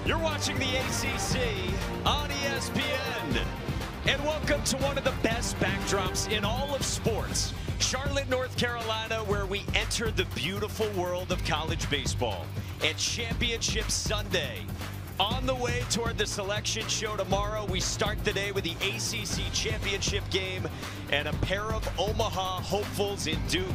You're watching the ACC on ESPN. And welcome to one of the best backdrops in all of sports. Charlotte, North Carolina, where we enter the beautiful world of college baseball. And Championship Sunday. On the way toward the selection show tomorrow, we start the day with the ACC Championship Game and a pair of Omaha hopefuls in Duke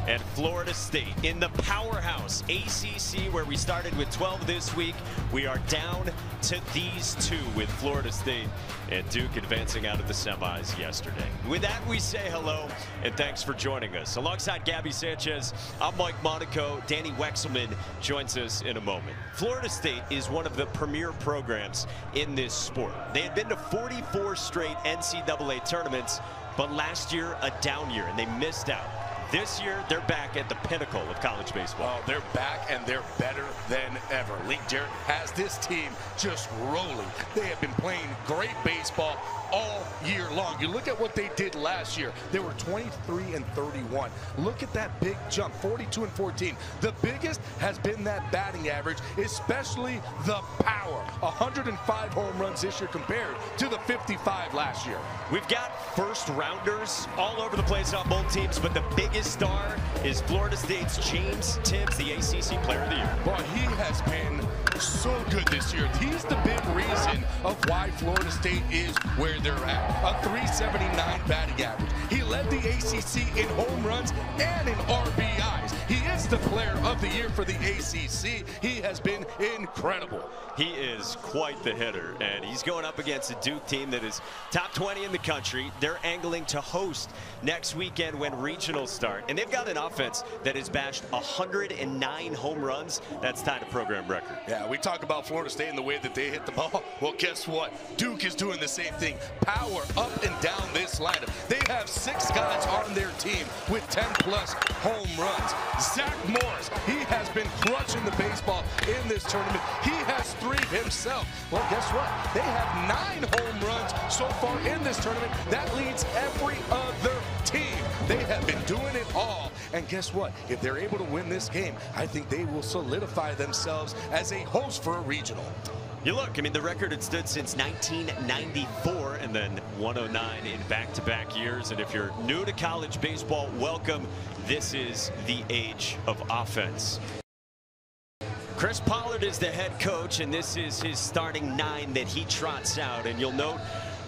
and Florida State. In the powerhouse ACC, where we started with 12 this week, we are down to these two with Florida State and Duke advancing out of the semis yesterday. With that, we say hello and thanks for joining us. Alongside Gabby Sanchez, I'm Mike Monaco. Danny Wexelman joins us in a moment. Florida State is one of the premier programs in this sport. They had been to 44 straight NCAA tournaments, but last year a down year and they missed out. This year, they're back at the pinnacle of college baseball. Oh, they're back and they're better than ever. Link Jarrett has this team just rolling. They have been playing great baseball all year long. You look at what they did last year. They were 23-31. Look at that big jump, 42-14. The biggest has been that batting average, especially the power. 105 home runs this year compared to the 55 last year. We've got first rounders all over the place on both teams, but the biggest star is Florida State's James Tibbs, the ACC Player of the Year. Boy, he has been so good this year. He's the big reason of why Florida State is where they're at. A 379 batting average. He led the ACC in home runs and in RBIs. He is the Player of the Year for the ACC. He has been incredible. He is quite the hitter, and he's going up against a Duke team that is top 20 in the country. They're angling to host next weekend when regionals start, and they've got an offense that has bashed 109 home runs. That's tied a program record. Yeah, we talk about Florida State and the way that they hit the ball. Well, guess what? Duke is doing the same thing. Power up and down this lineup. They have 6 guys on their team with 10-plus home runs. Zach Morris, he has been crushing the baseball in this tournament. He has 3 himself. Well, guess what? They have 9 home runs so far in this tournament. That leads every other team. They have been doing it all. And guess what? If they're able to win this game, I think they will solidify themselves as a host for a regional. You look, I mean, the record had stood since 1994 and then 109 in back-to-back years. And if you're new to college baseball, welcome. This is the age of offense. Chris Pollard is the head coach, and this is his starting 9 that he trots out. And you'll note,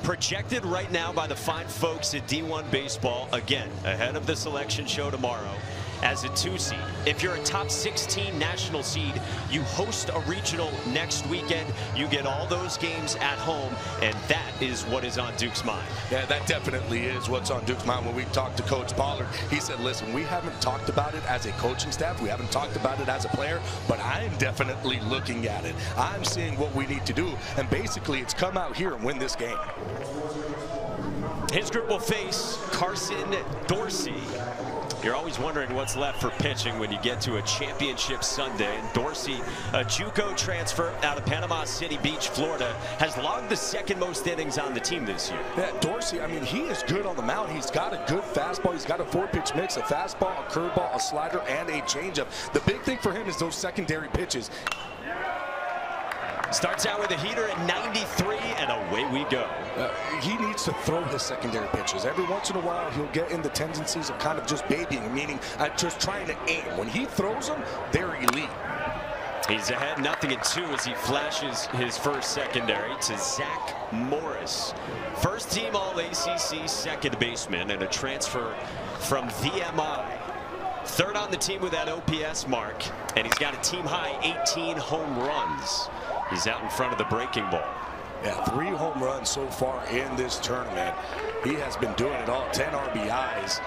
projected right now by the fine folks at D1 Baseball, again, ahead of the selection show tomorrow, as a 2 seed. If you're a top 16 national seed, you host a regional next weekend. You get all those games at home, and that is what is on Duke's mind. Yeah, that definitely is what's on Duke's mind. When we talked to Coach Pollard, he said, listen, we haven't talked about it as a coaching staff. We haven't talked about it as a player, but I'm definitely looking at it. I'm seeing what we need to do, and basically it's come out here and win this game. His group will face Carson Dorsey. You're always wondering what's left for pitching when you get to a championship Sunday. And Dorsey, a JUCO transfer out of Panama City Beach, Florida, has logged the 2nd most innings on the team this year. Yeah, Dorsey, I mean, he is good on the mound. He's got a good fastball. He's got a 4-pitch mix, a fastball, a curveball, a slider, and a changeup. The big thing for him is those secondary pitches. Starts out with a heater at 93, and away we go. He needs to throw his secondary pitches. Every once in a while, he'll get in the tendencies of kind of just babying, meaning just trying to aim. When he throws them, they're elite. He's ahead 0-2 as he flashes his first secondary to Zach Morris. First team All-ACC second baseman and a transfer from VMI. 3rd on the team with that OPS mark, and he's got a team-high 18 home runs. He's out in front of the breaking ball. Yeah, 3 home runs so far in this tournament. He has been doing it all, 10 RBIs.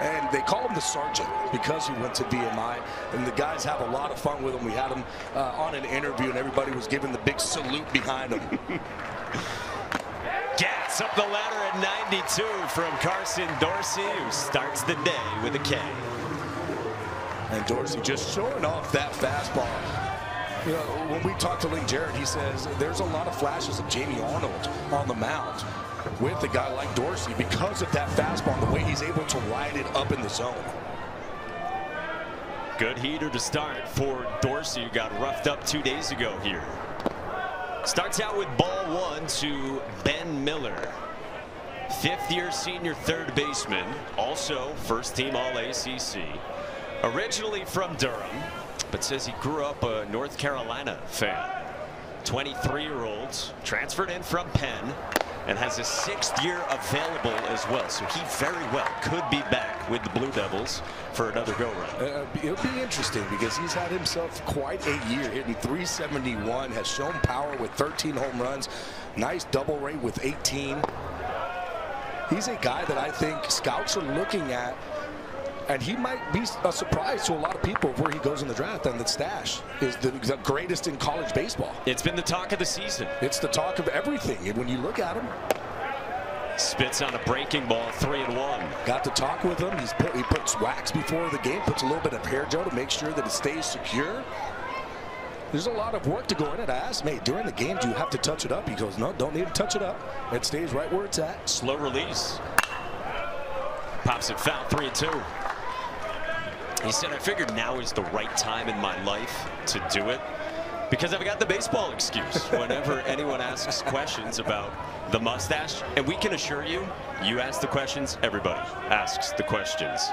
And they call him the Sergeant because he went to VMI. And the guys have a lot of fun with him. We had him on an interview, and everybody was giving the big salute behind him. Gats up the ladder at 92 from Carson Dorsey, who starts the day with a K. And Dorsey just showing off that fastball. You know, when we talk to Link Jarrett, he says there's a lot of flashes of Jamie Arnold on the mound with a guy like Dorsey because of that fastball and the way he's able to ride it up in the zone. Good heater to start for Dorsey, who got roughed up 2 days ago here. Starts out with ball one to Ben Miller. Fifth-year senior third baseman, also first-team All-ACC. Originally from Durham, but says he grew up a North Carolina fan. 23-year-old, transferred in from Penn, and has a 6th year available as well. So he very well could be back with the Blue Devils for another go-round. It'll be interesting because he's had himself quite a year, hitting .371, has shown power with 13 home runs, nice double rate with 18. He's a guy that I think scouts are looking at, and he might be a surprise to a lot of people of where he goes in the draft. And the stash is the greatest in college baseball. It's been the talk of the season. It's the talk of everything. And when you look at him, spits on a breaking ball, 3-1. Got to talk with him. He puts wax before the game, puts a little bit of hair gel to make sure that it stays secure. There's a lot of work to go in it. I asked him, hey, during the game, do you have to touch it up? He goes, no, don't need to touch it up. It stays right where it's at. Slow release. Pops it foul, 3-2. He said, I figured now is the right time in my life to do it because I've got the baseball excuse whenever anyone asks questions about the mustache. And we can assure you, you ask the questions, everybody asks the questions.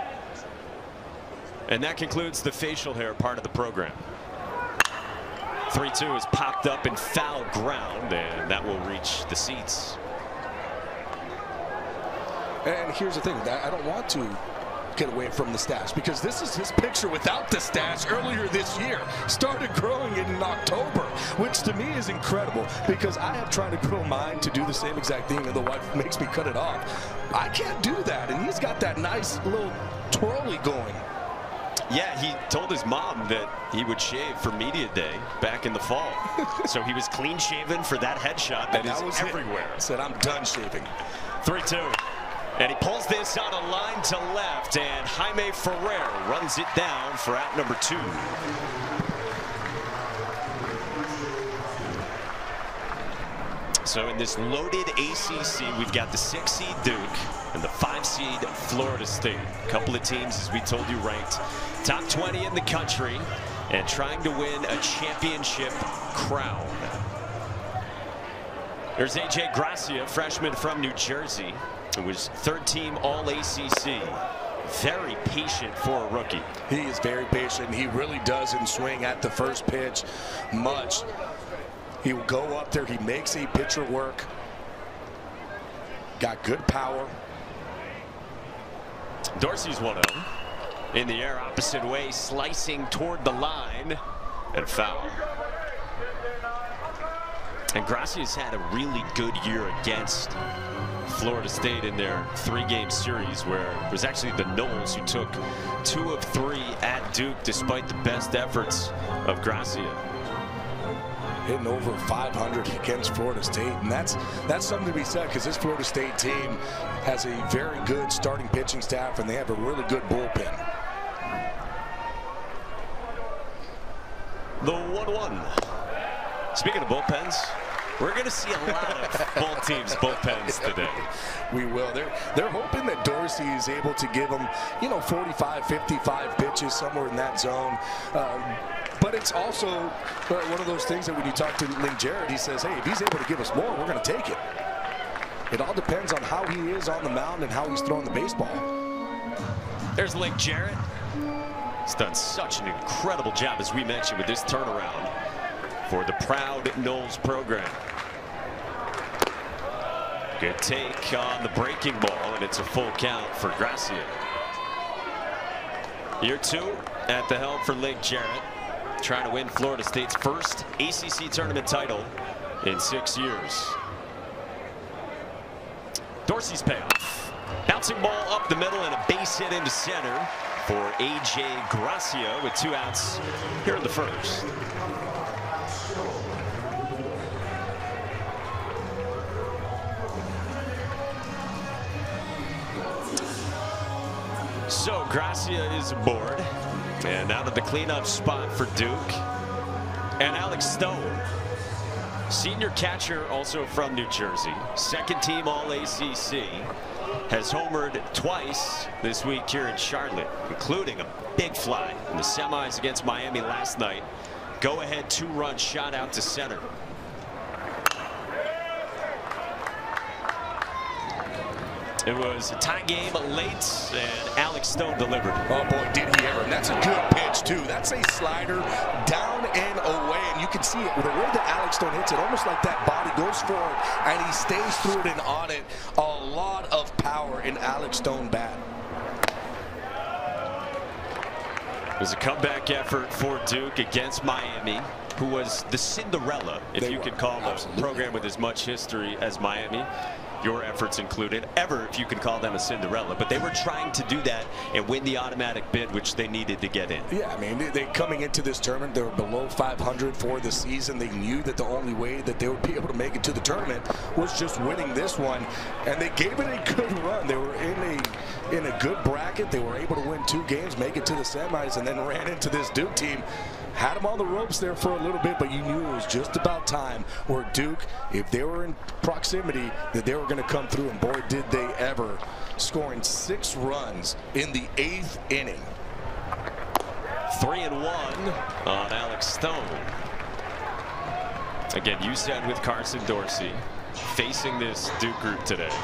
And that concludes the facial hair part of the program. 3-2 is popped up in foul ground, and that will reach the seats. And here's the thing, I don't want to get away from the stash because this is his picture without the stash earlier this year. Started growing it in October, which to me is incredible because I have tried to grow mine to do the same exact thing and the wife makes me cut it off. I can't do that, and he's got that nice little twirly going. Yeah, he told his mom that he would shave for media day back in the fall. So he was clean shaven for that headshot that is everywhere. Said, I'm done shaving. 3-2. And he pulls this on a line to left, and Jaime Ferrer runs it down for out number 2. So in this loaded ACC, we've got the 6-seed Duke and the 5-seed Florida State. A couple of teams, as we told you, ranked top 20 in the country and trying to win a championship crown. There's AJ Garcia, freshman from New Jersey, who was third-team All-ACC. Very patient for a rookie. He is very patient. He really doesn't swing at the first pitch much. He will go up there. He makes a pitcher work. Got good power. Dorsey's 1-0. In the air, opposite way, slicing toward the line. And foul. And Gracia's had a really good year against Florida State in their 3-game series, where it was actually the Noles who took 2 of 3 at Duke despite the best efforts of Garcia. Hitting over 500 against Florida State, and that's something to be said because this Florida State team has a very good starting pitching staff and they have a really good bullpen. The 1-1. Speaking of bullpens, we're going to see a lot of both teams' bullpens today. We will. They're hoping that Dorsey is able to give them, 45, 55 pitches, somewhere in that zone. But it's also one of those things that when you talk to Link Jarrett, he says, hey, if he's able to give us more, we're going to take it. It all depends on how he is on the mound and how he's throwing the baseball. There's Link Jarrett. He's done such an incredible job, as we mentioned, with this turnaround for the proud Noles program. Good take on the breaking ball, and it's a full count for Garcia. Year 2 at the helm for Link Jarrett, trying to win Florida State's first ACC tournament title in 6 years. Dorsey's payoff. Bouncing ball up the middle and a base hit into center for AJ Garcia with 2 outs here in the first. So Garcia is aboard, and out of the cleanup spot for Duke, and Alex Stone, senior catcher, also from New Jersey, second-team All-ACC, has homered twice this week here in Charlotte, including a big fly in the semis against Miami last night. Go-ahead 2-run shot out to center. It was a tie game late, and Alex Stone delivered. Oh, boy, did he ever. And that's a good pitch, too. That's a slider down and away. And you can see it. The way that Alex Stone hits it, almost like that body goes forward, and he stays through it and on it. A lot of power in Alex Stone bat. It was a comeback effort for Duke against Miami, who was the Cinderella, if you could call a program with as much history as Miami. Your efforts included, ever if you can call them a Cinderella. But they were trying to do that and win the automatic bid, which they needed to get in. Yeah, I mean, they coming into this tournament, they were below 500 for the season. They knew that the only way that they would be able to make it to the tournament was just winning this one, and they gave it a good run. They were in a good bracket. They were able to win 2 games, make it to the semis, and then ran into this Duke team. Had them on the ropes there for a little bit, but you knew it was just about time where Duke, if they were in proximity, that they were going to come through, and boy, did they ever, scoring 6 runs in the 8th inning. 3-1 on Alex Stone. Again, you said with Carson Dorsey facing this Duke group today,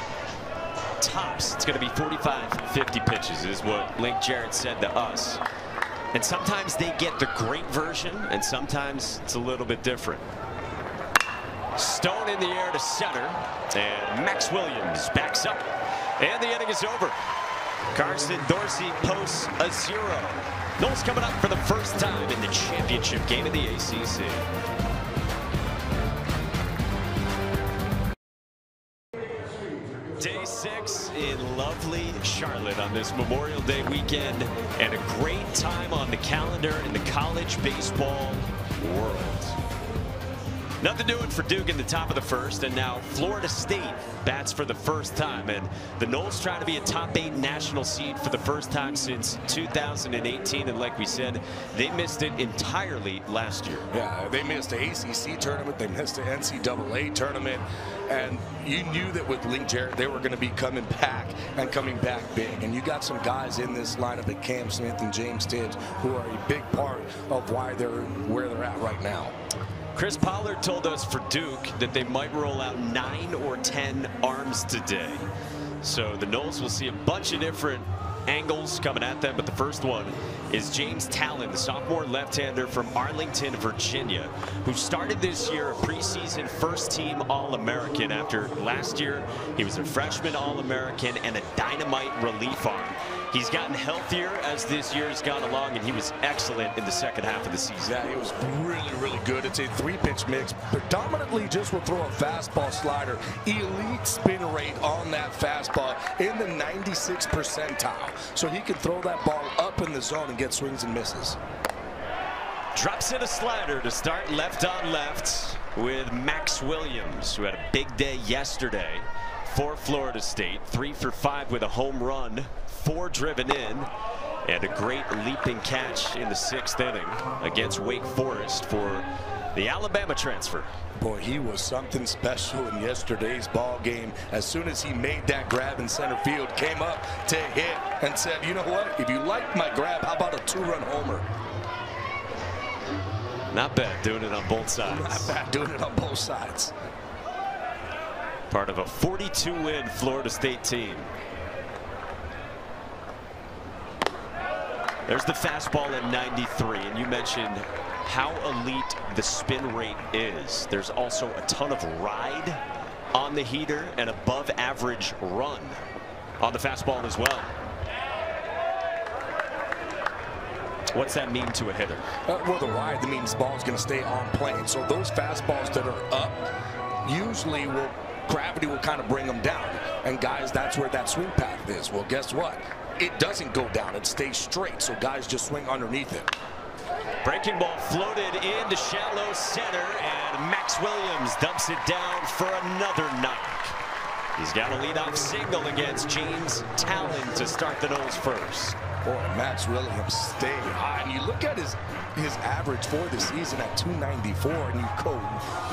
tops, it's going to be 45-50 pitches is what Link Jarrett said to us. And sometimes they get the great version, and sometimes it's a little bit different. Stone in the air to center, and Max Williams backs up, and the inning is over. Carson Dorsey posts a 0. Noles coming up for the first time in the championship game of the ACC. Day 6 in lovely Charlotte on this Memorial Day weekend, and a great time on the calendar in the college baseball world. Nothing doing for Duke in the top of the first, and now Florida State bats for the first time, and the Noles trying to be a top 8 national seed for the first time since 2018, and like we said, they missed it entirely last year. Yeah, they missed the ACC tournament, they missed the NCAA tournament, and you knew that with Link Jarrett, they were going to be coming back and coming back big. And you got some guys in this lineup at Cam Smith and James Tibbs who are a big part of why they're where they're at right now. Chris Pollard told us for Duke that they might roll out 9 or 10 arms today. So the Noles will see a bunch of different angles coming at them, but the first one is James Talon, the sophomore left-hander from Arlington, Virginia, who started this year a preseason first-team All-American after last year he was a freshman All-American and a dynamite relief arm. He's gotten healthier as this year's gone along, and he was excellent in the second half of the season. Yeah, he was really, really good. It's a 3-pitch mix. Predominantly just will throw a fastball slider. Elite spin rate on that fastball in the 96th percentile. So he can throw that ball up in the zone and get swings and misses. Drops in a slider to start left on left with Max Williams, who had a big day yesterday for Florida State. 3 for 5 with a home run, 4 driven in, and a great leaping catch in the 6th inning against Wake Forest for the Alabama transfer. Boy, he was something special in yesterday's ball game. As soon as he made that grab in center field, came up to hit and said, you know what, if you like my grab, how about a 2-run homer? Not bad doing it on both sides. Not bad doing it on both sides. Part of a 42-win Florida State team. There's the fastball at 93, and you mentioned how elite the spin rate is. There's also a ton of ride on the heater and above average run on the fastball as well. What's that mean to a hitter? Well, the ride, that means the ball's going to stay on plane. So those fastballs that are up usually gravity will kind of bring them down. And guys, that's where that swing path is. Well, guess what? It doesn't go down. It stays straight. So guys just swing underneath it. Breaking ball floated into shallow center, and Max Williams dumps it down for another knock. He's got a leadoff single against James Talon to start the Noles first. Boy, Max Williams stay high. And you look at his average for the season at 294, and you go,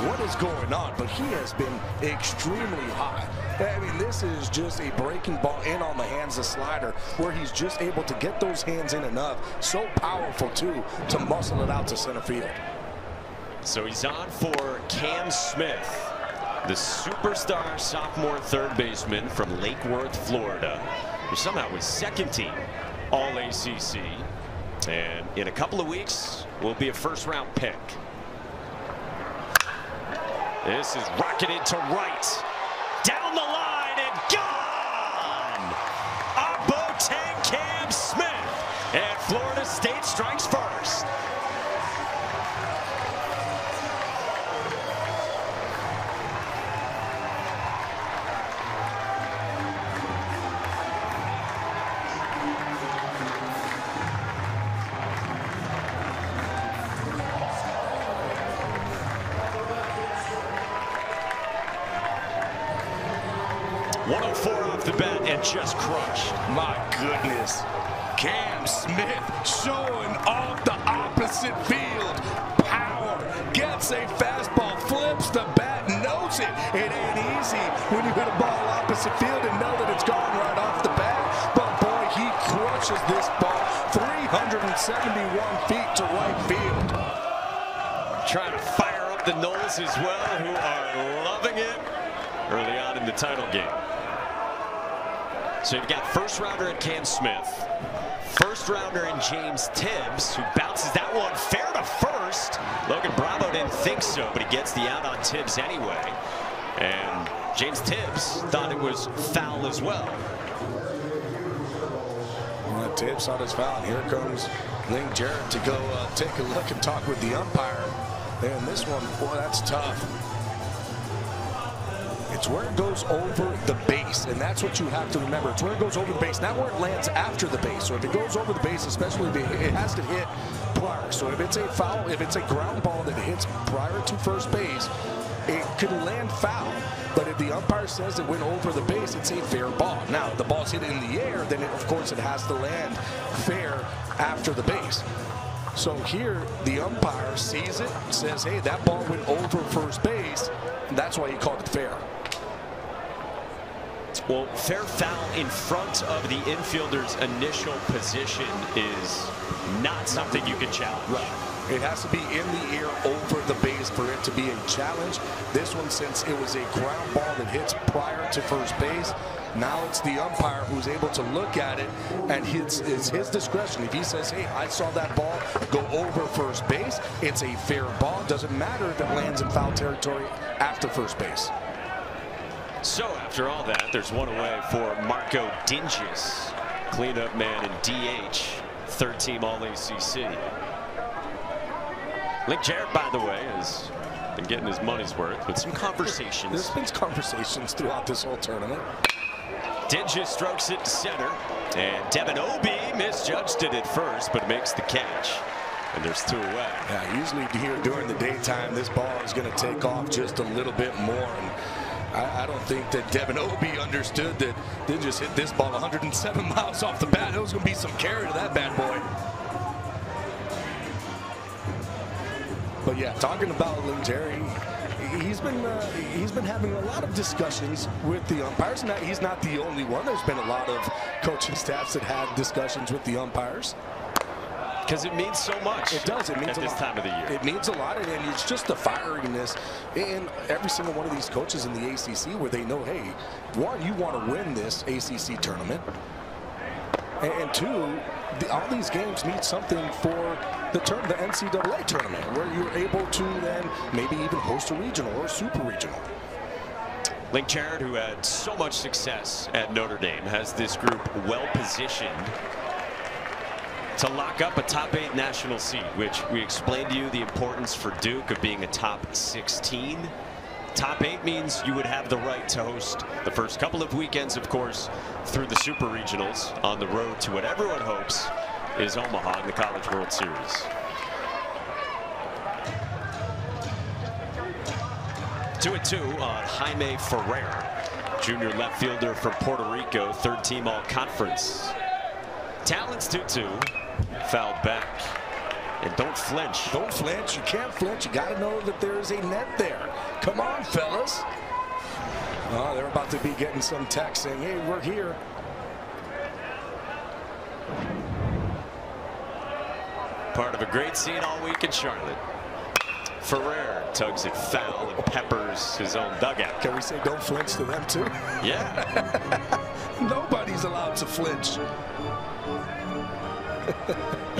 what is going on? But he has been extremely high. I mean, this is just a breaking ball in on the hands of slider, where he's just able to get those hands in enough. So powerful, too, to muscle it out to center field. So he's on for Cam Smith. the superstar sophomore third baseman from Lake Worth, Florida, who somehow was second team All ACC, and in a couple of weeks will be a first-round pick. This is rocketed to right, down the line and gone. A Boateng Cam Smith, and Florida State strikes first. Off the bat and just crushed. My goodness. Cam Smith showing off the opposite field. Power. Gets a fastball. Flips the bat. Knows it. It ain't easy when you hit a ball opposite field and know that it's gone right off the bat. But boy, he crushes this ball 371 feet to right field. Trying to fire up the Noles as well, who are loving it early on in the title game. So you've got first rounder in Cam Smith, first rounder in James Tibbs, who bounces that one fair to first. Logan Bravo didn't think so, but he gets the out on Tibbs anyway. And James Tibbs thought it was foul as well. Tibbs thought it was foul. Here comes Link Jarrett to go take a look and talk with the umpire. And this one, boy, that's tough. It's where it goes over the base, and that's what you have to remember. It's where it goes over the base, not where it lands after the base. So if it goes over the base, especially it has to hit prior. So if it's a foul, if it's a ground ball that hits prior to first base, it could land foul. But if the umpire says it went over the base, it's a fair ball. Now, if the ball's hit in the air, then of course it has to land fair after the base. So here, the umpire sees it, says, hey, that ball went over first base. That's why he called it fair. Well, fair foul in front of the infielder's initial position is not something you can challenge. Right. It has to be in the air over the base for it to be a challenge. This one, since it was a ground ball that hits prior to first base, now it's the umpire who's able to look at it, and it's his discretion. If he says, hey, I saw that ball go over first base, it's a fair ball. Doesn't matter if it lands in foul territory after first base. So after all that, there's one away for Marco Dinges, cleanup man in DH, third team All ACC. Link Jarrett, by the way, has been getting his money's worth with some conversations. There's been conversations throughout this whole tournament. Dinges strokes it to center, and Devin Obee misjudged it at first, but makes the catch. And there's two away. Yeah, usually here during the daytime, this ball is going to take off just a little bit more. And I don't think that Devin Obee understood that they just hit this ball 107 miles off the bat. There was going to be some carry to that bad boy. But yeah, talking about Link Jarrett, he's been having a lot of discussions with the umpires. Now, he's not the only one. There's been a lot of coaching staffs that had discussions with the umpires. Because it means so much. It does. It means at this time of the year. It means a lot, and it's just the fieriness in every single one of these coaches in the ACC, where they know, hey, one, you want to win this ACC tournament, and two, all these games need something for the NCAA tournament, where you're able to then maybe even host a regional or a super regional. Link Jarrett, who had so much success at Notre Dame, has this group well positioned to lock up a top 8 national seed, which we explained to you the importance for Duke of being a top 16. Top 8 means you would have the right to host the first couple of weekends, of course, through the super regionals on the road to what everyone hopes is Omaha in the College World Series. 2-2 on Jaime Ferrer, junior left fielder from Puerto Rico, third team all conference. Talents 2-2, fouled back. And don't flinch. Don't flinch. You can't flinch. You got to know that there's a net there. Come on, fellas. Oh, they're about to be getting some text saying, hey, we're here. Part of a great scene all week in Charlotte. Ferrer tugs it foul and peppers his own dugout. Can we say don't flinch to them too? Yeah. Nobody's allowed to flinch.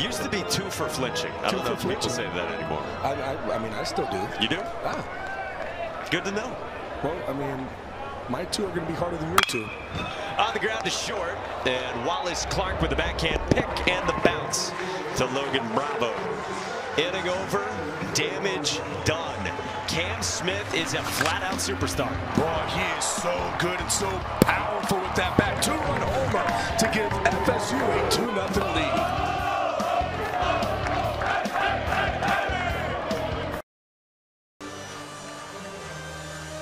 Used to be 2 for flinching. I don't know if people say that anymore. I mean, I still do. You do? Ah. Good to know. Well, I mean, my 2 are going to be harder than your 2. On the ground is short, and Wallace Clark with the backhand pick and the bounce to Logan Bravo. Inning over, damage done. Cam Smith is a flat-out superstar. Boy, he is so good and so powerful with that bat. 2-run homer to give FSU a 2-0 lead.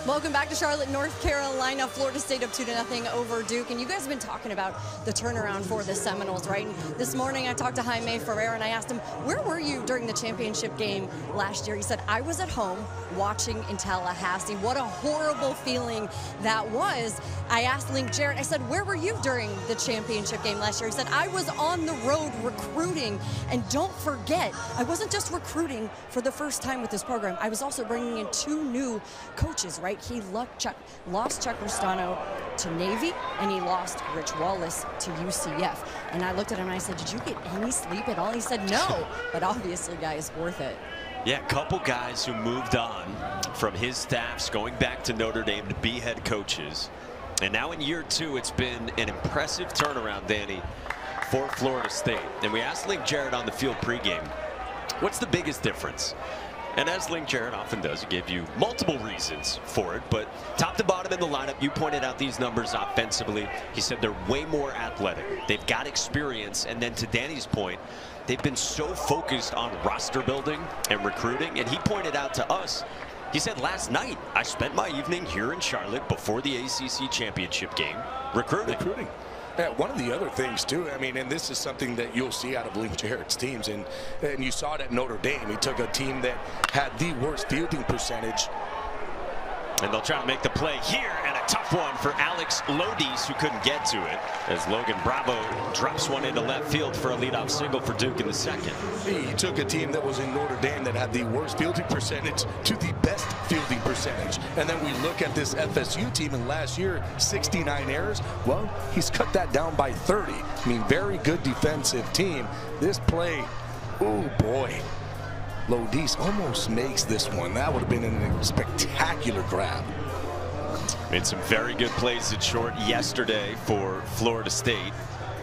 Welcome back to Charlotte, North Carolina. Florida State up 2-0 over Duke. And you guys have been talking about the turnaround for the Seminoles, right? And this morning I talked to Jaime Ferrer and I asked him, where were you during the championship game last year? He said, I was at home watching in Tallahassee. What a horrible feeling that was. I asked Link Jarrett, I said, where were you during the championship game last year? He said, I was on the road recruiting. And don't forget, I wasn't just recruiting for the first time with this program. I was also bringing in 2 new coaches, right? He lost Chuck Rustano to Navy, and he lost Rich Wallace to UCF. And I looked at him and I said, did you get any sleep at all? He said, no, but obviously, guys, worth it. Yeah, a couple guys who moved on from his staffs, going back to Notre Dame to be head coaches. And now in year 2, it's been an impressive turnaround, Danny, for Florida State. And we asked Link Jarrett on the field pregame, what's the biggest difference? And as Link Jarrett often does, he gave you multiple reasons for it. But top to bottom in the lineup, you pointed out these numbers offensively. He said they're way more athletic. They've got experience. And then to Danny's point, they've been so focused on roster building and recruiting. And he pointed out to us, he said, last night, I spent my evening here in Charlotte before the ACC Championship Game recruiting. Yeah, one of the other things, too, I mean, and this is something that you'll see out of Link Jarrett's teams, and you saw it at Notre Dame. He took a team that had the worst fielding percentage. And they'll try to make the play here, and a tough one for Alex Lodis, who couldn't get to it, as Logan Bravo drops one into left field for a leadoff single for Duke in the second. He took a team that was in Notre Dame that had the worst fielding percentage to the best fielding percentage. And then we look at this FSU team, and last year, 69 errors. Well, he's cut that down by 30. I mean, very good defensive team. This play, oh boy. Lodis almost makes this one. That would have been a spectacular grab. Made some very good plays at short yesterday for Florida State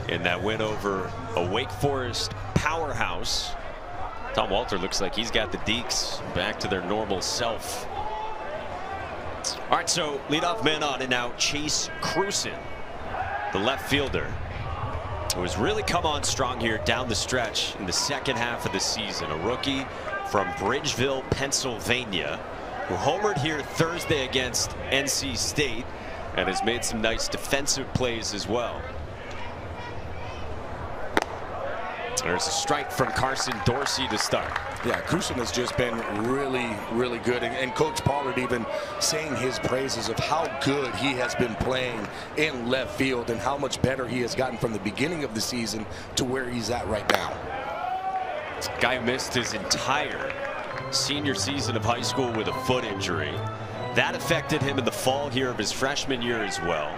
in that win over a Wake Forest powerhouse. Tom Walter looks like he's got the Deeks back to their normal self. All right, so leadoff man on, and now Chase Cruson, the left fielder, who has really come on strong here down the stretch in the second half of the season. A rookie from Bridgeville, Pennsylvania, who homered here Thursday against NC State and has made some nice defensive plays as well. There's a strike from Carson Dorsey to start. Yeah, Cruson has just been really, really good. And Coach Pollard even saying his praises of how good he has been playing in left field and how much better he has gotten from the beginning of the season to where he's at right now. Guy missed his entire senior season of high school with a foot injury. That affected him in the fall here of his freshman year as well.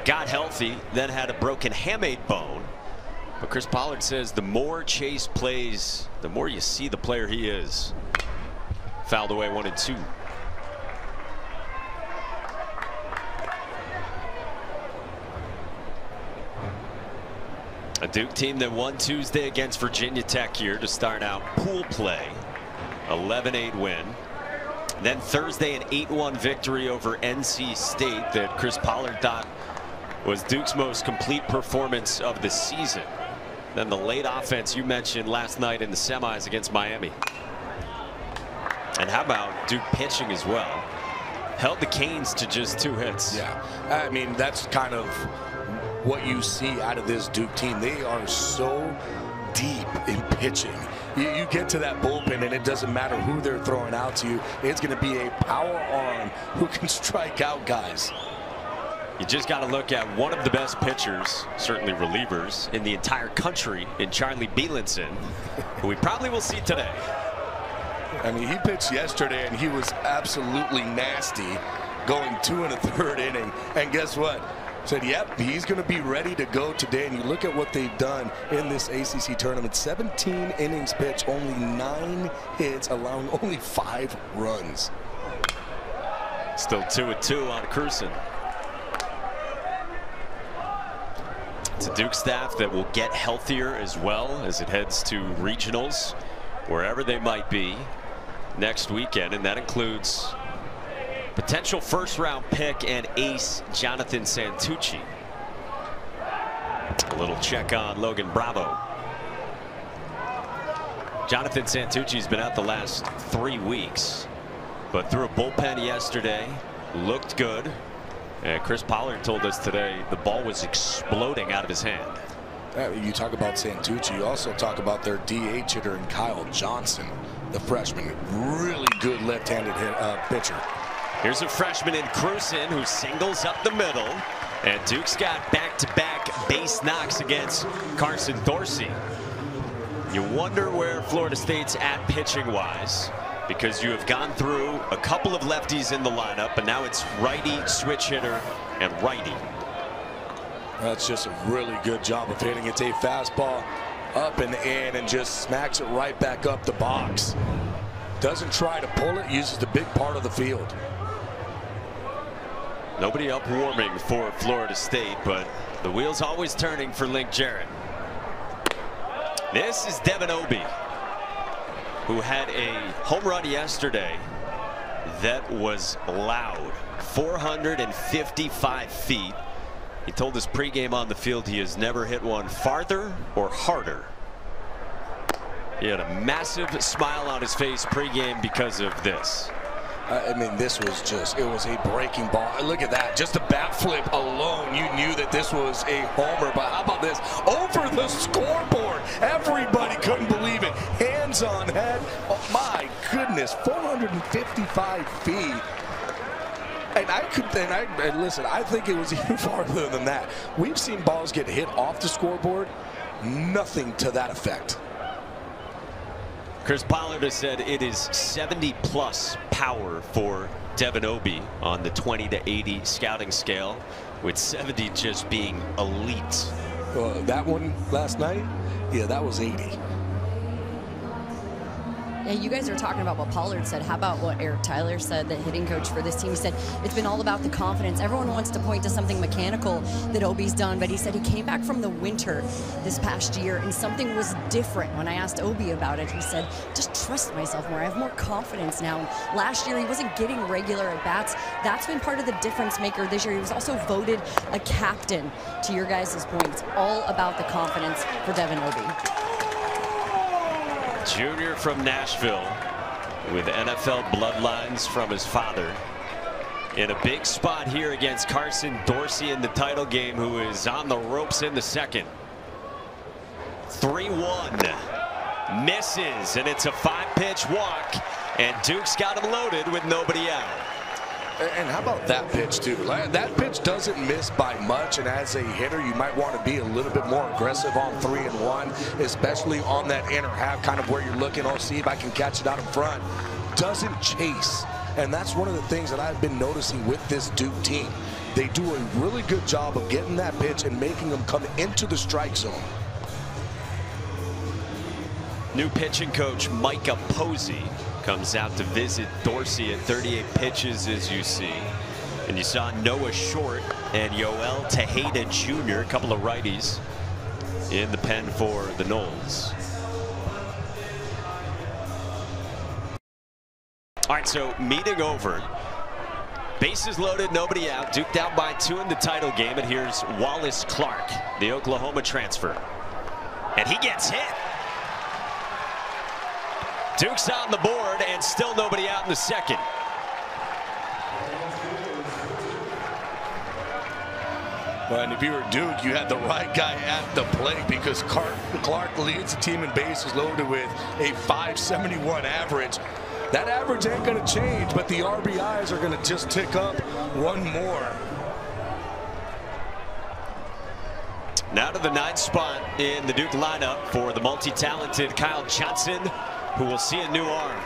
Got healthy, then had a broken hamate bone. But Chris Pollard says the more Chase plays, the more you see the player he is. Fouled away 1-2. A Duke team that won Tuesday against Virginia Tech here to start out pool play. 11-8 win. Then Thursday an 8-1 victory over NC State that Chris Pollard thought was Duke's most complete performance of the season. Then the late offense you mentioned last night in the semis against Miami. And how about Duke pitching as well? Held the Canes to just 2 hits. Yeah, I mean, that's kind of what you see out of this Duke team. They are so deep in pitching. You get to that bullpen and it doesn't matter who they're throwing out to you. It's going to be a power arm who can strike out guys. You just got to look at one of the best pitchers, certainly relievers, in the entire country in Charlie Bielenson, who we probably will see today. I mean, he pitched yesterday, and he was absolutely nasty, going 2 1/3 inning. And guess what? Said, yep, he's going to be ready to go today. And you look at what they've done in this ACC tournament. 17 innings pitched, only 9 hits, allowing only 5 runs. Still 2-2 on Cruzen. It's a Duke staff that will get healthier as well as it heads to regionals, wherever they might be next weekend, and that includes potential first-round pick and ace Jonathan Santucci. A little check on Logan Bravo. Jonathan Santucci's been out the last 3 weeks, but threw a bullpen yesterday, looked good. And Chris Pollard told us today the ball was exploding out of his hand. You talk about Santucci, you also talk about their DH hitter and Kyle Johnson, the freshman. Really good left-handed pitcher. Here's a freshman in Cruzen who singles up the middle. And Duke's got back-to-back base knocks against Carson Dorsey. You wonder where Florida State's at pitching-wise, because you have gone through a couple of lefties in the lineup, and now it's righty, switch hitter, and righty. That's just a really good job of hitting. It's a fastball up and in and just smacks it right back up the box. Doesn't try to pull it, uses the big part of the field. Nobody up warming for Florida State, but the wheel's always turning for Link Jarrett. This is Devin Obee, who had a home run yesterday that was loud. 455 feet. He told us pregame on the field he has never hit one farther or harder. He had a massive smile on his face pregame because of this. I mean, this was just, it was a breaking ball. Look at that. Just a bat flip alone, you knew that this was a homer. But how about this? Over the scoreboard. Everybody couldn't believe it. Hands on head. Oh, my goodness. 455 feet. And listen, I think it was even farther than that. We've seen balls get hit off the scoreboard. Nothing to that effect. Chris Pollard has said it is 70+ power for Devin Obee on the 20 to 80 scouting scale, with 70 just being elite. That one last night, yeah, that was 80. Yeah, you guys are talking about what Pollard said. How about what Eric Tyler said, the hitting coach for this team? He said it's been all about the confidence. Everyone wants to point to something mechanical that Obee's done, but he said he came back from the winter this past year and something was different. When I asked Obee about it, he said, just trust myself more. I have more confidence now. Last year, he wasn't getting regular at bats. That's been part of the difference maker this year. He was also voted a captain, to your guys' point. It's all about the confidence for Devin Obee. Junior from Nashville with NFL bloodlines from his father, in a big spot here against Carson Dorsey in the title game, who is on the ropes in the second. 3-1 misses, and it's a 5-pitch walk, and Duke's got him loaded with nobody out. And how about that pitch, too? That pitch doesn't miss by much, and as a hitter, you might want to be a little bit more aggressive on 3-1, especially on that inner half, kind of where you're looking, oh, see if I can catch it out in front. Doesn't chase, and that's one of the things that I've been noticing with this Duke team. They do a really good job of getting that pitch and making them come into the strike zone. New pitching coach Micah Posey comes out to visit Dorsey at 38 pitches, as you see. And you saw Noah Short and Yoel Tejeda Jr., a couple of righties, in the pen for the Noles. All right, so meeting over. Bases loaded, nobody out. Duke down by 2 in the title game. And here's Wallace Clark, the Oklahoma transfer. And he gets hit. Duke's on the board, and still nobody out in the second. Well, and if you were Duke, you had the right guy at the plate, because Clark leads the team in bases loaded with a .571 average. That average ain't going to change, but the RBIs are going to just tick up one more. Now to the 9th spot in the Duke lineup for the multi-talented Kyle Johnson, who will see a new arm.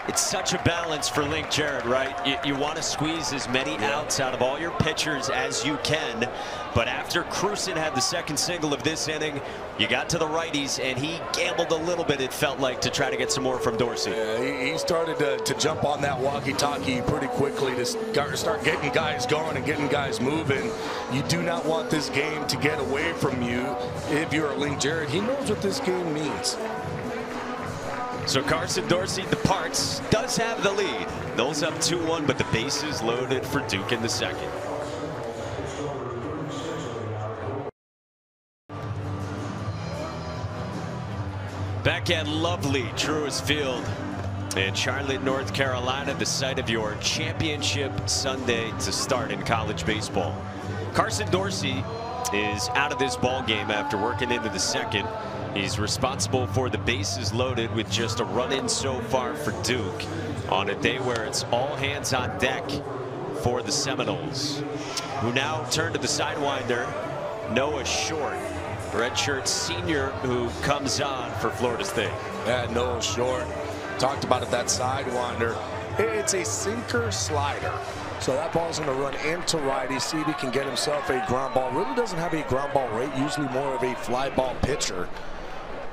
It's such a balance for Link Jarrett, right? You want to squeeze as many outs out of all your pitchers as you can. But after Cruzen had the second single of this inning, you got to the righties, and he gambled a little bit, it felt like, to try to get some more from Dorsey. Yeah, he started to jump on that walkie-talkie pretty quickly to start getting guys going and getting guys moving. You do not want this game to get away from you if you're a Link Jarrett. He knows what this game means. So Carson Dorsey departs, does have the lead. Noles up 2-1, but the bases loaded for Duke in the second. Back at lovely Truist Field in Charlotte, North Carolina, the site of your championship Sunday to start in college baseball. Carson Dorsey is out of this ball game after working into the second. He's responsible for the bases loaded with just a run in so far for Duke on a day where it's all hands on deck for the Seminoles, who now turn to the sidewinder, Noah Short, redshirt senior, who comes on for Florida State. Yeah, Noah Short. Talked about it, that sidewinder. It's a sinker slider. So that ball's going to run into righty, see if he can get himself a ground ball. Really doesn't have a ground ball rate, usually more of a fly ball pitcher.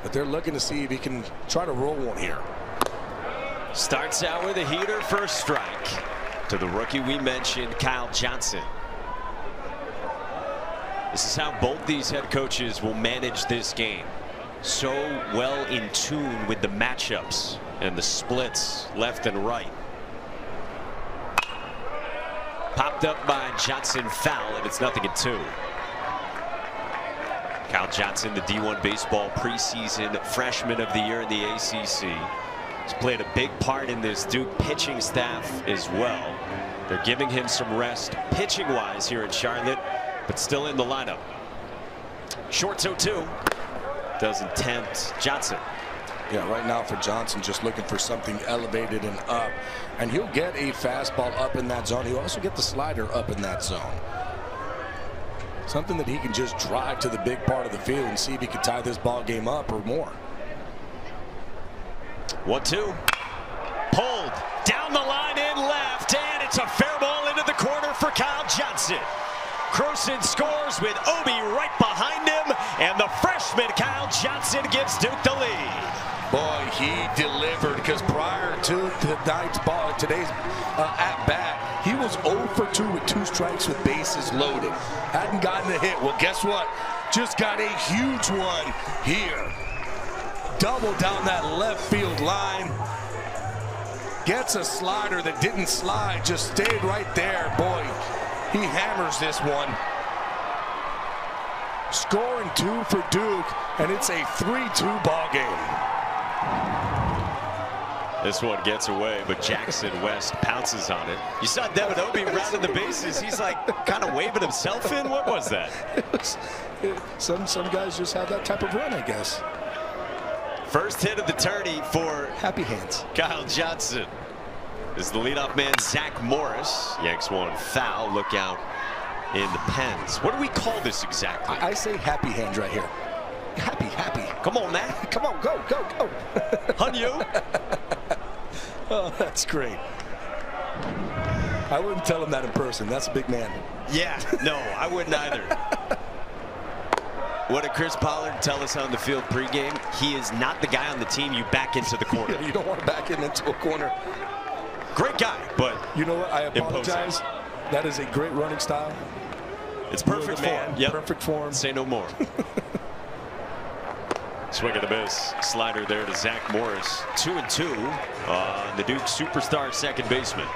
But they're looking to see if he can try to roll one here. Starts out with a heater for a strike to the rookie we mentioned, Kyle Johnson. This is how both these head coaches will manage this game. So well in tune with the matchups and the splits left and right. Popped up by Johnson, foul, and it's 0-2. Kyle Johnson, the D1 baseball preseason freshman of the year in the ACC. He's played a big part in this Duke pitching staff as well. They're giving him some rest pitching-wise here in Charlotte, but still in the lineup. Short 0-2. Doesn't tempt Johnson. Yeah, right now for Johnson, just looking for something elevated and up. And he'll get a fastball up in that zone. He'll also get the slider up in that zone. Something that he can just drive to the big part of the field and see if he can tie this ball game up or more. 1-2. Pulled down the line in left, and it's a fair ball into the corner for Kyle Johnson. Cruzen scores with Obee right behind him, and the freshman Kyle Johnson gives Duke the lead. Boy, he delivered, because prior to today's at-bat, he was 0 for 2 with 2 strikes with bases loaded. Hadn't gotten a hit. Well, guess what? Just got a huge one here. Double down that left field line. Gets a slider that didn't slide, just stayed right there. Boy, he hammers this one. Scoring 2 for Duke, and it's a 3-2 ball game. This one gets away, but Jackson West pounces on it. You saw Devin Obee rounding the bases. He's like kind of waving himself in. What was that? Some guys just have that type of run, I guess. First hit of the tourney for happy hands. Kyle Johnson. This is the leadoff man, Zach Morris. Yanks one foul. Look out in the pens. What do we call this exactly? I say happy hands right here. Happy. Come on, man. Come on, go. Hanyu. Oh, that's great. I wouldn't tell him that in person. That's a big man. Yeah, no, I wouldn't either. What did Chris Pollard tell us on the field pregame? He is not the guy on the team you back into the corner. Yeah, you don't want to back him into a corner. Great guy, but you know what? I apologize. Imposing. That is a great running style. It's perfect form. Yep. Perfect form. Say no more. Swing of the miss. Slider there to Zach Morris. 2-2 on the Duke superstar second baseman.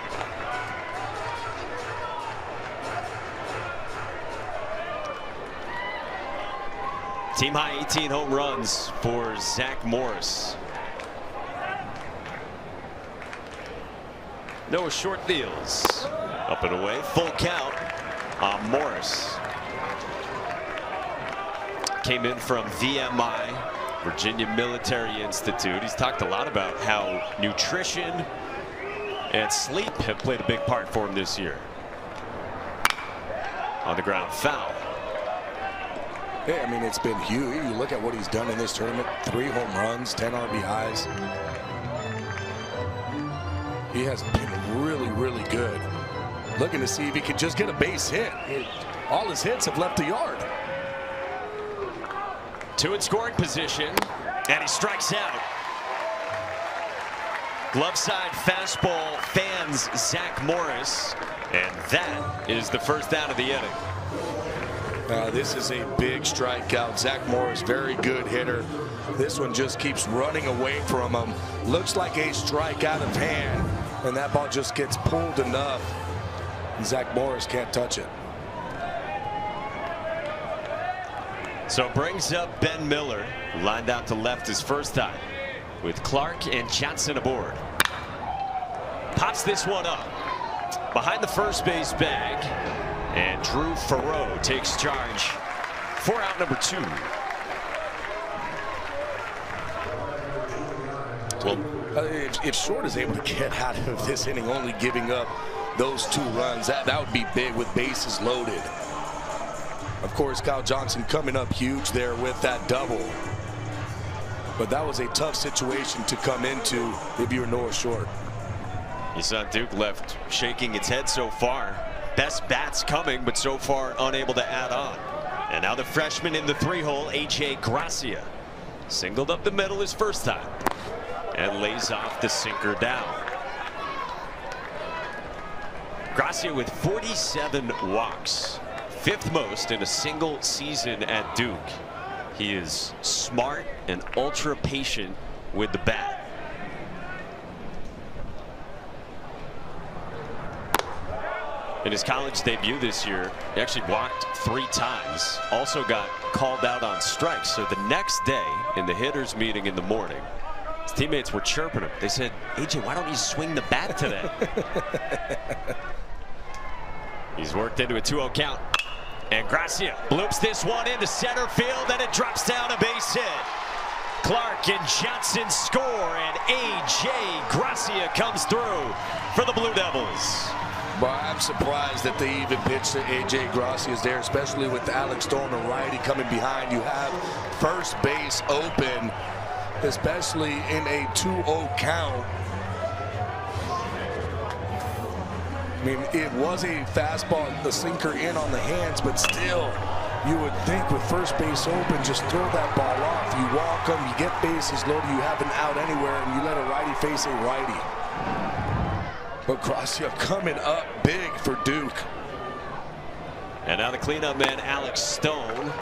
Team high 18 home runs for Zach Morris. Noah Short deals. Up and away. Full count on Morris. Came in from VMI, Virginia Military Institute. He's talked a lot about how nutrition and sleep have played a big part for him this year. On the ground, foul. Yeah, I mean, it's been huge. You look at what he's done in this tournament. 3 home runs, 10 RBIs. He has been really, really good. Looking to see if he can just get a base hit. All his hits have left the yard. 2 in scoring position, and he strikes out. Glove side fastball fans Zach Morris, and that is the first out of the inning. This is a big strikeout. Zach Morris, very good hitter. This one just keeps running away from him. Looks like a strike out of hand, and that ball just gets pulled enough. And Zach Morris can't touch it. So brings up Ben Miller, lined out to left his first time, with Clark and Johnson aboard. Pops this one up behind the first base bag, and Drew Farrow takes charge for out number 2. Well, if Short is able to get out of this inning only giving up those 2 runs, that would be big with bases loaded. Of course, Kyle Johnson coming up huge there with that double. But that was a tough situation to come into if you're Noah Short. You saw Duke left shaking its head so far. Best bats coming, but so far unable to add on. And now the freshman in the 3-hole, AJ Garcia, singled up the middle his first time and lays off the sinker down. Garcia with 47 walks, 5th most in a single season at Duke. He is smart and ultra patient with the bat. In his college debut this year, he actually walked 3 times, also got called out on strikes. So the next day in the hitters meeting in the morning, his teammates were chirping him. They said, AJ, why don't you swing the bat today? He's worked into a 2-0 count. And Garcia bloops this one into center field, and it drops down a base hit. Clark and Johnson score, and AJ Garcia comes through for the Blue Devils. Well, I'm surprised that they even pitched to AJ Garcia's there, especially with Alex Stone, a righty coming behind. You have first base open, especially in a 2-0 count. I mean, it was a fastball, the sinker in on the hands, but still, you would think with first base open, just throw that ball off. You walk them, you get bases loaded, you have an out anywhere, and you let a righty face a righty. But Garcia coming up big for Duke. And now the cleanup man, Alex Stone,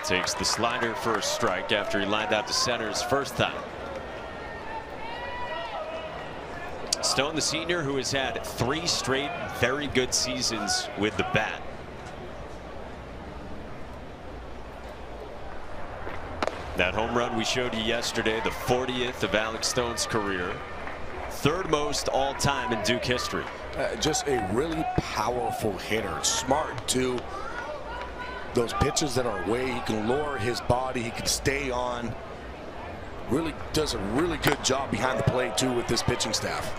takes the slider for a strike after he lined out to center his first time. Stone, the senior, who has had 3 straight very good seasons with the bat. That home run we showed you yesterday, the 40th of Alex Stone's career. 3rd most all time in Duke history. Just a really powerful hitter. Smart too. Those pitches that are away, he can lower his body, he can stay on. Really does a really good job behind the plate too with this pitching staff.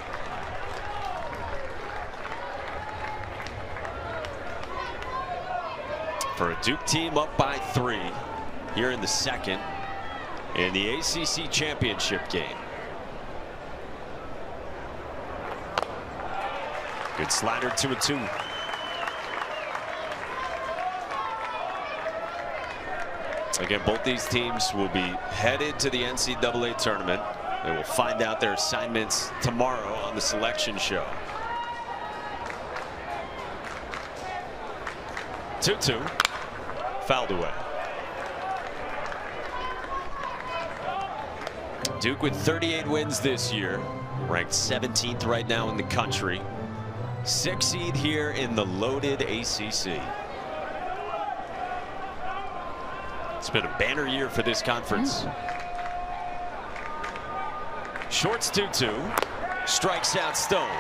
For a Duke team up by 3 here in the 2nd in the ACC Championship game. Good slider, 2-2. Again, both these teams will be headed to the NCAA tournament. They will find out their assignments tomorrow on the selection show. 2-2. Fouled away. Duke with 38 wins this year, ranked 17th right now in the country. 6th seed here in the loaded ACC. It's been a banner year for this conference. Short's 2-2. Strikes out Stone.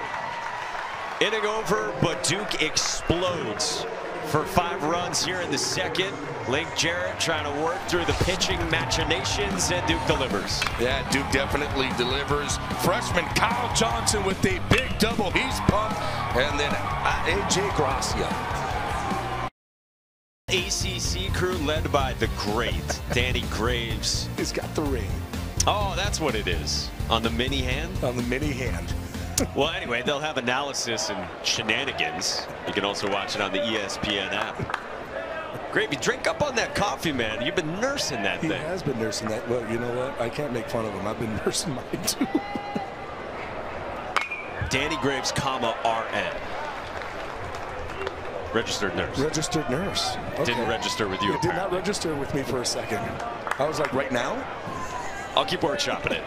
Inning over, but Duke explodes for 5 runs here in the 2nd. Link Jarrett trying to work through the pitching machinations, and Duke delivers. Yeah, Duke definitely delivers. Freshman Kyle Johnson with a big double. He's pumped. And then AJ Garcia. ACC crew led by the great Danny Graves. He's got the ring. Oh, that's what it is. On the mini hand? On the mini hand. Well, anyway, they'll have analysis and shenanigans. You can also watch it on the ESPN app. Gravy, drink up on that coffee, man. You've been nursing that thing. He has been nursing that. Well, you know what? I can't make fun of him. I've been nursing mine, too. Danny Graves, RN. Registered nurse. Registered nurse. Okay. Didn't register with you. It did not register with me for a second. I was like, right now? I'll keep workshopping it.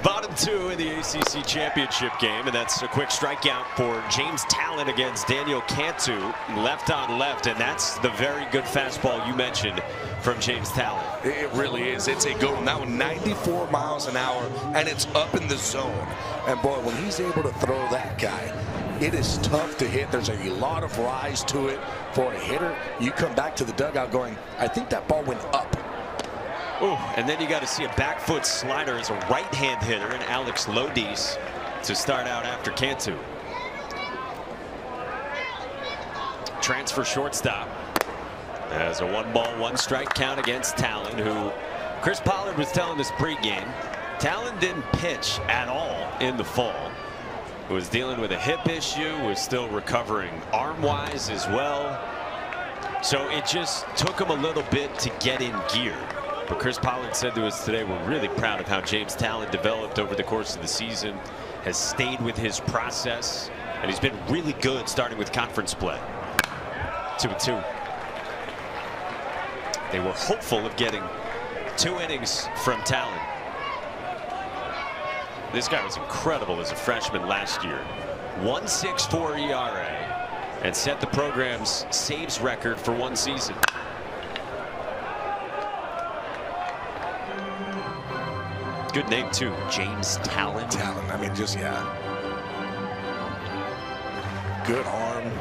Bottom two in the ACC Championship game, and that's a quick strikeout for James Talon against Daniel Cantu, left on left, and that's the very good fastball you mentioned from James Talon. It really is. It's a good one. Now 94 miles an hour, and it's up in the zone. And boy, when he's able to throw that guy, it is tough to hit. There's a lot of rise to it for a hitter. You come back to the dugout going, I think that ball went up. Ooh, and then you got to see a back foot slider as a right-hand hitter, and Alex Lodice to start out after Cantu. Transfer shortstop as a 1-ball, 1-strike count against Talon, who Chris Pollard was telling us pregame, Talon didn't pitch at all in the fall. Was dealing with a hip issue, was still recovering arm-wise as well. So it just took him a little bit to get in gear. But Chris Pollard said to us today, we're really proud of how James Talon developed over the course of the season, has stayed with his process, and he's been really good starting with conference play. 2-2. They were hopeful of getting 2 innings from Talon. This guy was incredible as a freshman last year. 1.64 ERA and set the program's saves record for one season. Good name, too. James Talon. Talon. I mean, just, yeah. Good arm.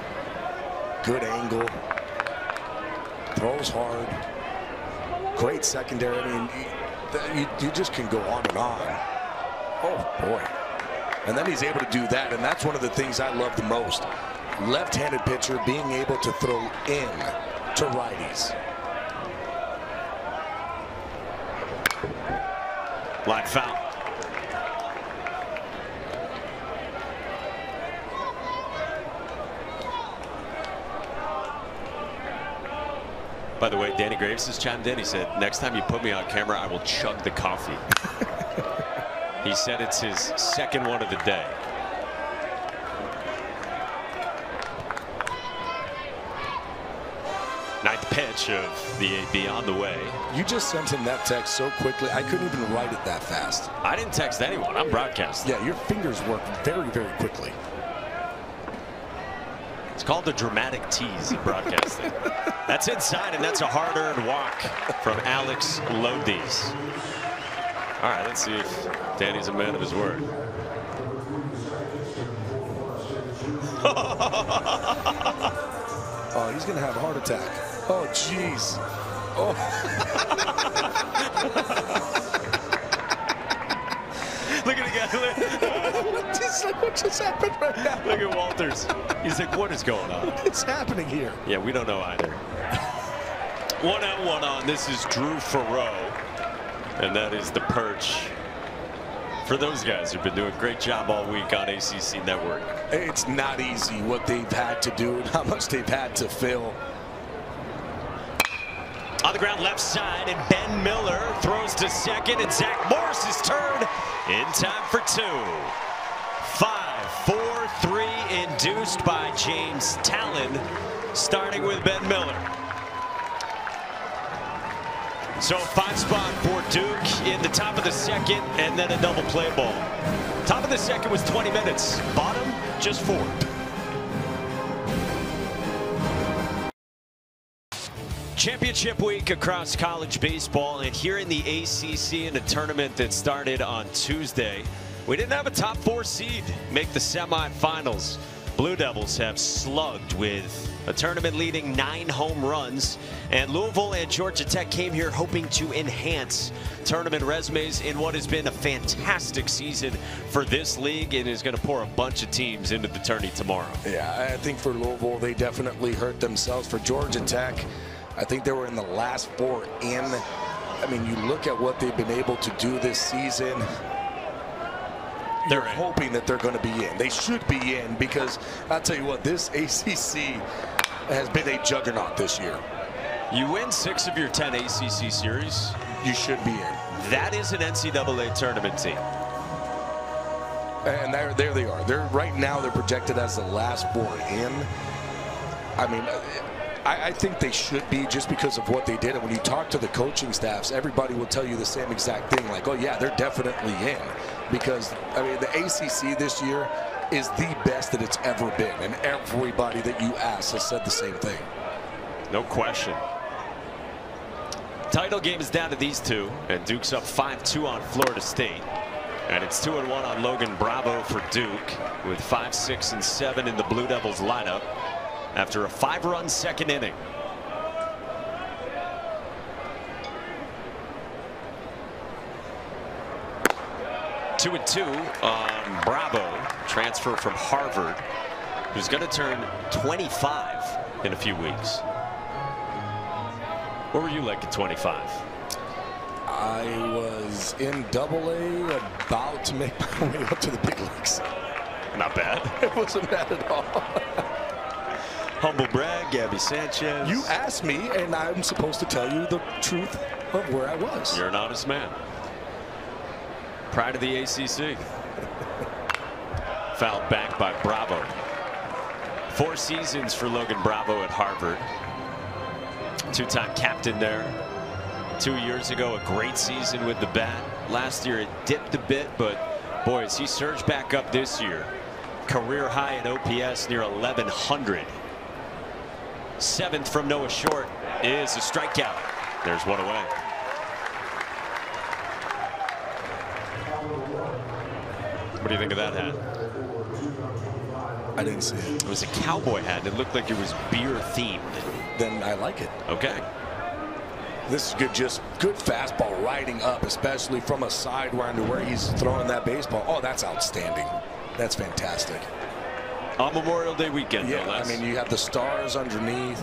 Good angle. Throws hard. Great secondary. I mean, you just can go on and on. Oh, boy. And then he's able to do that, and that's one of the things I love the most. Left-handed pitcher being able to throw in to righties. Line foul. By the way, Danny Graves has chimed in. He said, next time you put me on camera, I will chug the coffee. He said it's his second one of the day. Ninth pitch of the AB on the way. You just sent him that text so quickly, I couldn't even write it that fast. I didn't text anyone. I'm broadcasting. Yeah, your fingers work very, very quickly. It's called the dramatic tease in broadcasting. That's inside, and that's a hard-earned walk from Alex Lodice. All right, let's see if Danny's a man of his word. Oh, he's going to have a heart attack. Oh, jeez. Oh. Look at the guy. He's like, what just happened right now? Look at Walters. He's like, what is going on? What's happening here? Yeah, we don't know either. 1 out, 1 on. This is Drew Farrow. And that is the perch for those guys who've been doing a great job all week on ACC Network. It's not easy what they've had to do and how much they've had to fill. On the ground left side, and Ben Miller throws to second, and Zach Morris is turned in time for 2. 5-4-3 induced by James Talon, starting with Ben Miller. So 5 spot for Duke in the top of the second, and then a double play ball. Top of the second was 20 minutes. Bottom, just 4. Championship week across college baseball, and here in the ACC in a tournament that started on Tuesday, we didn't have a top 4 seed make the semifinals. Blue Devils have slugged with a tournament leading 9 home runs, and Louisville and Georgia Tech came here hoping to enhance tournament resumes in what has been a fantastic season for this league and is going to pour a bunch of teams into the tourney tomorrow. Yeah, I think for Louisville, they definitely hurt themselves. For Georgia Tech, I think they were in the last 4 in. I mean, you look at what they've been able to do this season. you're hoping that they're going to be in. They should be in because I'll tell you what, this ACC has been a juggernaut this year. You win 6 of your 10 ACC series, you should be in. That is an NCAA tournament team. And there they are. Right now they're projected as the last 4 in. I mean, I think they should be just because of what they did. And when you talk to the coaching staffs, everybody will tell you the same exact thing. Like, oh, yeah, they're definitely in. Because, I mean, the ACC this year is the best that it's ever been. And everybody that you ask has said the same thing. No question. Title game is down to these two. And Duke's up 5-2 on Florida State. And it's 2-1 on Logan Bravo for Duke with 5, 6, and 7 in the Blue Devils lineup after a 5-run second inning. Two and 2 on Bravo, transfer from Harvard, who's going to turn 25 in a few weeks. What were you like at 25? I was in AA, about to make my way up to the big leagues. Not bad. It wasn't bad at all. Humble brag, Gabby Sanchez. You asked me, and I'm supposed to tell you the truth of where I was. You're an honest man. Pride of the ACC. Fouled back by Bravo. 4 seasons for Logan Bravo at Harvard. 2-time captain there. 2 years ago, a great season with the bat. Last year it dipped a bit, but boy, as he surged back up this year. Career high in OPS near 1100. 7th from Noah Short is a strikeout. There's one away. What do you think of that hat? I didn't see it. It was a cowboy hat. It looked like it was beer themed. Then I like it. Okay. This is good, just good fastball riding up, especially from a sidewinder where he's throwing that baseball. Oh, that's outstanding. That's fantastic. On Memorial Day weekend, yeah, no less. I mean, you have the stars underneath.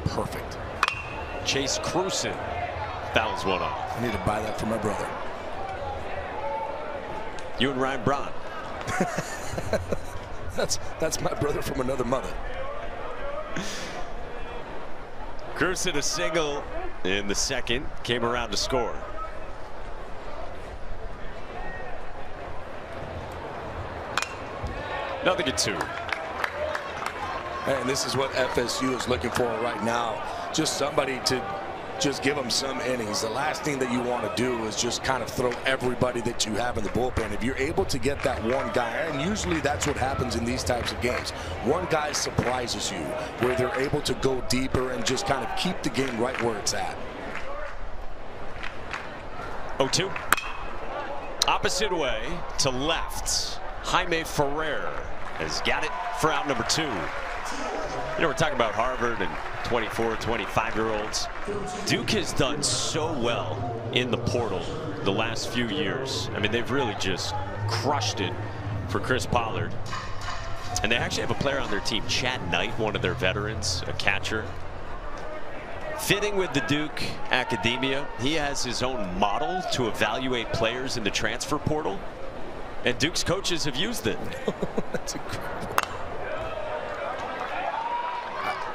Perfect. Chase Cruson fouls one off. I need to buy that for my brother. You and Ryan Braun. That's my brother from another mother. Cruson a single in the second, came around to score. Nothing at 2. And this is what FSU is looking for right now. Just somebody to just give them some innings. The last thing that you want to do is just kind of throw everybody that you have in the bullpen. If you're able to get that one guy, and usually that's what happens in these types of games. One guy surprises you where they're able to go deeper and just kind of keep the game right where it's at. 0-2. Opposite way to left. Jaime Ferrer has got it for out number 2. You know, we're talking about Harvard and 24, 25-year-olds. Duke has done so well in the portal the last few years. I mean, they've really just crushed it for Chris Pollard. And they actually have a player on their team, Chad Knight, one of their veterans, a catcher. Fitting with the Duke academia, he has his own model to evaluate players in the transfer portal. And Duke's coaches have used it. That's incredible.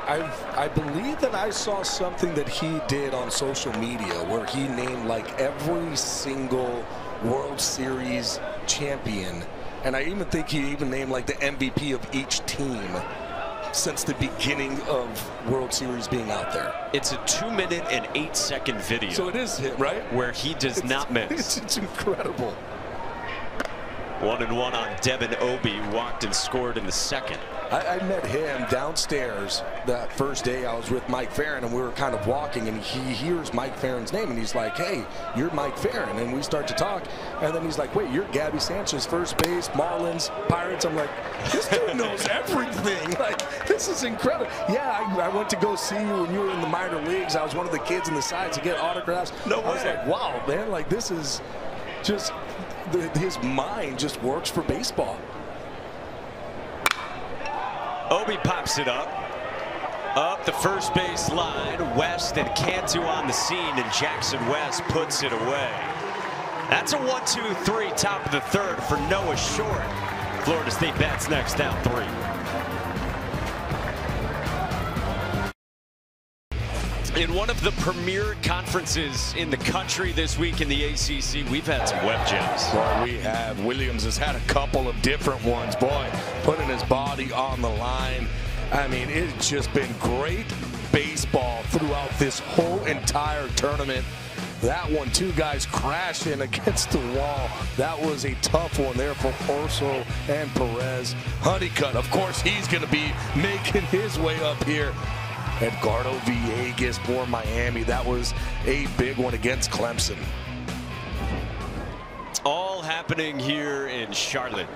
I believe that I saw something that he did on social media where he named like every single World Series champion, and I even think he even named like the MVP of each team since the beginning of World Series being out there. It's a 2-minute and 8-second video. So it is him, right? Where he does not miss. It's incredible. 1-1 on Devin Obee, walked and scored in the second. I met him downstairs that first day. I was with Mike Farron, and we were kind of walking, and he hears Mike Farron's name, and he's like, hey, you're Mike Farron. And we start to talk, and then he's like, wait, you're Gabby Sanchez, first base, Marlins, Pirates. I'm like, this dude knows everything. Like, this is incredible. Yeah, I went to go see you when you were in the minor leagues. I was one of the kids in the sides to get autographs. No way. I was like, wow, man, like, this is just, his mind just works for baseball. Obee pops it up the first base line. West and Cantu on the scene, and Jackson West puts it away. That's a 1-2-3, top of the third for Noah Short. Florida State bats next, down 3. In one of the premier conferences in the country this week in the ACC, we've had some web gems. Boy, we have. Williams has had a couple of different ones. Boy, putting his body on the line. I mean, it's just been great baseball throughout this whole entire tournament. That one, 2 guys crashing against the wall. That was a tough one there for Orso and Perez. Honeycutt, of course, he's going to be making his way up here. Edgardo Villegas for Miami. That was a big one against Clemson. All happening here in Charlotte.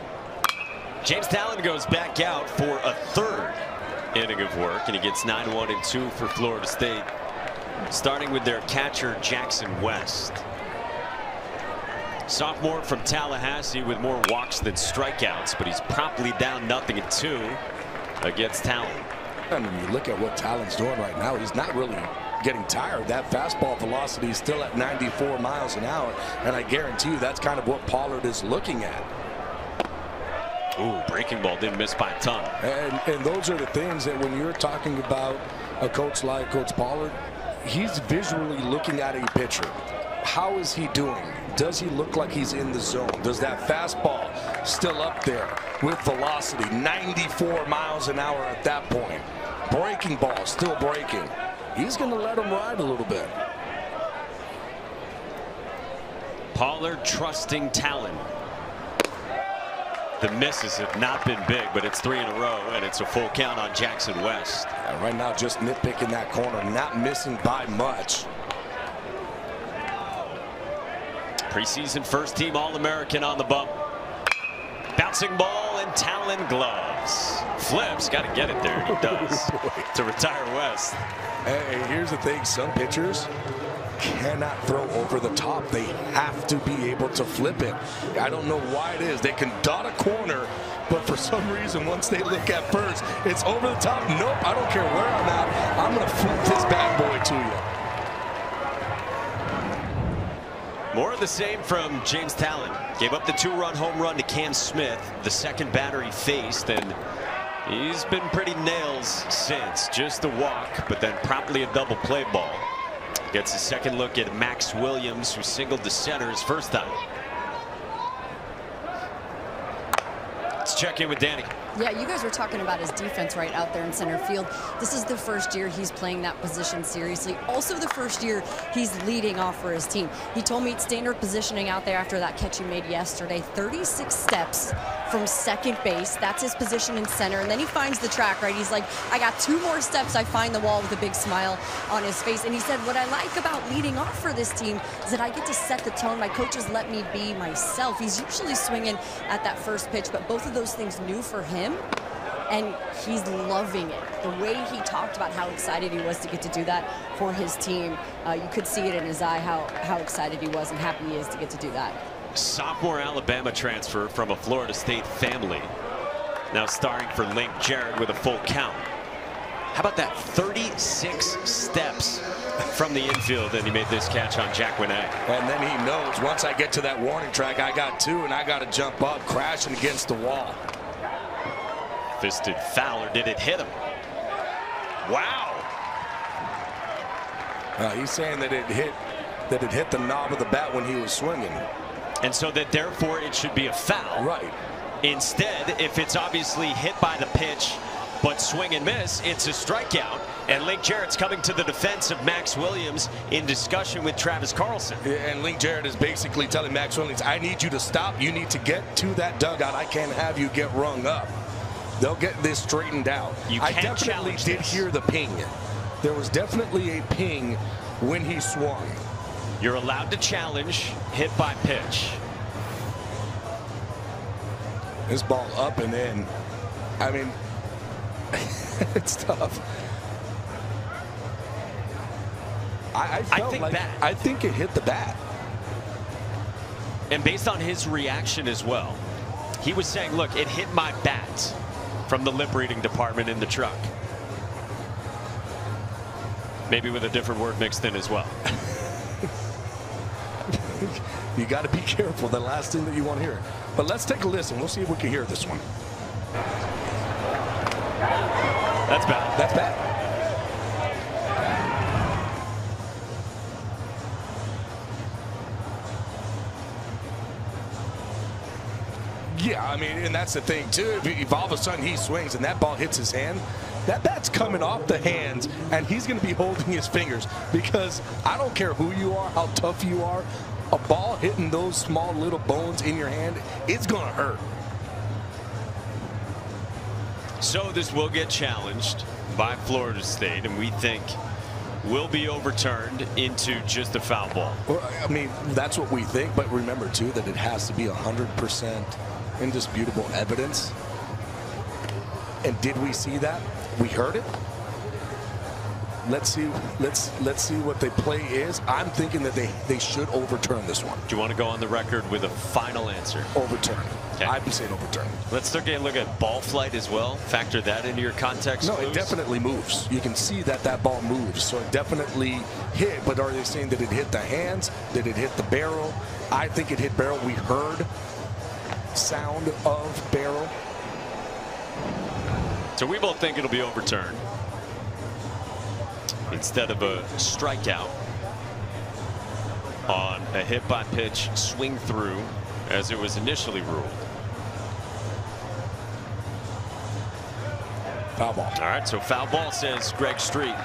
James Talon goes back out for a 3rd inning of work, and he gets 9-1 and 2 for Florida State, starting with their catcher Jackson West. Sophomore from Tallahassee with more walks than strikeouts, but he's promptly down 0-2 against Talon. And when you look at what Talon's doing right now, he's not really getting tired. That fastball velocity is still at 94 miles an hour, and I guarantee you that's kind of what Pollard is looking at. Ooh, breaking ball didn't miss by a ton. And those are the things that when you're talking about a coach like Coach Pollard, he's visually looking at a pitcher. How is he doing? Does he look like he's in the zone? Does that fastball still up there with velocity? 94 miles an hour at that point. Breaking ball still breaking. He's going to let him ride a little bit. Pollard trusting Talon. The misses have not been big, but it's 3 in a row, and it's a full count on Jackson West. Right now, just nitpicking that corner, not missing by much. Preseason first-team All-American on the bump. Bouncing ball and Talon gloves. Flips, got to get it there. He does to retire West. Hey, here's the thing. Some pitchers cannot throw over the top. They have to be able to flip it. I don't know why it is. They can dot a corner, but for some reason, once they look at first, it's over the top. Nope, I don't care where I'm at. I'm going to flip this bad boy to you. More of the same from James Talon. Gave up the 2-run home run to Cam Smith, the second batter he faced, and he's been pretty nails since. Just a walk, but then promptly a double play ball. Gets a second look at Max Williams, who singled to center his first time. Let's check in with Danny. Yeah, you guys were talking about his defense right out there in center field. This is the first year he's playing that position seriously. Also the first year he's leading off for his team. He told me it's standard positioning out there after that catch he made yesterday. 36 steps from second base. That's his position in center. And then he finds the track, right? He's like, I got 2 more steps. I find the wall with a big smile on his face. And he said, what I like about leading off for this team is that I get to set the tone. My coaches let me be myself. He's usually swinging at that first pitch, but both of those things new for him. And he's loving it. The way he talked about how excited he was to get to do that for his team. You could see it in his eye how excited he was and happy he is to get to do that. Sophomore Alabama transfer from a Florida State family. Now starring for Link Jarrett with a full count. How about that? 36 steps from the infield, and he made this catch on Jack Winay. And then he knows once I get to that warning track, I got 2 and I got to jump up, crashing against the wall. Fisted foul, or did it hit him? Wow. He's saying that it hit the knob of the bat when he was swinging. And so that therefore it should be a foul. Right. Instead, if it's obviously hit by the pitch but swing and miss, it's a strikeout. And Link Jarrett's coming to the defense of Max Williams in discussion with Travis Carlson. And Link Jarrett is basically telling Max Williams, I need you to stop. You need to get to that dugout. I can't have you get rung up. They'll get this straightened out. I definitely did hear the ping. There was definitely a ping when he swung. You're allowed to challenge hit by pitch. This ball up and in. I mean, it's tough. I think it hit the bat. And based on his reaction as well, he was saying, look, it hit my bat, from the lip reading department in the truck. Maybe with a different word mixed in as well. You got to be careful. The last thing that you want to hear. But let's take a listen. We'll see if we can hear this one. That's bad. That's bad. Yeah, I mean, and that's the thing, too. If all of a sudden he swings and that ball hits his hand, that bat's coming off the hands, and he's going to be holding his fingers, because I don't care who you are, how tough you are, a ball hitting those small little bones in your hand, it's going to hurt. So this will get challenged by Florida State, and we think will be overturned into just a foul ball. Well, I mean, that's what we think, but remember, too, that it has to be 100% indisputable evidence. And did we see that? We heard it. Let's see what the play is. I'm thinking that they should overturn this one. Do you want to go on the record with a final answer? Overturn. Okay. I'd be saying overturn. Let's take a look at ball flight as well. Factor that into your context. No, clues. it definitely moves. You can see that ball moves, so it definitely hit. But are they saying that it hit the hands? Did it hit the barrel? I think it hit barrel. We heard sound of barrel. So we both think it'll be overturned instead of a strikeout on a hit by pitch swing through as it was initially ruled. Foul ball. All right, so foul ball, says Greg Street.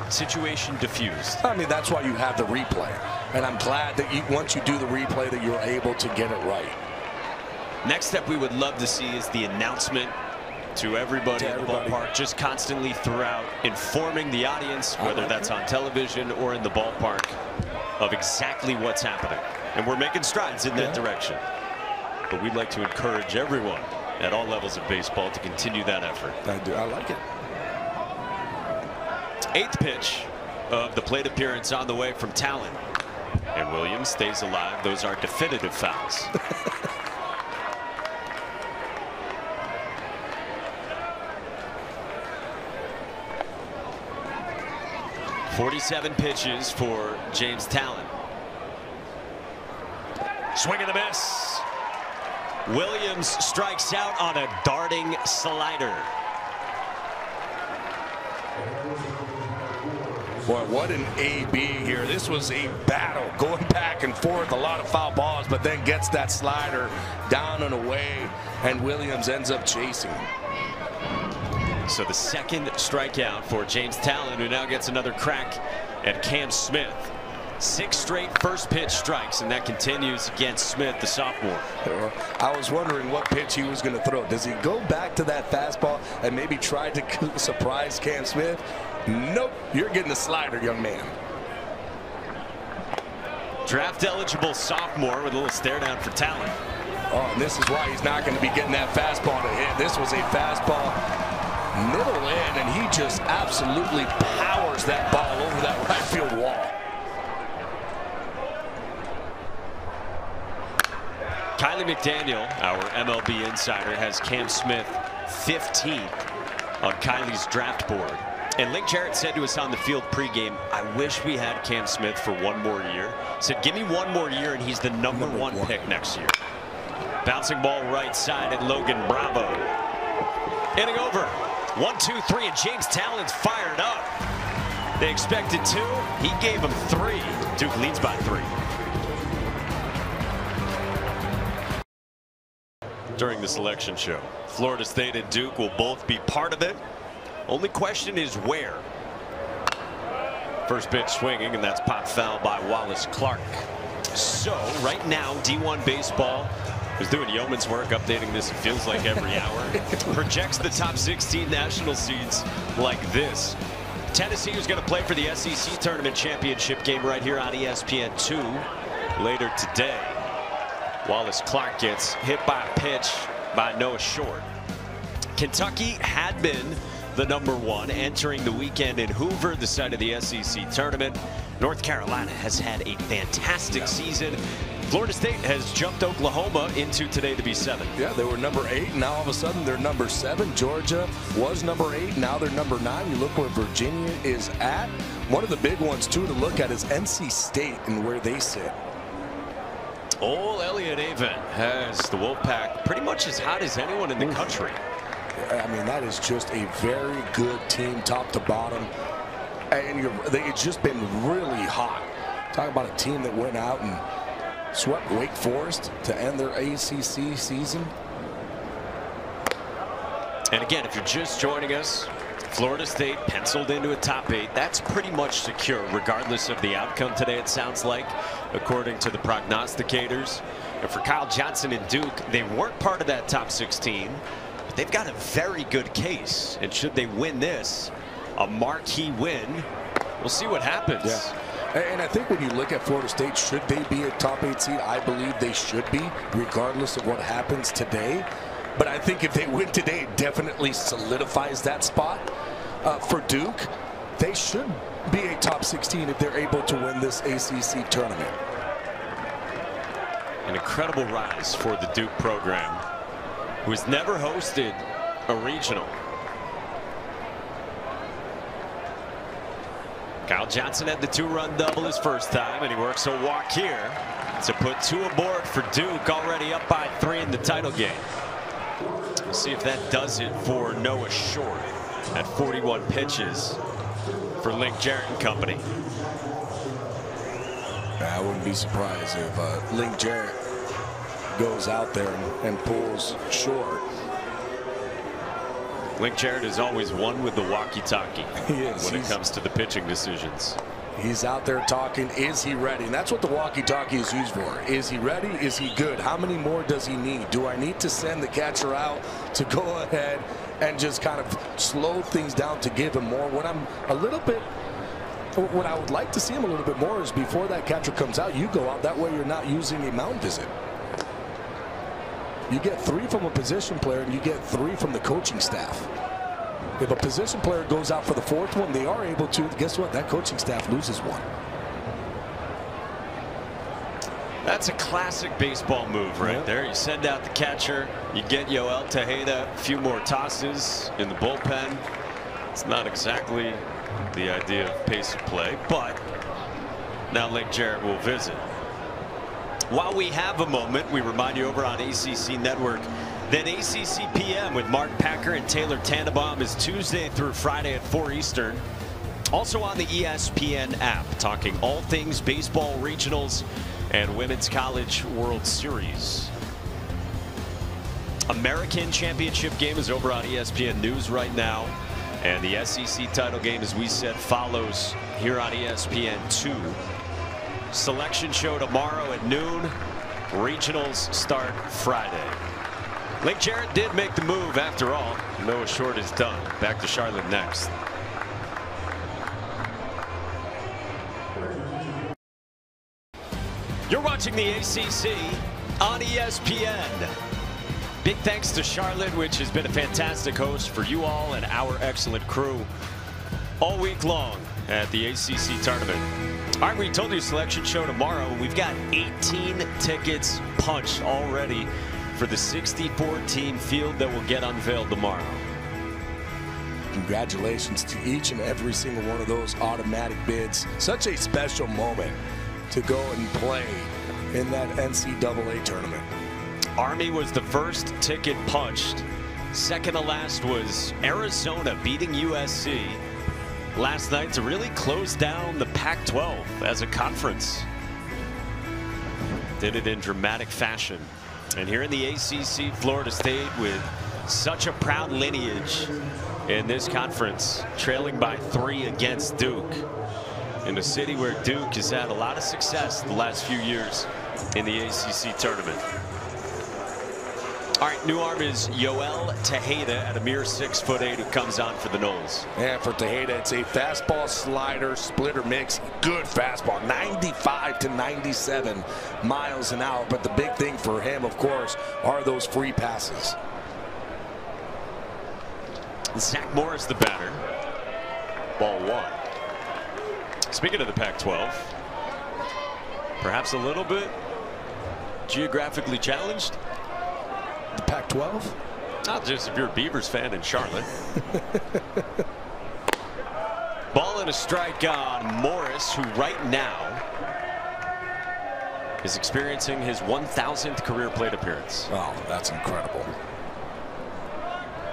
Situation diffused. I mean, that's why you have the replay. And I'm glad that once you do the replay that you're able to get it right. Next step we would love to see is the announcement to everybody in the ballpark, just constantly throughout, informing the audience, whether that's on television or in the ballpark, of exactly what's happening. And we're making strides in that direction. But we'd like to encourage everyone at all levels of baseball to continue that effort. I do. I like it. Eighth pitch of the plate appearance on the way from Talon. And Williams stays alive. Those are definitive fouls. 47 pitches for James Talon. Swing and a miss. Williams strikes out on a darting slider. Boy, what an AB here. This was a battle going back and forth, a lot of foul balls, but then gets that slider down and away, and Williams ends up chasing. So the second strikeout for James Talon, who now gets another crack at Cam Smith. 6 straight first pitch strikes, and that continues against Smith, the sophomore. I was wondering what pitch he was going to throw. Does he go back to that fastball and maybe try to surprise Cam Smith? Nope, you're getting a slider, young man. Draft eligible sophomore with a little stare down for Talon. Oh, and this is why he's not going to be getting that fastball to hit. This was a fastball middle in, and he just absolutely powers that ball over that right field wall. Kylie McDaniel, our MLB insider, has Cam Smith 15 on Kylie's draft board. And Link Jarrett said to us on the field pregame, I wish we had Cam Smith for one more year. Said, give me one more year and he's the number one pick next year. Bouncing ball right side at Logan Bravo. Inning over. 1-2-3, and James Talon's fired up. They expected 2. He gave them 3. Duke leads by 3. During the selection show, Florida State and Duke will both be part of it. Only question is where. First pitch swinging, and that's popped foul by Wallace Clark. So right now, D1 baseball is doing yeoman's work, updating this, it feels like every hour. Projects the top 16 national seeds like this. Tennessee is going to play for the SEC Tournament Championship game right here on ESPN2 later today. Wallace Clark gets hit by a pitch by Noah Short. Kentucky had been the #1 entering the weekend in Hoover, the site of the SEC Tournament. North Carolina has had a fantastic season. Florida State has jumped Oklahoma into today to be 7. Yeah, they were number 8, and now all of a sudden they're number 7. Georgia was number 8, now they're number 9. You look where Virginia is at. One of the big ones, too, to look at is NC State and where they sit. Old Elliott Avent has the Wolfpack pretty much as hot as anyone in the country. I mean, that is just a very good team, top to bottom. And it's just been really hot. Talk about a team that went out and swept Wake Forest to end their ACC season. And again, if you're just joining us, Florida State penciled into a top 8. That's pretty much secure, regardless of the outcome today, it sounds like, according to the prognosticators. And for Kyle Johnson and Duke, they weren't part of that top 16, but they've got a very good case. And should they win this, a marquee win, we'll see what happens. Yeah. And I think when you look at Florida State, should they be a top 8 seed? I believe they should be, regardless of what happens today. But I think if they win today, it definitely solidifies that spot. For Duke, they should be a top 16 if they're able to win this ACC tournament. An incredible rise for the Duke program, who has never hosted a regional. Kyle Johnson had the 2-run double his first time, and he works a walk here to put 2 aboard for Duke, already up by 3 in the title game. We'll see if that does it for Noah Short at 41 pitches for Link Jarrett and company. I wouldn't be surprised if Link Jarrett goes out there and pulls Short. Link Jarrett is always one with the walkie-talkie when it comes to the pitching decisions. He's out there talking. Is he ready? And that's what the walkie-talkie is used for. Is he ready? Is he good? How many more does he need? Do I need to send the catcher out to go ahead and just kind of slow things down to give him more? What I would like to see him a little bit more is before that catcher comes out, you go out. That way you're not using a mound visit. You get 3 from a position player and you get 3 from the coaching staff. If a position player goes out for the 4th one, they are able to. Guess what? That coaching staff loses 1. That's a classic baseball move right there. You send out the catcher, you get Yoel Tejeda a few more tosses in the bullpen. It's not exactly the idea of pace of play, but now Link Jarrett will visit. While we have a moment, we remind you over on ACC Network that ACC PM with Mark Packer and Taylor Tannenbaum is Tuesday through Friday at 4 Eastern. Also on the ESPN app, talking all things baseball regionals and Women's College World Series. American Championship Game is over on ESPN News right now. And the SEC title game, as we said, follows here on ESPN2. Selection show tomorrow at noon. Regionals start Friday. Link Jarrett did make the move after all. Noah Short is done. Back to Charlotte next. You're watching the ACC on ESPN. Big thanks to Charlotte, which has been a fantastic host for you all and our excellent crew all week long at the ACC tournament. All right, we told you selection show tomorrow. We've got 18 tickets punched already for the 64-team field that will get unveiled tomorrow. Congratulations to each and every single one of those automatic bids. Such a special moment to go and play in that NCAA tournament. Army was the first ticket punched. Second to last was Arizona beating USC last night to really close down the Pac-12 as a conference. Did it in dramatic fashion. And here in the ACC, Florida State with such a proud lineage in this conference, trailing by 3 against Duke in a city where Duke has had a lot of success the last few years in the ACC tournament. All right, new arm is Yoel Tejeda at a mere 6'8", who comes on for the Noles. And for Tejeda, it's a fastball, slider, splitter mix. Good fastball, 95 to 97 miles an hour. But the big thing for him, of course, are those free passes. Zach Morris, the batter. Ball 1. Speaking of the Pac-12, perhaps a little bit geographically challenged? The Pac-12? Not just if you're a Beavers fan in Charlotte. Ball and a strike on Morris, who right now is experiencing his 1,000th career plate appearance. Oh, that's incredible.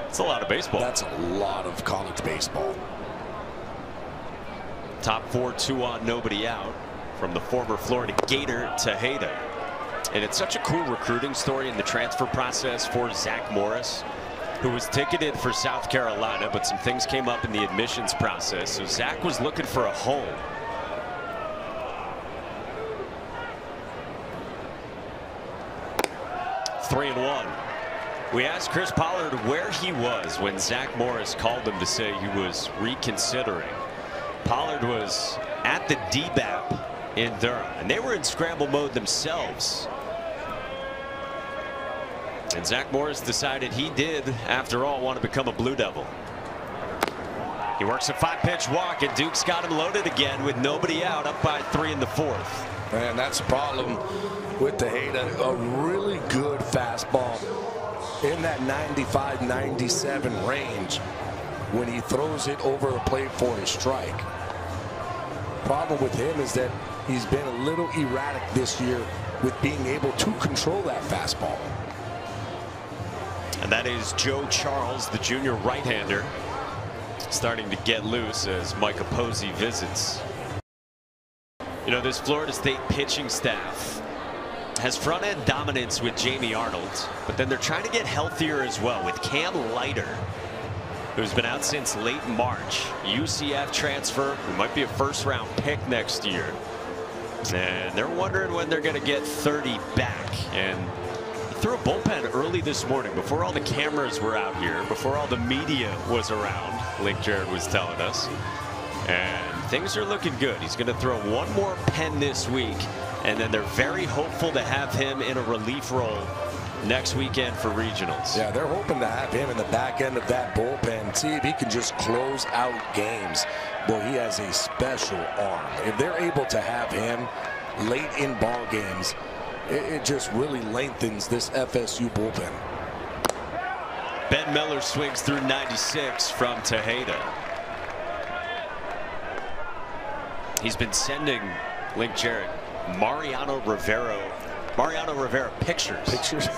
It's a lot of baseball. That's a lot of college baseball. Top 4, 2 on, nobody out from the former Florida Gator Tejeda. And it's such a cool recruiting story in the transfer process for Zach Morris, who was ticketed for South Carolina, but some things came up in the admissions process. So Zach was looking for a home. Three and one. We asked Chris Pollard where he was when Zach Morris called him to say he was reconsidering. Pollard was at the DBAP in Durham, and they were in scramble mode themselves. And Zach Morris decided he did, after all, want to become a Blue Devil. He works a 5-pitch walk, and Duke's got him loaded again with nobody out, up by 3 in the 4th. And that's the problem with Tejeda. A really good fastball in that 95-97 range when he throws it over the plate for a strike. Problem with him is that he's been a little erratic this year with being able to control that fastball. And that is Joe Charles, the junior right-hander, starting to get loose as Micah Posey visits. You know, this Florida State pitching staff has front-end dominance with Jamie Arnold, but then they're trying to get healthier as well with Cam Leiter, who's been out since late March. UCF transfer, who might be a first-round pick next year. And they're wondering when they're going to get 30 back. And he threw a bullpen early this morning before all the cameras were out here, before all the media was around, Link Jarrett was telling us. And things are looking good. He's going to throw one more pen this week, and then they're very hopeful to have him in a relief role next weekend for regionals. Yeah, they're hoping to have him in the back end of that bullpen. See if he can just close out games. Boy, he has a special arm. If they're able to have him late in ball games, it just really lengthens this FSU bullpen. Ben Miller swings through 96 from Tejeda. He's been sending, Link Jarrett, Mariano Rivera pictures.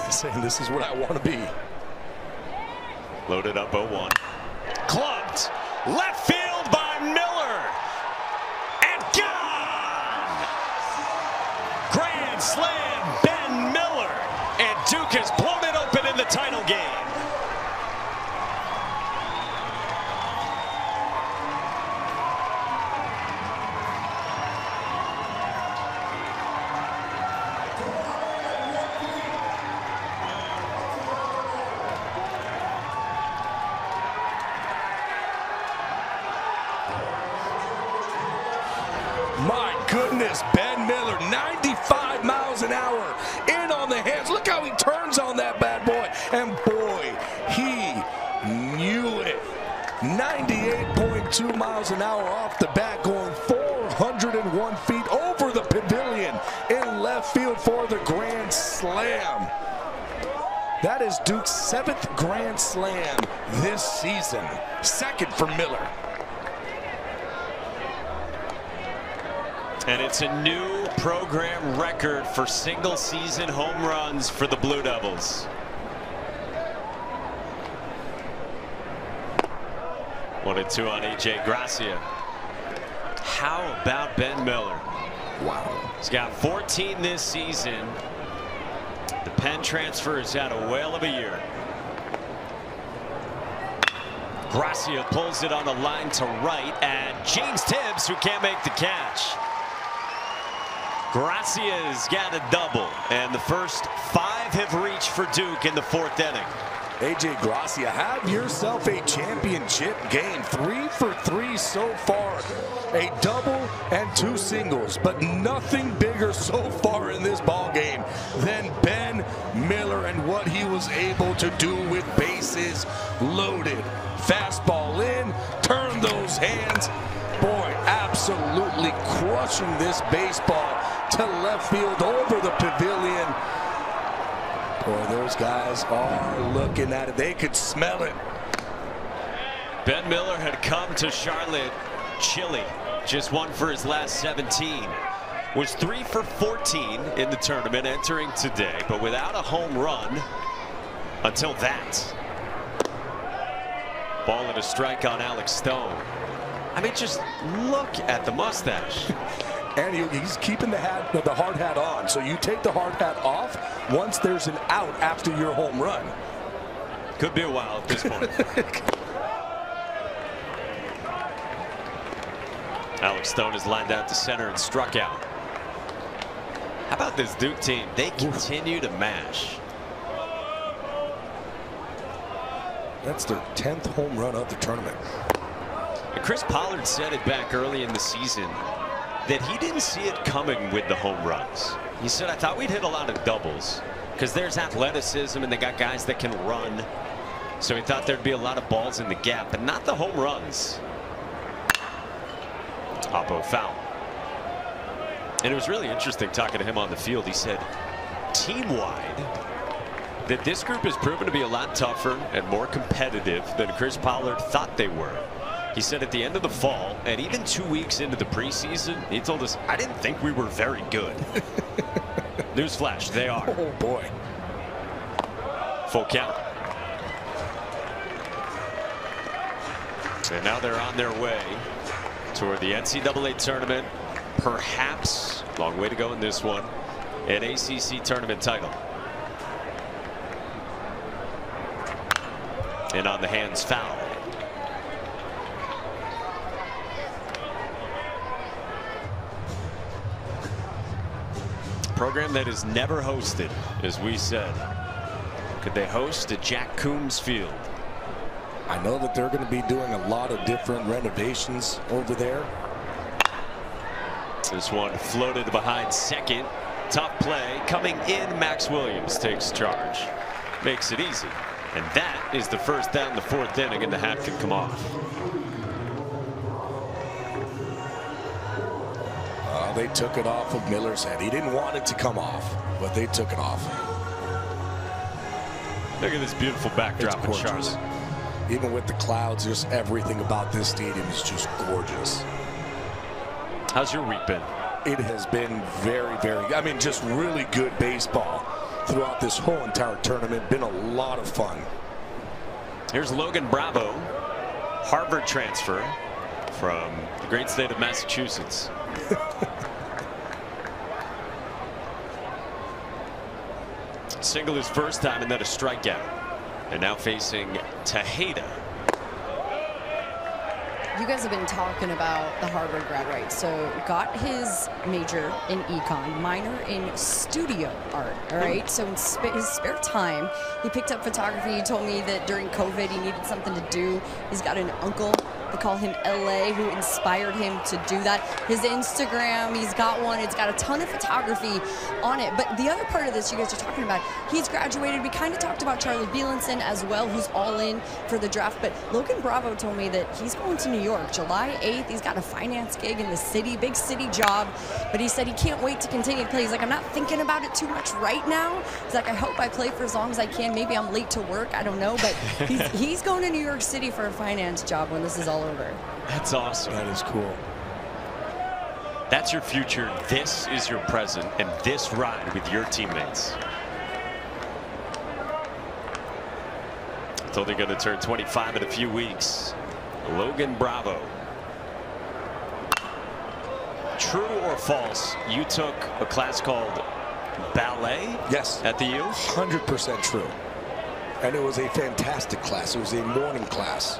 Saying this is what I want to be. Loaded up 0-1. Clubbed. Left field by Miller. And gone. Grand slam, Ben Miller. And Duke has blown it open in the title game. My goodness, Ben Miller, 95 miles an hour, in on the hands. Look how he turns on that bad boy. And boy, he knew it. 98.2 miles an hour off the bat, going 401 feet over the pavilion in left field for the grand slam. That is Duke's 7th grand slam this season. 2nd for Miller. And it's a new program record for single-season home runs for the Blue Devils. One and 2 on AJ Garcia. How about Ben Miller? Wow. He's got 14 this season. The Penn transfer has had a whale of a year. Garcia pulls it on the line to right, and James Tibbs, who can't make the catch. Garcia's got a double, and the first 5 have reached for Duke in the 4th inning. AJ Garcia, have yourself a championship game. 3 for 3 so far. A double and 2 singles, but nothing bigger so far in this ball game than Ben Miller and what he was able to do with bases loaded. Fastball in, turn those hands. Boy, absolutely crushing this baseball to left field over the pavilion. Boy, those guys are looking at it. They could smell it. Ben Miller had come to Charlotte chilly. Just one for his last 17. Was 3 for 14 in the tournament entering today, but without a home run until that. Ball and a strike on Alex Stone. I mean, just look at the mustache. And he's keeping the hard hat on. So you take the hard hat off once there's an out after your home run. Could be a while at this point. Alex Stone is lined out to center and struck out. How about this Duke team? They continue to mash. That's their 10th home run of the tournament. And Chris Pollard said it back early in the season that he didn't see it coming with the home runs. He said, I thought we'd hit a lot of doubles because there's athleticism and they got guys that can run. So he thought there'd be a lot of balls in the gap, but not the home runs. Oppo foul. And it was really interesting talking to him on the field. He said, team-wide, that this group has proven to be a lot tougher and more competitive than Chris Pollard thought they were. He said at the end of the fall, and even 2 weeks into the preseason, he told us, I didn't think we were very good. Newsflash, they are. Oh, boy. Full count. And now they're on their way toward the NCAA tournament. Perhaps, long way to go in this one, an ACC tournament title. And on the hands, foul. Program that is never hosted, as we said. Could they host at Jack Coombs Field? I know that they're going to be doing a lot of different renovations over there. This one floated behind second. Tough play. Coming in, Max Williams takes charge. Makes it easy. And that is the first down the 4th inning, and the hat can come off. They took it off of Miller's head. He didn't want it to come off, but they took it off. Look at this beautiful backdrop in Charlotte. Even with the clouds, just everything about this stadium is just gorgeous. How's your week been? It has been very, I mean, just really good baseball throughout this whole entire tournament. Been a lot of fun. Here's Logan Bravo, Harvard transfer from the great state of Massachusetts. Single his first time and then a strikeout. And now facing Tejeda. You guys have been talking about the Harvard grad, right? So got his major in econ, minor in studio art, all right? So in his spare time, he picked up photography. He told me that during COVID, he needed something to do. He's got an uncle, they call him LA, who inspired him to do that. His Instagram, he's got one. It's got a ton of photography on it. But the other part of this you guys are talking about, he's graduated. We kind of talked about Charlie Bielenson as well, who's all in for the draft. But Logan Bravo told me that he's going to New York July 8th. He's got a finance gig in the city, big city job. But he said he can't wait to continue to play. He's like, I'm not thinking about it too much right now. He's like, I hope I play for as long as I can. Maybe I'm late to work. I don't know. But he's going to New York City for a finance job when this is all over. That's awesome. That is cool. That's your future. This is your present. And this ride with your teammates. It's only going to turn 25 in a few weeks. Logan Bravo. True or false, you took a class called ballet? Yes. At the U? 100% true. And it was a fantastic class. It was a morning class.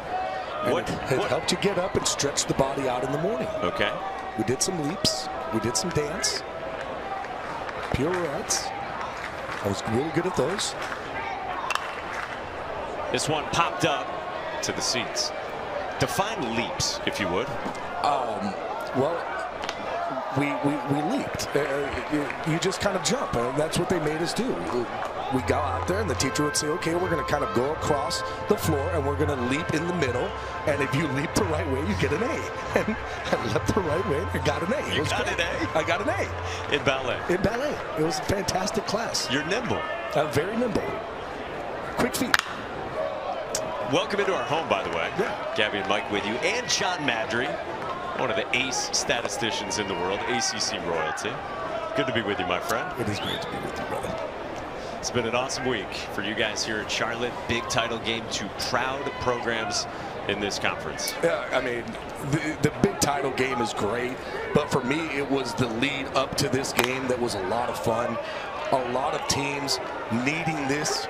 And it helped you get up and stretch the body out in the morning. Okay. We did some leaps. We did some dance. Pirouettes. I was really good at those. This one popped up to the seats. Define leaps, if you would. Well, we leaped. You just kind of jump, and that's what they made us do. We go out there, and the teacher would say, okay, we're going to kind of go across the floor, and we're going to leap in the middle. And if you leap the right way, you get an A. And I leapt the right way, and I got an A. You got an A? I got an A. In ballet? In ballet. It was a fantastic class. You're nimble. Very nimble. Quick feet. Welcome into our home, by the way. Yeah. Gabby and Mike with you, and John Madry, one of the ace statisticians in the world, ACC royalty. Good to be with you, my friend. It is great to be with you, brother. It's been an awesome week for you guys here in Charlotte. Big title game, 2 proud programs in this conference. Yeah, I mean, the big title game is great, but for me, it was the lead up to this game that was a lot of fun. A lot of teams needing this.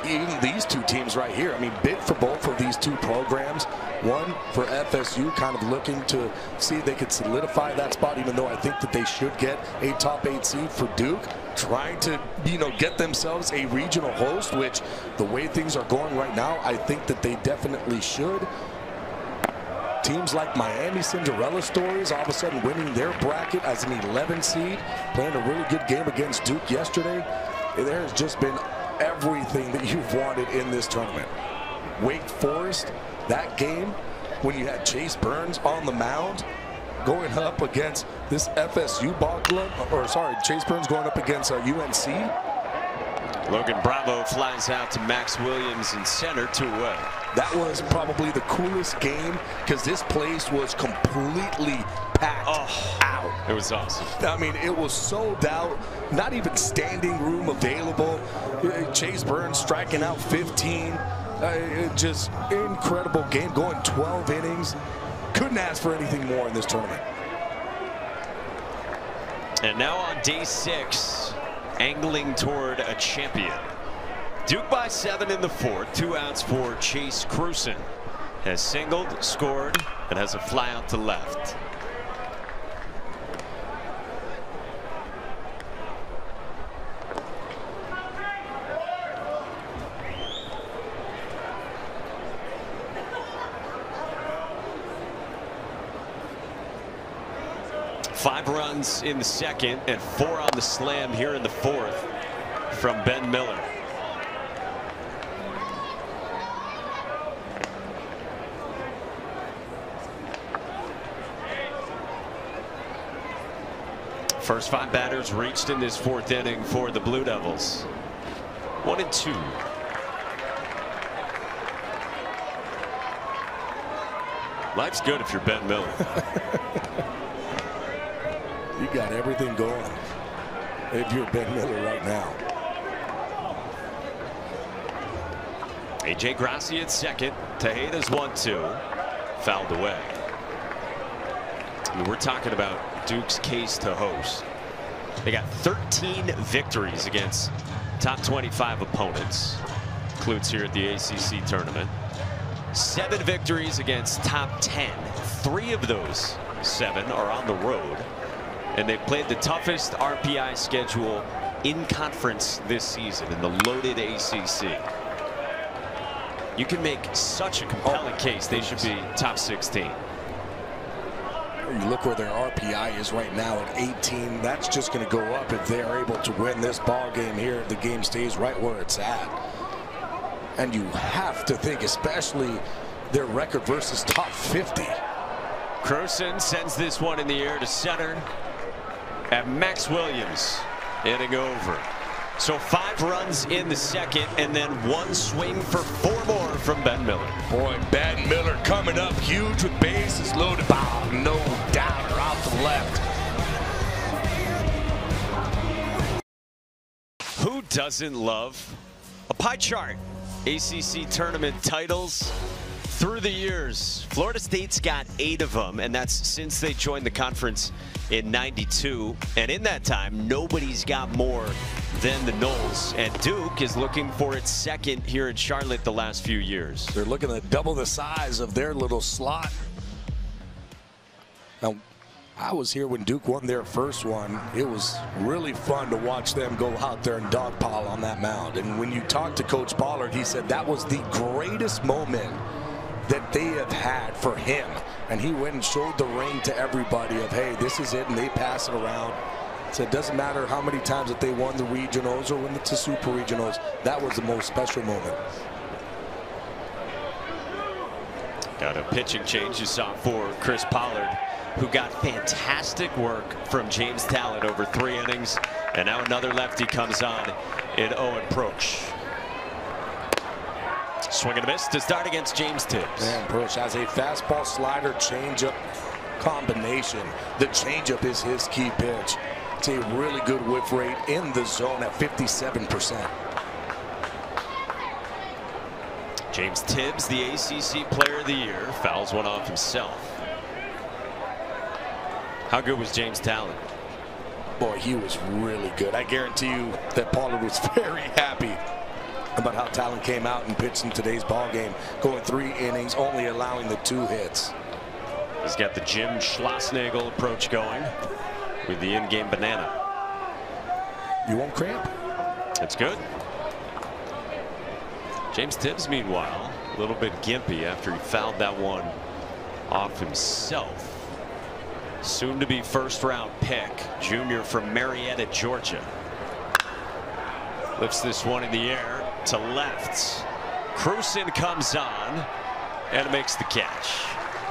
Even these 2 teams right here. I mean, big for both of these 2 programs. One for FSU, kind of looking to see if they could solidify that spot, even though I think that they should get a top 8 seed. For Duke, trying to, get themselves a regional host, which the way things are going right now, I think that they definitely should. Teams like Miami Cinderella stories, all of a sudden winning their bracket as an 11 seed, playing a really good game against Duke yesterday. There has just been everything that you've wanted in this tournament. Wake Forest, that game when you had Chase Burns on the mound going up against this FSU ball club, or sorry, Chase Burns going up against UNC. Logan Bravo flies out to Max Williams in center, 2 away. That was probably the coolest game because this place was completely packed out. It was awesome. I mean, it was sold out, not even standing room available. Chase Burns striking out 15. Just incredible game, going 12 innings. Couldn't ask for anything more in this tournament. And now on day 6, angling toward a champion. Duke by 7 in the 4th, 2 outs for Chase Cruson. Has singled, scored, and has a fly out to left. Five runs in the 2nd and 4 on the slam here in the 4th from Ben Miller. First 5 batters reached in this 4th inning for the Blue Devils. 1 and 2. Life's good if you're Ben Miller. You got everything going if you're Ben Miller right now. AJ Garcia at second. Tejeda's 1-2. Fouled away. I mean, we're talking about Duke's case to host. They got 13 victories against top 25 opponents. Includes here at the ACC tournament. 7 victories against top 10. 3 of those 7 are on the road. And they've played the toughest RPI schedule in conference this season in the loaded ACC. You can make such a compelling case they should be top 16. You look where their RPI is right now at 18. That's just going to go up if they are able to win this ball game here. The game stays right where it's at. And you have to think, especially their record versus top 50. Cruson sends this one in the air to center. And Max Williams inning over. So 5 runs in the 2nd, and then 1 swing for 4 more from Ben Miller. Boy, Ben Miller coming up huge with bases loaded. Wow, no doubter out to left. Who doesn't love a pie chart? ACC tournament titles through the years. Florida State's got 8 of them, and that's since they joined the conference in '92. And in that time, nobody's got more than the Noles. And Duke is looking for its 2nd here in Charlotte the last few years. They're looking to double the size of their little slot. Now, I was here when Duke won their first one. It was really fun to watch them go out there and dogpile on that mound. And when you talk to Coach Pollard, he said that was the greatest moment that they have had for him. And he went and showed the ring to everybody of, hey, this is it, and they pass it around. So it doesn't matter how many times that they won the regionals or went to super regionals. That was the most special moment. Got a pitching change you saw for Chris Pollard, who got fantastic work from James Talent over 3 innings. And now another lefty comes on in Owen Proch. Swing and a miss to start against James Tibbs. And Proch has a fastball slider changeup combination. The changeup is his key pitch. It's a really good whiff rate in the zone at 57%. James Tibbs, the ACC Player of the Year, fouls one off himself. How good was James Talon? Boy, he was really good. I guarantee you that Pollard was very happy about how Talon came out and pitched in today's ball game, going 3 innings, only allowing the 2 hits. He's got the Jim Schlossnagel approach going with the in-game banana. You won't cramp? That's good. James Tibbs, meanwhile, a little bit gimpy after he fouled that one off himself. Soon to be first-round pick, junior from Marietta, Georgia. Lifts this one in the air to left. Cruson comes on and makes the catch.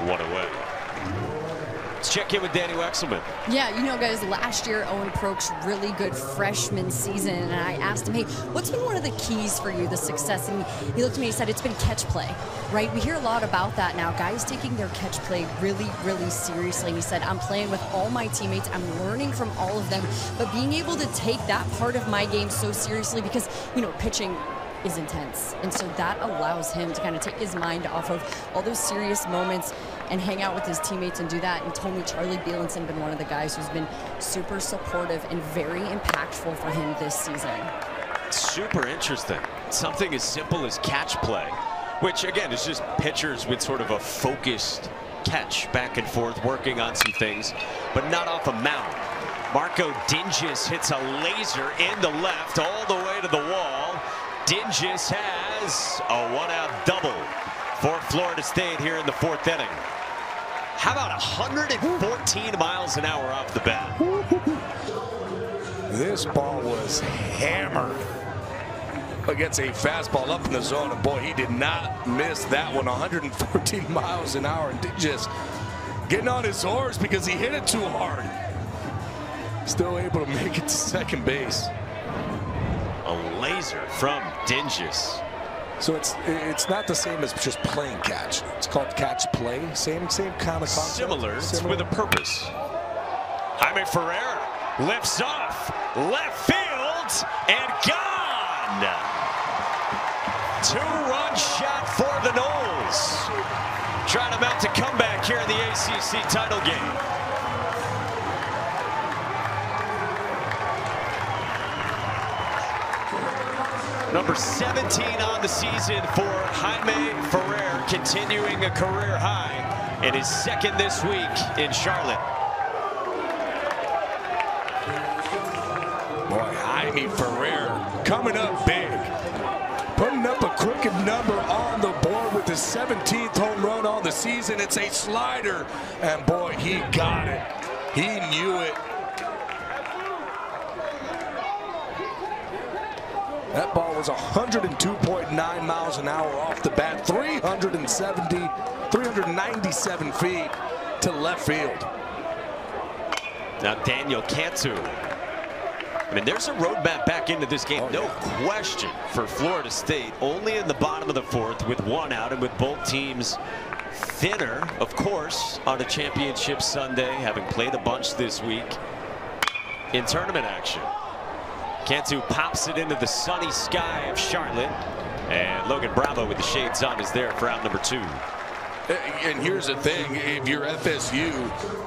One away. Let's check in with Danny Wexelman. Yeah, you know, guys, last year Owen Proch, really good freshman season, and I asked him, hey, what's been one of the keys for you, the success? And he looked at me and said, it's been catch play, right? We hear a lot about that now, guys taking their catch play really, really seriously. And he said, I'm playing with all my teammates, I'm learning from all of them, but being able to take that part of my game so seriously because, you know, pitching is intense. And so that allows him to kind of take his mind off of all those serious moments and hang out with his teammates and do that. And told me Charlie Bielenson been one of the guys who's been super supportive and very impactful for him this season. Super interesting. Something as simple as catch play, which again is just pitchers with sort of a focused catch back and forth, working on some things, but not off a mound. Marco Dinges hits a laser in the left all the way to the wall. Dinges has a one-out double for Florida State here in the 4th inning. How about 114 miles an hour off the bat? This ball was hammered against a fastball up in the zone, and boy, he did not miss that one. 114 miles an hour, and just getting on his horse because he hit it too hard. Still able to make it to second base. A laser from Dinges. So it's not the same as just playing catch. It's called catch play. Same kind of concept. Similar. It's with a purpose. Jaime Ferrer lifts off left field and gone. 2-run shot for the Noles. Trying to mount a comeback here in the ACC title game. Number 17 on the season for Jaime Ferrer, continuing a career high and his 2nd this week in Charlotte. Boy, Jaime Ferrer coming up big, putting up a crooked number on the board with his 17th home run on the season. It's a slider, and boy, he got it. He knew it. That ball was 102.9 miles an hour off the bat, 397 feet to left field. Now Daniel Cantu. I mean, there's a roadmap back into this game, no question, for Florida State. Only in the bottom of the 4th with 1 out and with both teams thinner, of course, on a championship Sunday, having played a bunch this week in tournament action. Cantu pops it into the sunny sky of Charlotte, and Logan Bravo with the shades on is there for out number 2. And here's the thing, if you're FSU,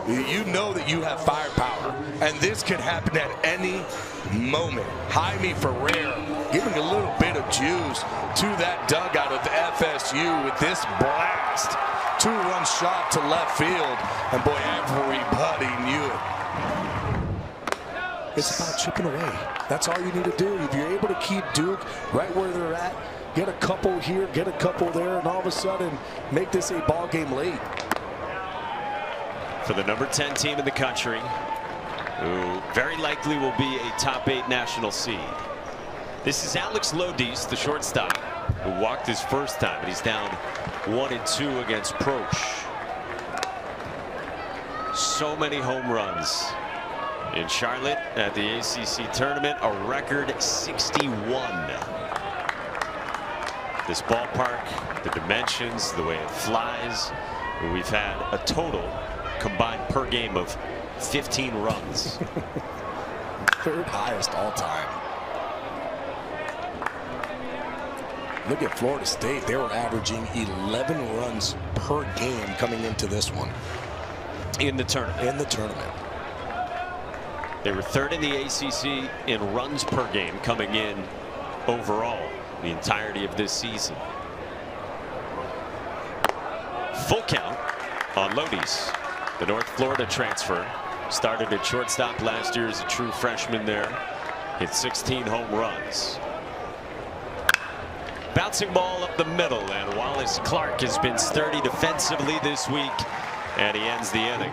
you know that you have firepower, and this could happen at any moment. Jaime Ferrer giving a little bit of juice to that dugout of FSU with this blast. 2-run shot to left field, and boy, everybody knew it. It's about chipping away. That's all you need to do. If you're able to keep Duke right where they're at, get a couple here, get a couple there, and all of a sudden make this a ball game late. For the number 10 team in the country, who very likely will be a top 8 national seed. This is Alex Lodis, the shortstop, who walked his first time, and he's down 1-2 against Proch. So many home runs in Charlotte at the ACC tournament, a record 61. This ballpark, the dimensions, the way it flies, we've had a total combined per game of 15 runs. Third highest all time. Look at Florida State. They were averaging 11 runs per game coming into this one. In the tournament. In the tournament. They were third in the ACC in runs per game coming in overall the entirety of this season. Full count on Lodi's, the North Florida transfer. Started at shortstop last year as a true freshman there. Hit 16 home runs. Bouncing ball up the middle, and Wallace Clark has been sturdy defensively this week, and he ends the inning.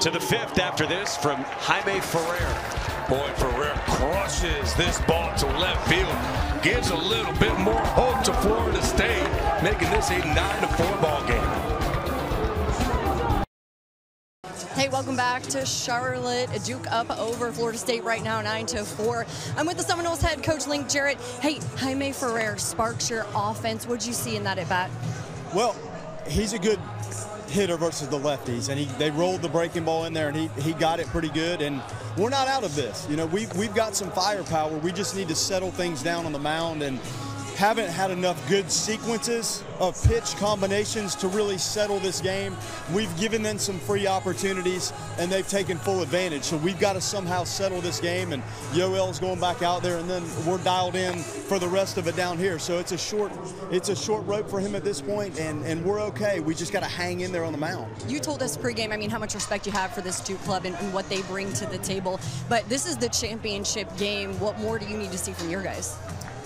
To the fifth after this from Jaime Ferrer. Boy, Ferrer crushes this ball to left field. Gives a little bit more hope to Florida State, making this a 9-4 ball game. Hey, welcome back to Charlotte. Duke up over Florida State right now, 9-4. I'm with the Seminoles head coach Link Jarrett. Hey, Jaime Ferrer sparks your offense. What'd you see in that at bat? Well, he's a good hitter versus the lefties, and they rolled the breaking ball in there, and he got it pretty good. And we're not out of this. You know, we've got some firepower. We just need to settle things down on the mound, and haven't had enough good sequences of pitch combinations to really settle this game. We've given them some free opportunities, and they've taken full advantage. So we've got to somehow settle this game, and Yoel's going back out there, and then we're dialed in for the rest of it down here. So it's a short rope for him at this point, and we're okay. We just got to hang in there on the mound. You told us pregame, I mean, how much respect you have for this Duke club and what they bring to the table. But this is the championship game. What more do you need to see from your guys?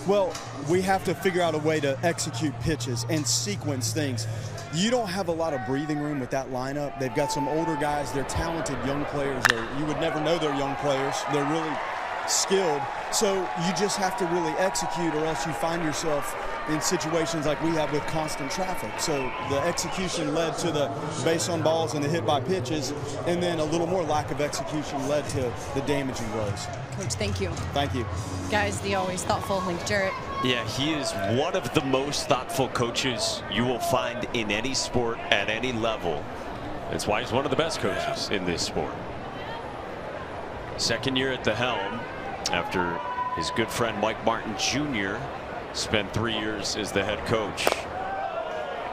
Well, we have to figure out a way to execute pitches and sequence things. You don't have a lot of breathing room with that lineup. They've got some older guys. They're talented young players. You would never know they're young players. They're really skilled. So you just have to really execute, or else you find yourself in situations like we have with constant traffic. So the execution led to the base on balls and the hit by pitches, and then a little more lack of execution led to the damaging blows. Coach, thank you. Thank you. Guys, the always thoughtful Link Jarrett. Yeah, he is one of the most thoughtful coaches you will find in any sport at any level. That's why he's one of the best coaches in this sport. Second year at the helm after his good friend Mike Martin Jr. spent 3 years as the head coach.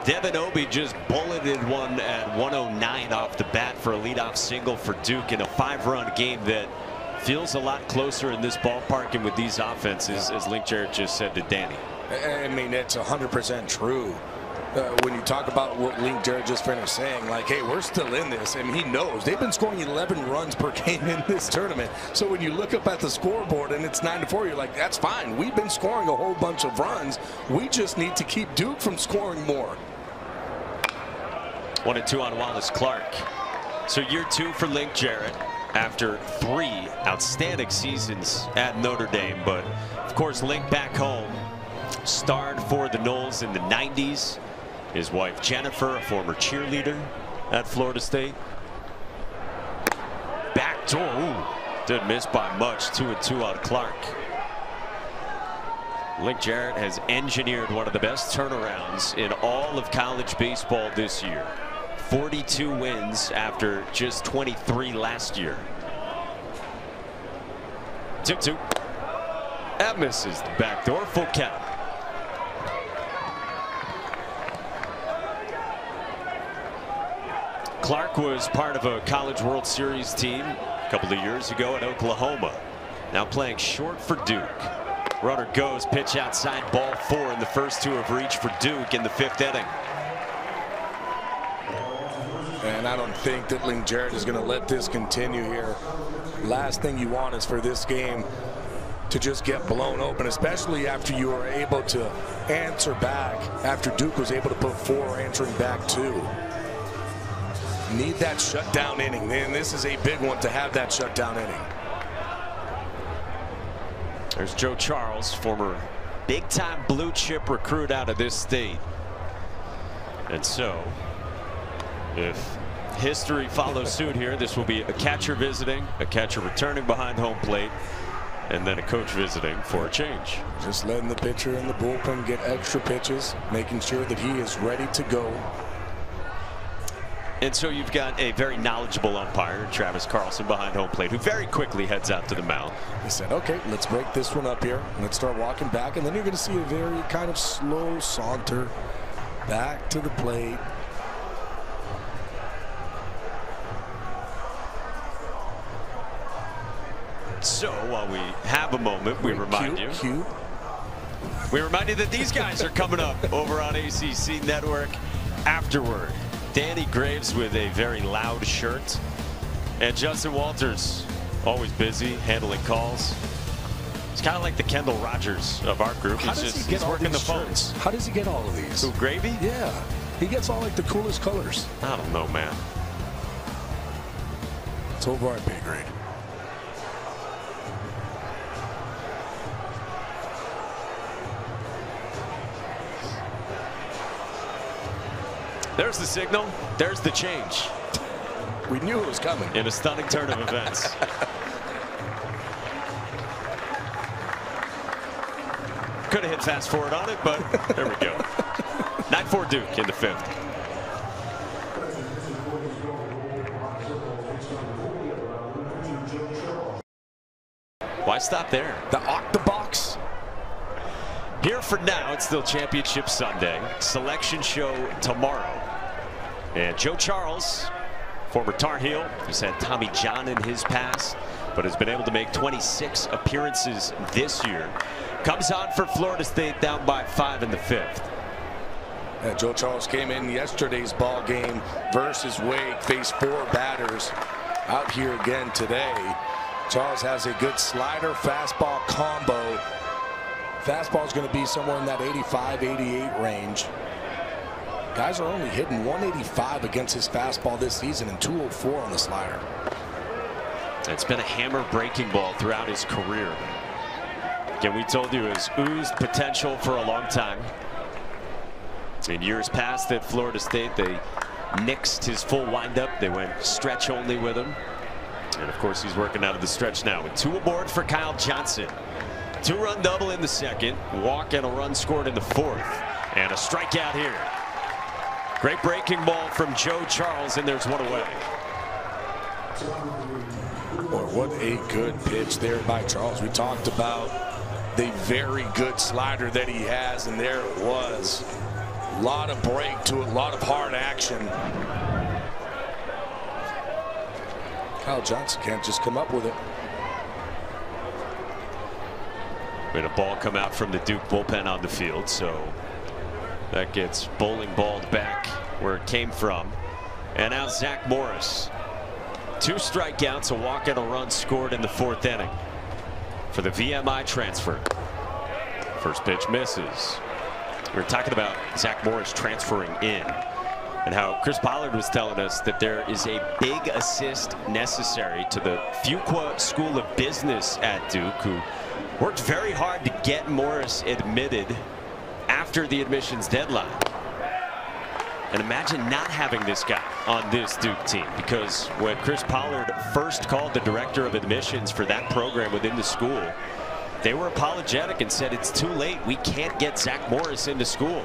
Devin Obee just bulleted one at 109 off the bat for a leadoff single for Duke in a 5-run game that feels a lot closer in this ballpark and with these offenses, as Link Jarrett just said to Danny. I mean, it's 100% true. When you talk about what Link Jarrett just finished saying, like, hey, we're still in this, and he knows they've been scoring 11 runs per game in this tournament. So when you look up at the scoreboard and it's 9-4, you're like, that's fine. We've been scoring a whole bunch of runs. We just need to keep Duke from scoring more. 1-2 on Wallace Clark. So year 2 for Link Jarrett after 3 outstanding seasons at Notre Dame. But of course, Link back home starred for the Noles in the 90s. His wife Jennifer, a former cheerleader at Florida State. Backdoor, ooh, didn't miss by much. 2-2 on Clark. Link Jarrett has engineered one of the best turnarounds in all of college baseball this year. 42 wins after just 23 last year. 2-2. That misses the backdoor. Full count. Clark was part of a College World Series team a couple of years ago at Oklahoma. Now playing short for Duke. Runner goes, pitch outside, ball 4, and the first 2 have reached for Duke in the 5th inning. And I don't think that Link Jarrett is going to let this continue here. Last thing you want is for this game to just get blown open, especially after you were able to answer back, after Duke was able to put 4, answering back 2. Need that shutdown inning, and this is a big one to have that shutdown inning. There's Joe Charles, former big-time blue chip recruit out of this state. And so, if history follows suit here. This will be a catcher visiting, a catcher returning behind home plate, and then a coach visiting for a change. Just letting the pitcher in the bullpen get extra pitches, making sure that he is ready to go. And so you've got a very knowledgeable umpire, Travis Carlson, behind home plate, who very quickly heads out to the mound. He said, okay, let's break this one up here. Let's start walking back, and then you're going to see a very kind of slow saunter back to the plate. So while we have a moment, we remind you that these guys are coming up over on ACC Network afterward. Danny Graves with a very loud shirt, and Justin Walters, always busy handling calls. It's kind of like the Kendall Rogers of our group. He's working the phones. How does he get all of these? Who, Gravy? Yeah, he gets all like the coolest colors. I don't know, man. It's over our pay grade. There's the signal. There's the change. We knew it was coming. In a stunning turn of events. Could have hit fast forward on it, but there we go. 9-4 Duke in the 5th. Why stop there? The Octobox. Here for now, it's still Championship Sunday. Selection show tomorrow. And Joe Charles, former Tar Heel, who's had Tommy John in his past, but has been able to make 26 appearances this year, comes on for Florida State, down by 5 in the 5th. And Joe Charles came in yesterday's ball game versus Wake, faced 4 batters out here again today. Charles has a good slider fastball combo. Fastball is going to be somewhere in that 85-88 range. Guys are only hitting 185 against his fastball this season and 204 on the slider. It's been a hammer breaking ball throughout his career. Again, we told you has oozed potential for a long time. In years past at Florida State, they nixed his full windup. They went stretch only with him. And of course, he's working out of the stretch now with 2 aboard for Kyle Johnson. 2-run double in the 2nd, walk and a run scored in the 4th, and a strikeout here. Great breaking ball from Joe Charles, and there's 1 away. Boy, what a good pitch there by Charles. We talked about the very good slider that he has, and there it was. A lot of break to it, a lot of hard action. Kyle Johnson can't just come up with it. We had a ball come out from the Duke bullpen on the field, so that gets bowling balled back where it came from. And now Zach Morris. 2 strikeouts, a walk and a run scored in the 4th inning for the VMI transfer. First pitch misses. We were talking about Zach Morris transferring in and how Chris Pollard was telling us that there is a big assist necessary to the Fuqua School of Business at Duke, who worked very hard to get Morris admitted after the admissions deadline. And imagine not having this guy on this Duke team, because when Chris Pollard first called the director of admissions for that program within the school, they were apologetic and said it's too late. We can't get Zach Morris into school.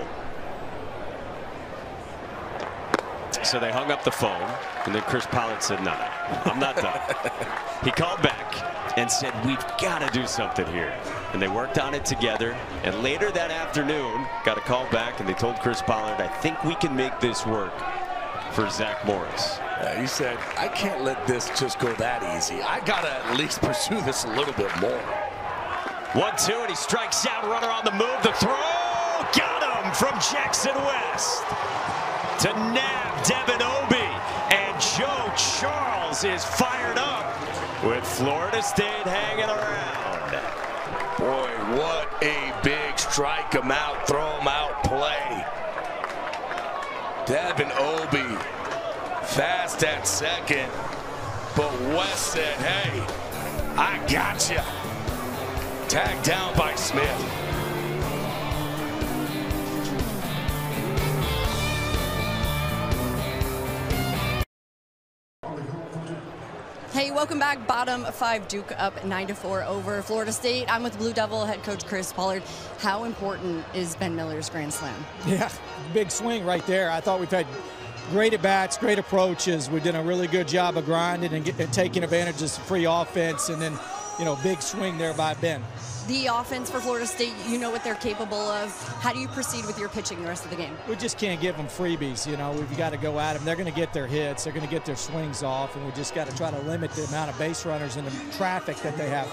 So they hung up the phone, and then Chris Pollard said, no, I'm not done. He called back and said, we've got to do something here. And they worked on it together. And later that afternoon, got a call back, and they told Chris Pollard, I think we can make this work for Zach Morris. He said, I can't let this just go that easy. I got to at least pursue this a little bit more. 1-2, and he strikes out. Runner on the move. The throw. Got him from Jackson West to nab Devin Obee. And Joe Charles is fired up with Florida State hanging around. Boy, what a big strike him out, throw him out play. Devin Obee fast at second, but West said, hey, I got you. Tagged down by Smith. welcome back. Bottom 5 Duke up 9-4 over Florida State. I'm with Blue Devil head coach Chris Pollard. How important is Ben Miller's grand slam? Yeah, big swing right there. I thought we've had great at-bats, great approaches. We did a really good job of grinding and taking advantage of some free offense, and then, you know, big swing there by Ben. The offense for Florida State, you know what they're capable of. How do you proceed with your pitching the rest of the game? We just can't give them freebies, you know. We've got to go at them. They're going to get their hits. They're going to get their swings off, and we just got to try to limit the amount of base runners and the traffic that they have.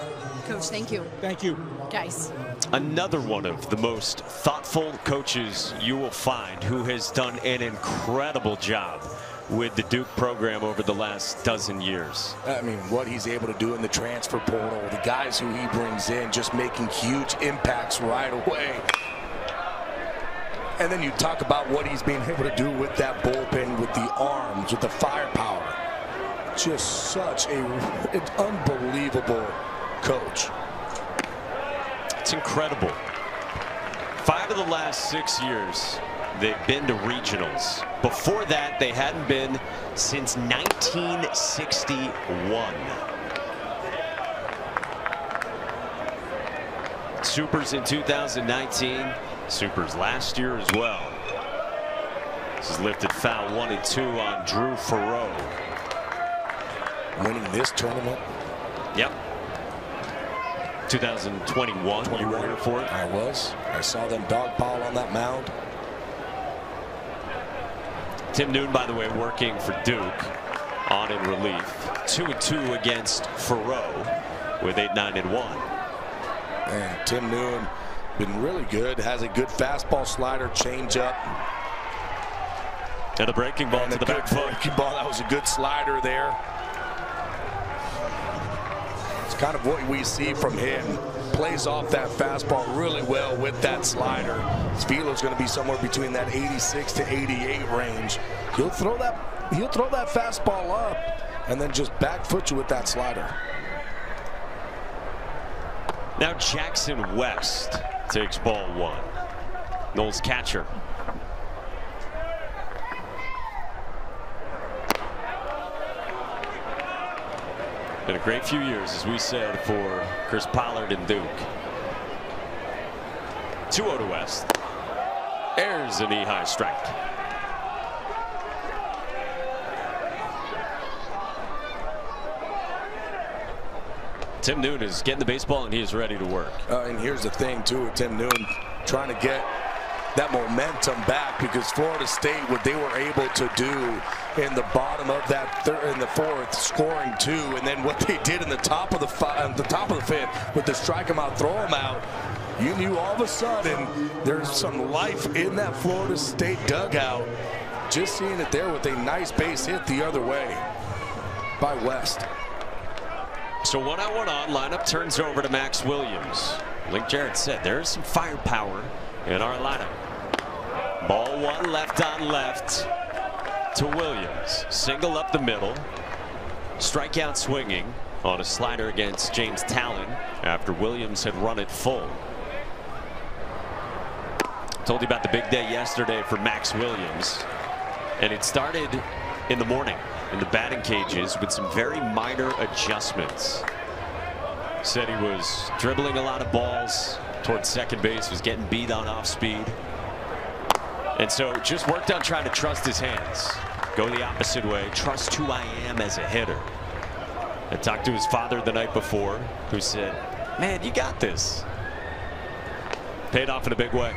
Coach, thank you. Thank you. Guys. Another one of the most thoughtful coaches you will find, who has done an incredible job with the Duke program over the last dozen years. I mean, what he's able to do in the transfer portal, the guys who he brings in just making huge impacts right away. And then you talk about what he's been able to do with that bullpen, with the arms, with the firepower. Just such an unbelievable coach. It's incredible. 5 of the last 6 years, they've been to regionals. Before that, they hadn't been since 1961. Supers in 2019. Supers last year as well. This is lifted foul 1-2 on Drew Farrow. Winning this tournament. Yep. 2021, you were here for it? I was. I saw them dogpile on that mound. Tim Noon, by the way, working for Duke on in relief. 2-2 against Farrow with 8-9-1. And Tim Noon been really good. Has a good fastball, slider, changeup. And a breaking ball to the back foot. Breaking ball. That was a good slider there. It's kind of what we see from him. Plays off that fastball really well with that slider. His velo is going to be somewhere between that 86 to 88 range. He'll throw that fastball up and then just back foot you with that slider. Now Jackson West takes ball 1. Noles catcher. Been a great few years, as we said, for Chris Pollard and Duke. 2-0 to West. Airs a knee-high strike. Tim Noon is getting the baseball, and he is ready to work. And here's the thing, too, with Tim Noon trying to get that momentum back, because Florida State, what they were able to do in the bottom of that in the 4th, scoring 2, and then what they did in the top of the 5th with the strike him out, throw him out. You knew all of a sudden there's some life in that Florida State dugout. Just seeing it there with a nice base hit the other way by West. So 1-on-1 on, lineup turns over to Max Williams. Like Jared said, there's some firepower in our lineup. Ball 1, left on left to Williams. Single up the middle. Strikeout swinging on a slider against James Talon after Williams had run it full. Told you about the big day yesterday for Max Williams, and it started in the morning in the batting cages with some very minor adjustments. Said he was dribbling a lot of balls towards second base, was getting beat on off speed, and so just worked on trying to trust his hands, go the opposite way, trust who I am as a hitter. I talked to his father the night before, who said, man, you got this. Paid off in a big way.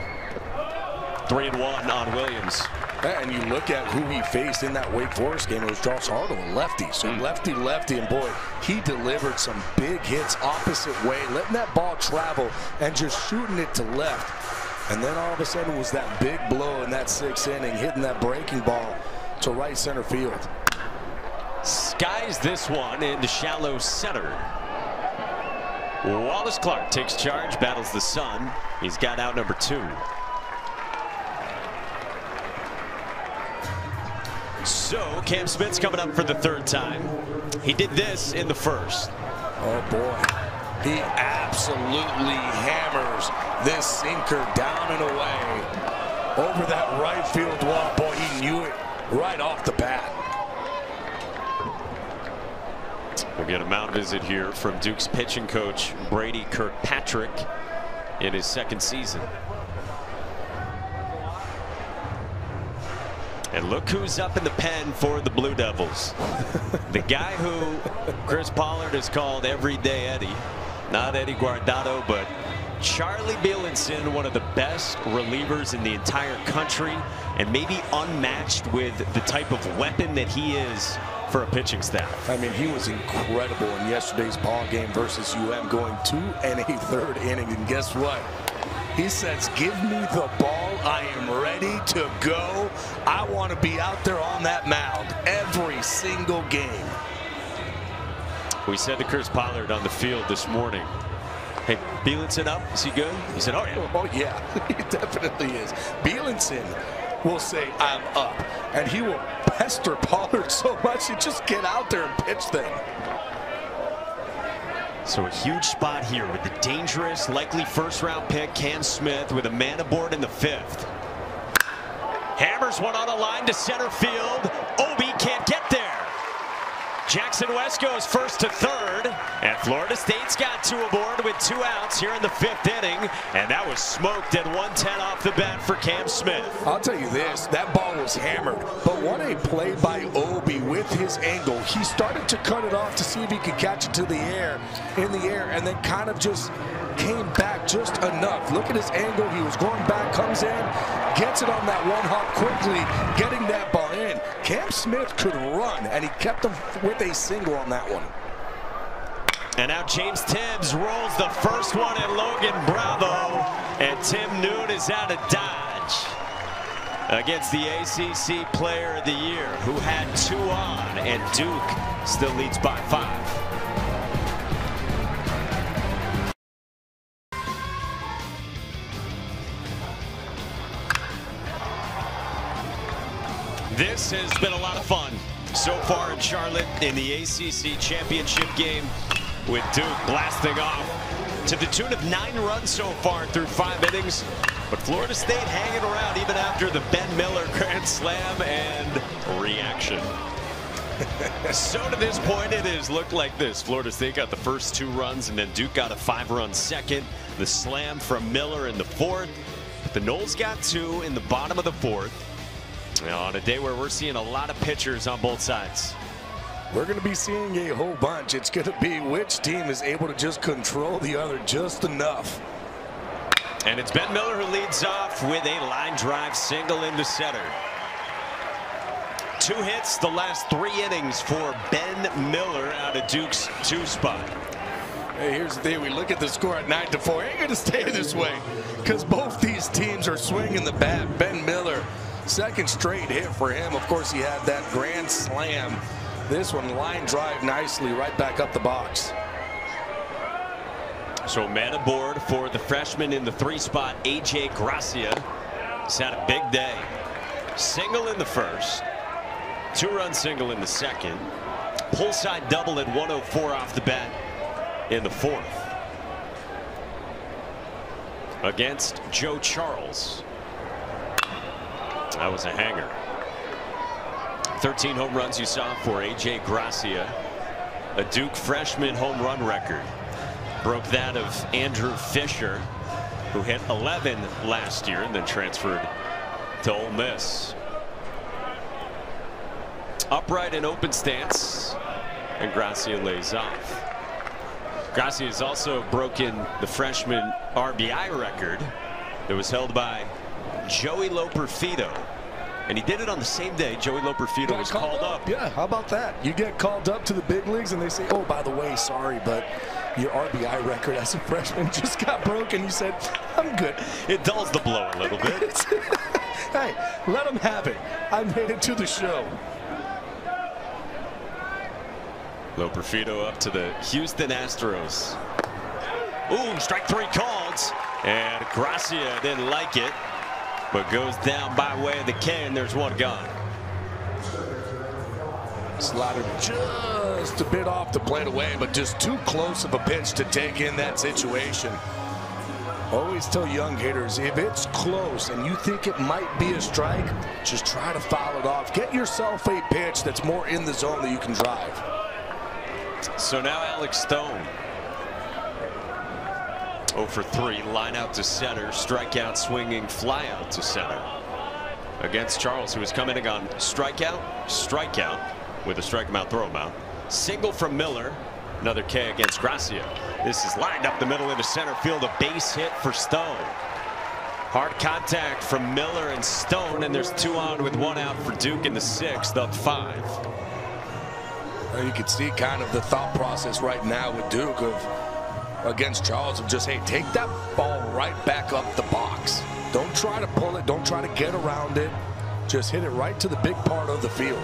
3-1 on Williams. And you look at who he faced in that Wake Forest game. It was Josh Hartle, a lefty. So lefty, and boy, he delivered some big hits opposite way, letting that ball travel and just shooting it to left. And then all of a sudden was that big blow in that 6th inning, hitting that breaking ball to right center field. Skies this one into shallow center. Wallace Clark takes charge, battles the sun. He's got out number 2. So Cam Smith's coming up for the 3rd time. He did this in the 1st. Oh boy, he absolutely hammers this sinker down and away over that right field wall. Boy, he knew it right off the bat. We'll get a mound visit here from Duke's pitching coach Brady Kirkpatrick in his second season. And look who's up in the pen for the Blue Devils. The guy who Chris Pollard has called Everyday Eddie. Not Eddie Guardado, but Charlie Bielenson, one of the best relievers in the entire country, and maybe unmatched with the type of weapon that he is for a pitching staff. I mean, he was incredible in yesterday's ball game versus UM, going 2 1/3 innings. And guess what? He says, give me the ball. I am ready to go. I want to be out there on that mound every single game. We said to Chris Pollard on the field this morning, hey, Bielenson up? Is he good? He said, oh, yeah. Oh, yeah, he definitely is. Bielenson will say, I'm up. And he will pester Pollard so much, he just get out there and pitch them. So a huge spot here with the dangerous, likely first-round pick, Cam Smith, with a man aboard in the 5th. Hammers one on a line to center field. Obee can't get there. Jackson West goes first to third, and Florida State's got 2 aboard with 2 outs here in the 5th inning, and that was smoked at 110 off the bat for Cam Smith. I'll tell you this, that ball was hammered, but what a play by Obee with his angle. He started to cut it off to see if he could catch it to the air, in the air, and then kind of just came back just enough. Look at his angle. He was going back, comes in, gets it on that one hop quickly, getting that ball in. Cam Smith could run, and he kept him with a single on that one. And now James Tibbs rolls the first one at Logan Bravo, and Tim Noon is out of Dodge against the ACC Player of the Year, who had 2 on, and Duke still leads by 5. This has been a lot of fun so far in Charlotte in the ACC Championship game, with Duke blasting off to the tune of 9 runs so far through 5 innings. But Florida State hanging around even after the Ben Miller grand slam and reaction. So to this point, it has looked like this. Florida State got the first 2 runs, and then Duke got a 5-run second. The slam from Miller in the 4th. But the Noles got 2 in the bottom of the 4th. On a day where we're seeing a lot of pitchers on both sides. We're going to be seeing a whole bunch. It's going to be which team is able to just control the other just enough. And it's Ben Miller who leads off with a line drive single into center. 2 hits the last 3 innings for Ben Miller out of Duke's 2 spot. Hey, here's the thing. We look at the score at 9-4. It ain't going to stay this way because both these teams are swinging the bat. Ben Miller, second straight hit for him. Of course, he had that grand slam. This one line drive nicely right back up the box. So man aboard for the freshman in the 3 spot, AJ Garcia. He's had a big day. Single in the 1st, 2-run single in the 2nd, pull side double at 104 off the bat in the 4th against Joe Charles. That was a hanger. 13 home runs you saw for AJ Garcia, a Duke freshman home run record. Broke that of Andrew Fisher, who hit 11 last year and then transferred to Ole Miss. Upright and open stance, and Garcia lays off. Garcia has also broken the freshman RBI record that was held by Joey Loperfido. And he did it on the same day Joey Loperfido was called up. Yeah, how about that? You get called up to the big leagues and they say, oh, by the way, sorry, but your RBI record as a freshman just got broken. You said, I'm good. It dulls the blow a little bit. Hey, let him have it. I made it to the show. Loperfido up to the Houston Astros. Ooh, strike 3 called. And Garcia didn't like it, but goes down by way of the K, and there's 1 gone. Slider just a bit off the plate away, but just too close of a pitch to take in that situation. Always tell young hitters, if it's close and you think it might be a strike, just try to foul it off. Get yourself a pitch that's more in the zone that you can drive. So now Alex Stone. 0 for 3, line out to center, strikeout swinging, fly out to center. Against Charles, who is coming on strikeout, with a strike him out, throw him out. Single from Miller, another K against Garcia. This is lined up the middle into center field, a base hit for Stone. Hard contact from Miller and Stone, and there's 2 on with 1 out for Duke in the 6th, up 5. You can see kind of the thought process right now with Duke against Charles of just, hey, take that ball right back up the box. Don't try to pull it. Don't try to get around it. Just hit it right to the big part of the field.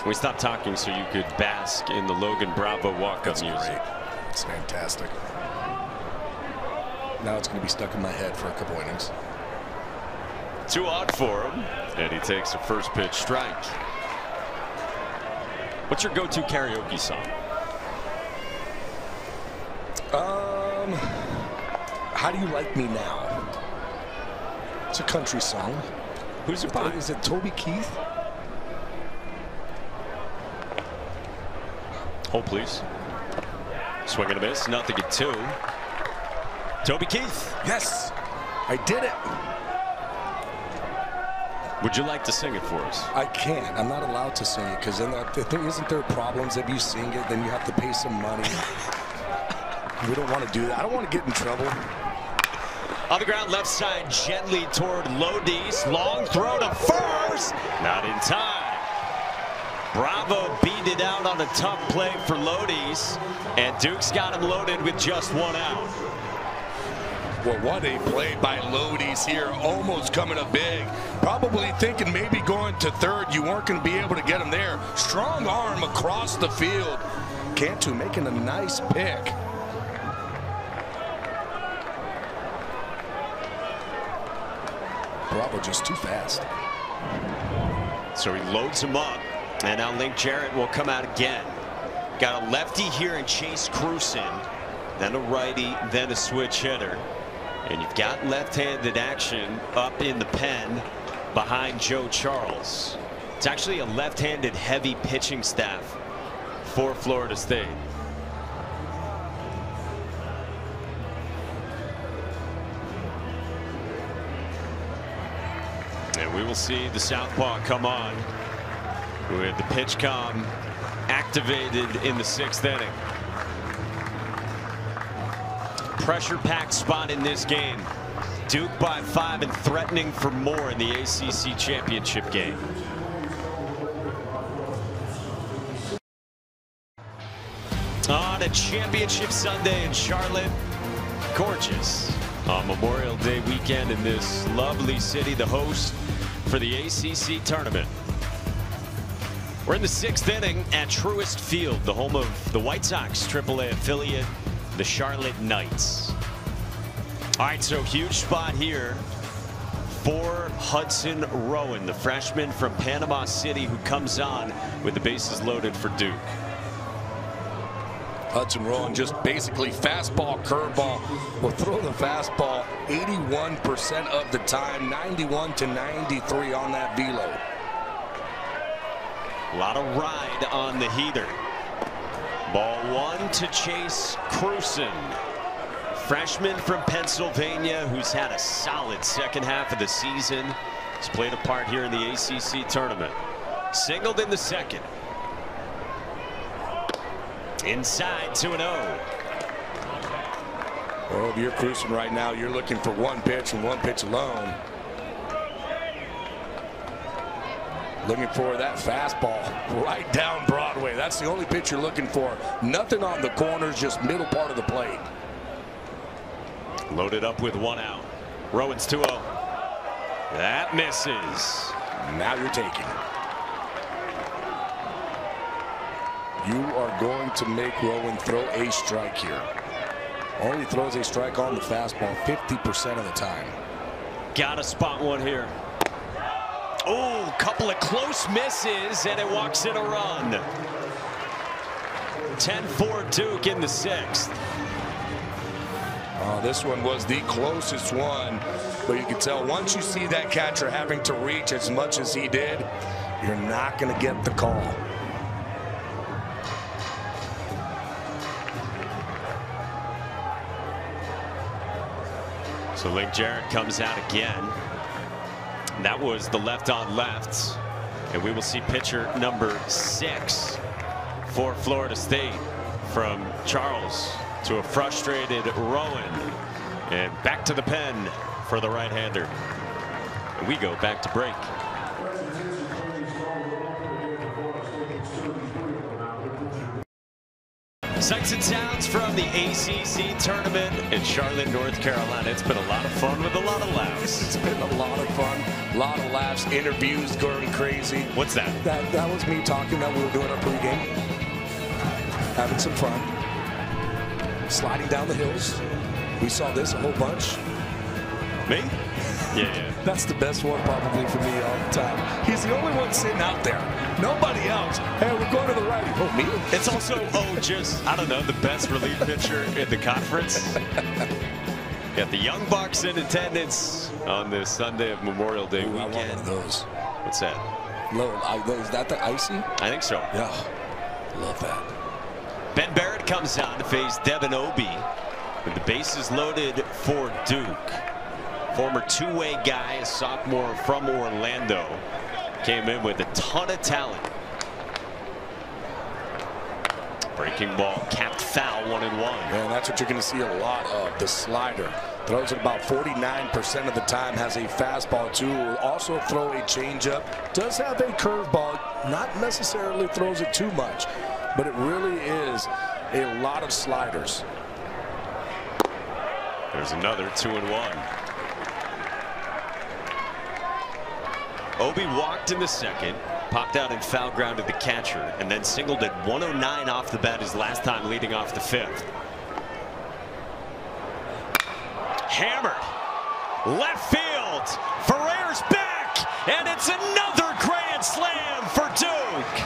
We stopped talking so you could bask in the Logan Bravo walk-up music. Great. It's fantastic. Now it's going to be stuck in my head for a couple innings. 2 out for him, and he takes a first pitch strike. What's your go-to karaoke song? How Do You Like Me Now? It's a country song. Who's it by? Is it Toby Keith? Hold, please. Swing and a miss, nothing at 2. Toby Keith. Yes, I did it. Would you like to sing it for us? I can't. I'm not allowed to sing it because then the thing isn't there problems if you sing it, then you have to pay some money. We don't want to do that. I don't want to get in trouble. On the ground, left side, gently toward Lodi's. Long throw to first. Not in time. Bravo beat it out on a tough play for Lodi's, and Duke's got him loaded with just 1 out. Well, what a play by Lodi's here, almost coming up big. Probably thinking maybe going to third, you weren't going to be able to get him there. Strong arm across the field. Cantu making a nice pick. Bravo just too fast. So he loads him up, and now Link Jarrett will come out again. Got a lefty here in Chase Cruson, then a righty, then a switch hitter. And you've got left-handed action up in the pen behind Joe Charles. It's actually a left-handed heavy pitching staff for Florida State. And we will see the southpaw come on with the pitch com activated in the 6th inning. Pressure-packed spot in this game. Duke by 5 and threatening for more in the ACC Championship game. On a championship Sunday in Charlotte, gorgeous on Memorial Day weekend in this lovely city, the host for the ACC tournament. We're in the 6th inning at Truist Field, the home of the White Sox AAA affiliate, the Charlotte Knights. All right, so huge spot here for Hudson Rowan, the freshman from Panama City, who comes on with the bases loaded for Duke. Hudson Rowan just basically fastball, curveball. Will throw the fastball 81% of the time, 91 to 93 on that velo. A lot of ride on the heater. Ball 1 to Chase Cruson, freshman from Pennsylvania, who's had a solid second half of the season. He's played a part here in the ACC tournament. Singled in the 2nd. Inside 2-0. Well, if you're Cruson right now, you're looking for 1 pitch and 1 pitch alone. Looking for that fastball right down Broadway. That's the only pitch you're looking for. Nothing on the corners, just middle part of the plate. Loaded up with 1 out. Rowan's 2-0. That misses. Now you're taking. You are going to make Rowan throw a strike here. Only throws a strike on the fastball 50% of the time. Gotta spot one here. Oh, couple of close misses, and it walks in a run. 10-4 Duke in the 6th. This one was the closest one, but you can tell once you see that catcher having to reach as much as he did, you're not going to get the call. So Link Jarrett comes out again. That was the left on left. And we will see pitcher number 6 for Florida State, from Charles to a frustrated Rowan. And back to the pen for the right-hander. And we go back to break. Sights and sounds from the ACC tournament in Charlotte, North Carolina. It's been a lot of fun with a lot of laughs. It's been a lot of fun, a lot of laughs, interviews going crazy. What's that? That was me talking that we were doing our pregame, having some fun, sliding down the hills. We saw this a whole bunch. Me? Yeah. That's the best one probably for me all the time. He's the only one sitting out there. Nobody else. Hey, we're going to the righty. Oh, me? It's also, just, I don't know, the best relief pitcher in the conference. Got the Young Bucks in attendance on this Sunday of Memorial Day weekend. I want one of those. What's that? Is that the icy? I think so. Yeah. Love that. Ben Barrett comes out to face Devin Obee with the bases loaded for Duke. Former two-way guy, a sophomore from Orlando, came in with a ton of talent. Breaking ball, capped foul, 1-1. And that's what you're going to see a lot of. The slider throws it about 49% of the time. Has a fastball too. Will also throw a changeup. Does have a curveball. Not necessarily throws it too much, but it really is a lot of sliders. There's another 2-1. Obee walked in the second, popped out and foul grounded the catcher, and then singled at 109 off the bat his last time leading off the 5th. Hammered. Left field. Ferrer's back, and it's another grand slam for Duke.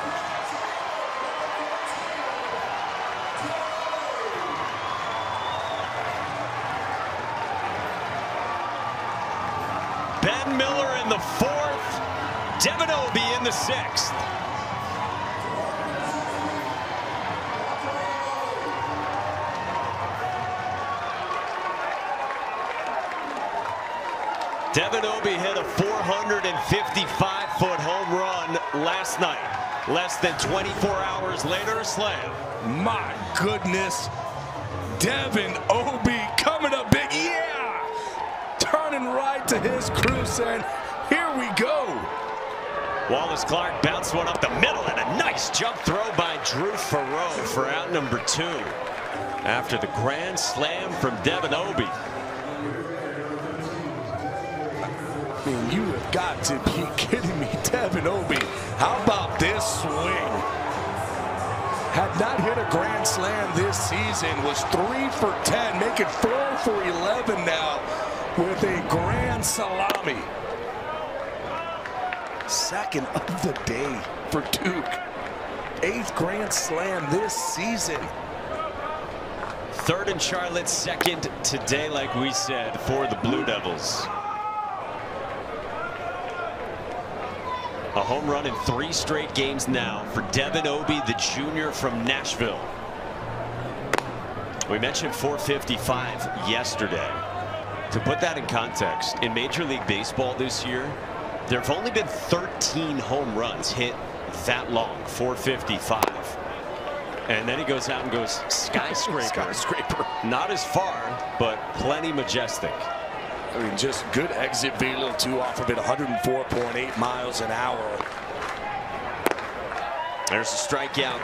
Ben Miller in the 4th. Devin Obee in the 6th. Devin Obee hit a 455-foot home run last night. Less than 24 hours later, a slam. My goodness. Devin Obee coming up big. Yeah! Turning right to his crew saying, here we go. Wallace Clark bounced one up the middle, and a nice jump throw by Drew Farrow for out number 2. After the grand slam from Devin Obee. I mean, you have got to be kidding me, Devin Obee. How about this swing? Had not hit a grand slam this season, was 3 for 10, making 4 for 11 now with a grand salami. Second of the day for Duke. 8th grand slam this season. 3rd in Charlotte, 2nd today, like we said, for the Blue Devils. A home run in 3 straight games now for Devin Obee, the junior from Nashville. We mentioned 455 yesterday. To put that in context, in Major League Baseball this year, there have only been 13 home runs hit that long, 455. And then he goes out and goes skyscraper. Skyscraper. Not as far, but plenty majestic. I mean, just good exit velo too off of it, 104.8 miles an hour. There's a strikeout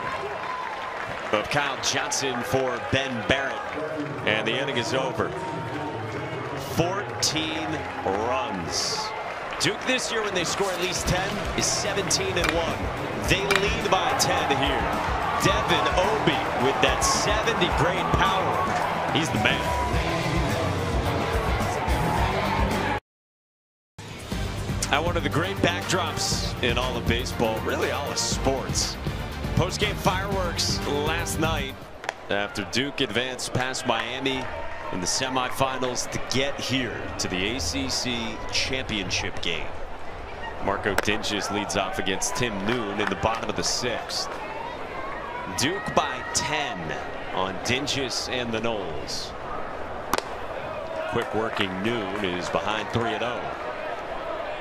of Kyle Johnson for Ben Barrett. And the inning is over. 14 runs. Duke this year, when they score at least 10, is 17-1. They lead by 10 here. Devin Obee with that 70 grade power. He's the man. At one of the great backdrops in all of baseball, really all of sports. Post-game fireworks last night after Duke advanced past Miami in the semifinals to get here to the ACC Championship Game. Marco Dinges leads off against Tim Noon in the bottom of the 6th. Duke by 10 on Dinges and the Noles. Quick working Noon is behind 3-0.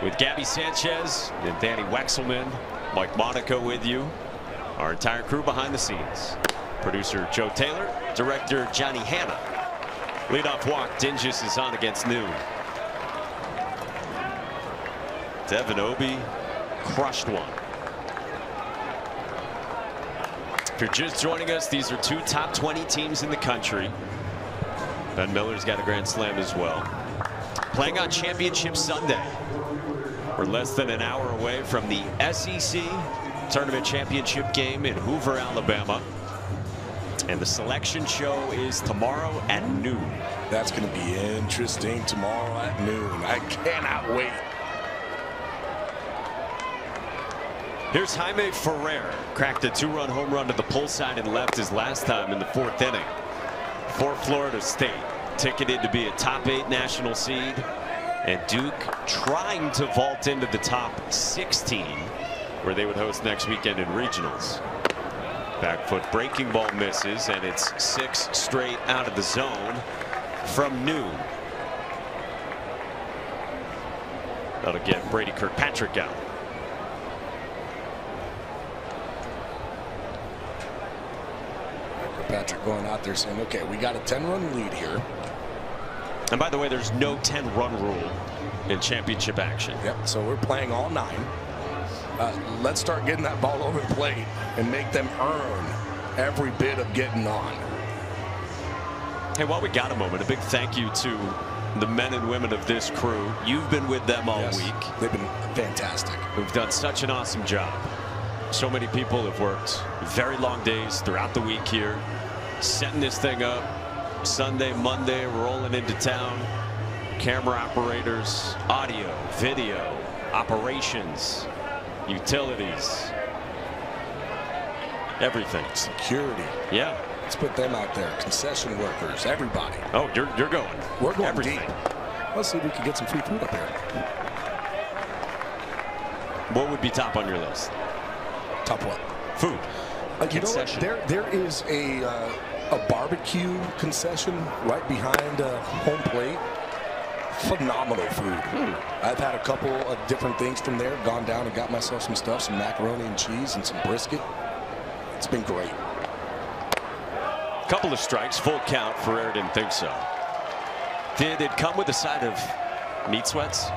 With Gabby Sanchez and Danny Wexelman, Mike Monaco with you. Our entire crew behind the scenes. Producer Joe Taylor, director Johnny Hanna. Leadoff walk, Dinges is on against Noon. Devin Obee crushed one. If you're just joining us, these are 2 top 20 teams in the country. Ben Miller's got a grand slam as well. Playing on Championship Sunday. We're less than an hour away from the SEC Tournament Championship Game in Hoover, Alabama. And the selection show is tomorrow at noon. That's going to be interesting tomorrow at noon. I cannot wait. Here's Jaime Ferrer. Cracked a 2-run home run to the pull side and left his last time in the 4th inning. For Florida State. Ticketed to be a top 8 national seed. And Duke trying to vault into the top 16, where they would host next weekend in regionals. Back foot breaking ball misses, and it's 6 straight out of the zone from Noon. That'll get Brady Kirkpatrick out. Kirkpatrick going out there saying, okay, we got a 10-run lead here. And by the way, there's no 10-run rule in championship action. Yep, so we're playing all 9. Let's start getting that ball over the plate and make them earn every bit of getting on. Hey, while we got a moment, a big thank you to the men and women of this crew. You've been with them all week. They've been fantastic. We've done such an awesome job. So many people have worked very long days throughout the week here, setting this thing up. Sunday, Monday, rolling into town. Camera operators, audio, video, operations, utilities, everything. Security. Yeah. Let's put them out there. Concession workers, everybody. Oh, you're going. We're going everything. deep. Let's see if we can get some free food up here. What would be top on your list? Top what? Food. Concession. You know what? There is a barbecue concession right behind home plate. Phenomenal food. I've had a couple of different things from there. Gone down and got myself some stuff, some macaroni and cheese and some brisket. It's been great. Couple of strikes, full count. Ferrer didn't think so. Did it come with a side of meat sweats?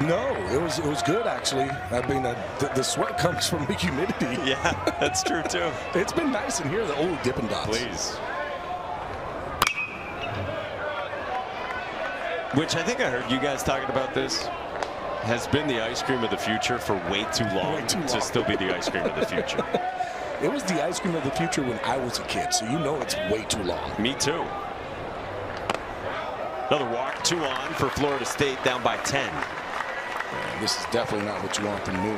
No, it was good actually. I mean, the sweat comes from the humidity. Yeah, that's true too. It's been nice in here. The Dippin' Dots. Please. Which I think I heard you guys talking about this. Has been the ice cream of the future for way too long. To still be the ice cream of the future. It was the ice cream of the future when I was a kid, so you know it's way too long. Me too. Another walk, 2 on for Florida State, down by 10. This is definitely not what you want from Noon.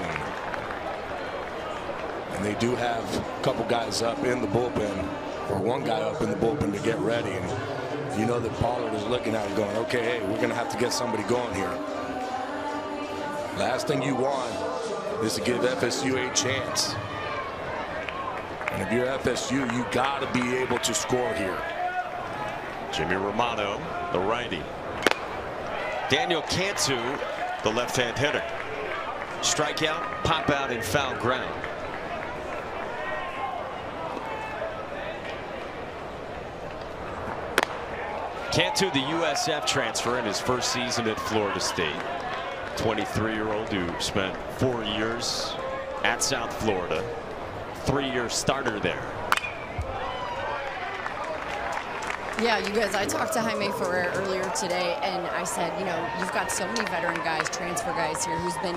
And they do have a couple guys up in the bullpen, or one guy up in the bullpen to get ready. And you know that Pollard is looking at it going, okay, hey, we're going to have to get somebody going here. Last thing you want is to give FSU a chance. And if you're FSU, you got to be able to score here. Jimmy Romano, the righty. Daniel Cantu, the left-hand hitter. Strikeout, pop out, and foul ground. Cantu, the USF transfer in his first season at Florida State. 23-year-old who spent 4 years at South Florida. 3-year starter there. Yeah, you guys, I talked to Jaime Ferrer earlier today, and I said, you know, you've got so many veteran guys, transfer guys here, who's been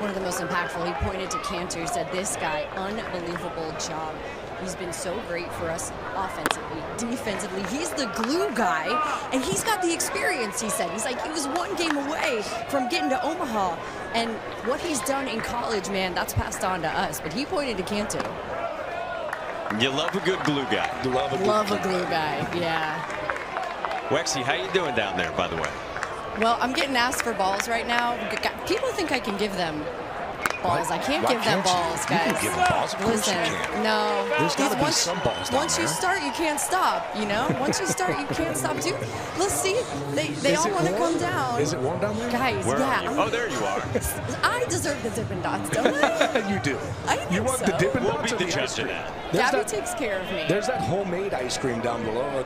one of the most impactful. He pointed to Cantu. He said, this guy, unbelievable job. He's been so great for us offensively, defensively. He's the glue guy, and he's got the experience, he said. He's like, he was 1 game away from getting to Omaha, and what he's done in college, man, that's passed on to us. But he pointed to Cantu. You love a good glue guy. Love a glue guy, yeah. Wexy, how you doing down there, by the way? Well, I'm getting asked for balls right now. People think I can give them balls. I can't give them balls, guys. You can give them balls. Of course you can. No. There's got to be some balls down Once there. you start, you can't stop, you know? Once you start, you can't stop. Dude, let's see. They all want to come down. Is it warm down there? Guys, Where yeah. are you? Oh, there you are. I deserve the Dippin' Dots, don't I? You do. I think You want so. the Dippin' We'll Dots be or the the judge ice of cream? that. Gabby takes care of me. There's that homemade ice cream down below.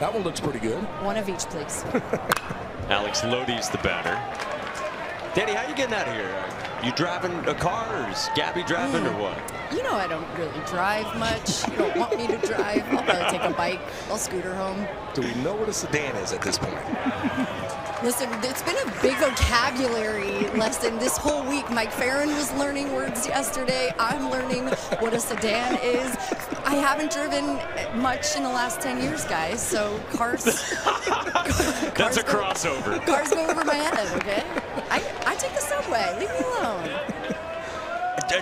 That one looks pretty good. One of each, please. Alex Lodi's the batter. Danny, how you getting out of here? You driving a car, or is Gabby driving, or what? You know I don't really drive much. You don't want me to drive. I'll probably take a bike. I'll scooter home. Do we know what a sedan is at this point? Listen, it's been a big vocabulary lesson this whole week. Mike Farron was learning words yesterday. I'm learning what a sedan is. I haven't driven much in the last 10 years, guys, so cars... That's a crossover. Cars go over my head, okay? I take the subway. Leave me alone.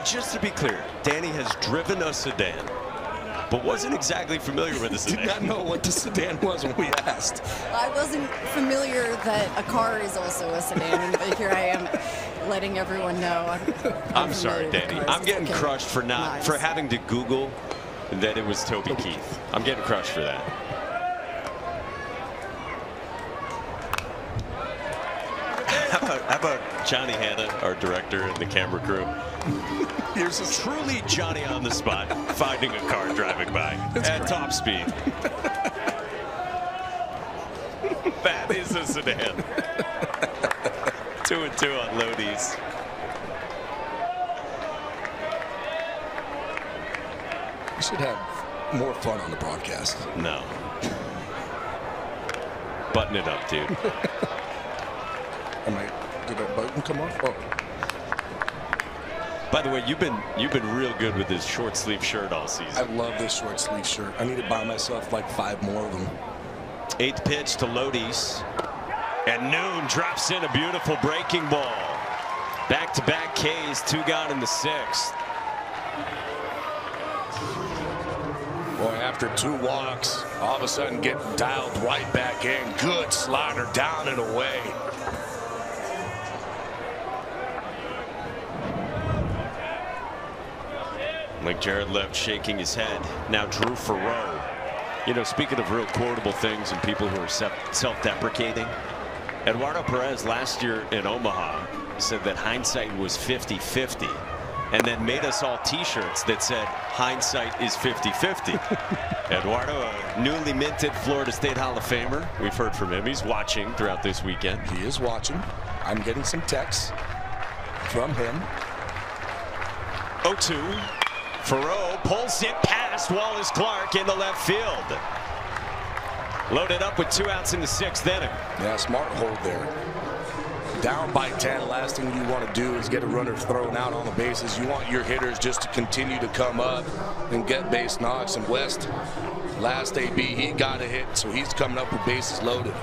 Just to be clear, Danny has driven a sedan, but wasn't exactly familiar with the sedan. Did not know what the sedan was when we asked. I wasn't familiar that a car is also a sedan, but here I am letting everyone know. I'm sorry, familiar with Danny. cars. I'm getting Okay. crushed for Nice. for having to Google that it was Toby Keith. I'm getting crushed for that. How about Johnny Hanna, our director, and the camera crew? Here's a Truly Johnny on the spot, finding a car driving by at top speed. That is a sedan. 2-2 on Lodi's. We should have more fun on the broadcast. No. Button it up, dude. Did that button come off? Oh. By the way, you've been real good with this short sleeve shirt all I season. love this short sleeve shirt. I need to buy myself like 5 more of them. 8th pitch to Lodi's. And Noon drops in a beautiful breaking ball. Back-to-back Ks, 2 gone in the 6th. Boy, after 2 walks, all of a sudden get dialed right back in. Good slider down and away. Like Jared left shaking his head. Now Drew Farrow. You know, speaking of real quotable things and people who are self-deprecating, Eduardo Perez last year in Omaha said that hindsight was 50-50, and then made us all t-shirts that said hindsight is 50-50. Eduardo, a newly minted Florida State Hall of Famer. We've heard from him. He's watching throughout this weekend. He is watching. I'm getting some texts from him. 0-2. Farrow pulls it past Wallace Clark in the left field. Loaded up with 2 outs in the 6th inning. Yeah, smart hold there. Down by 10, last thing you want to do is get a runner thrown out on the bases. You want your hitters just to continue to come up and get base knocks. And West, last AB, he got a hit, so he's coming up with bases loaded.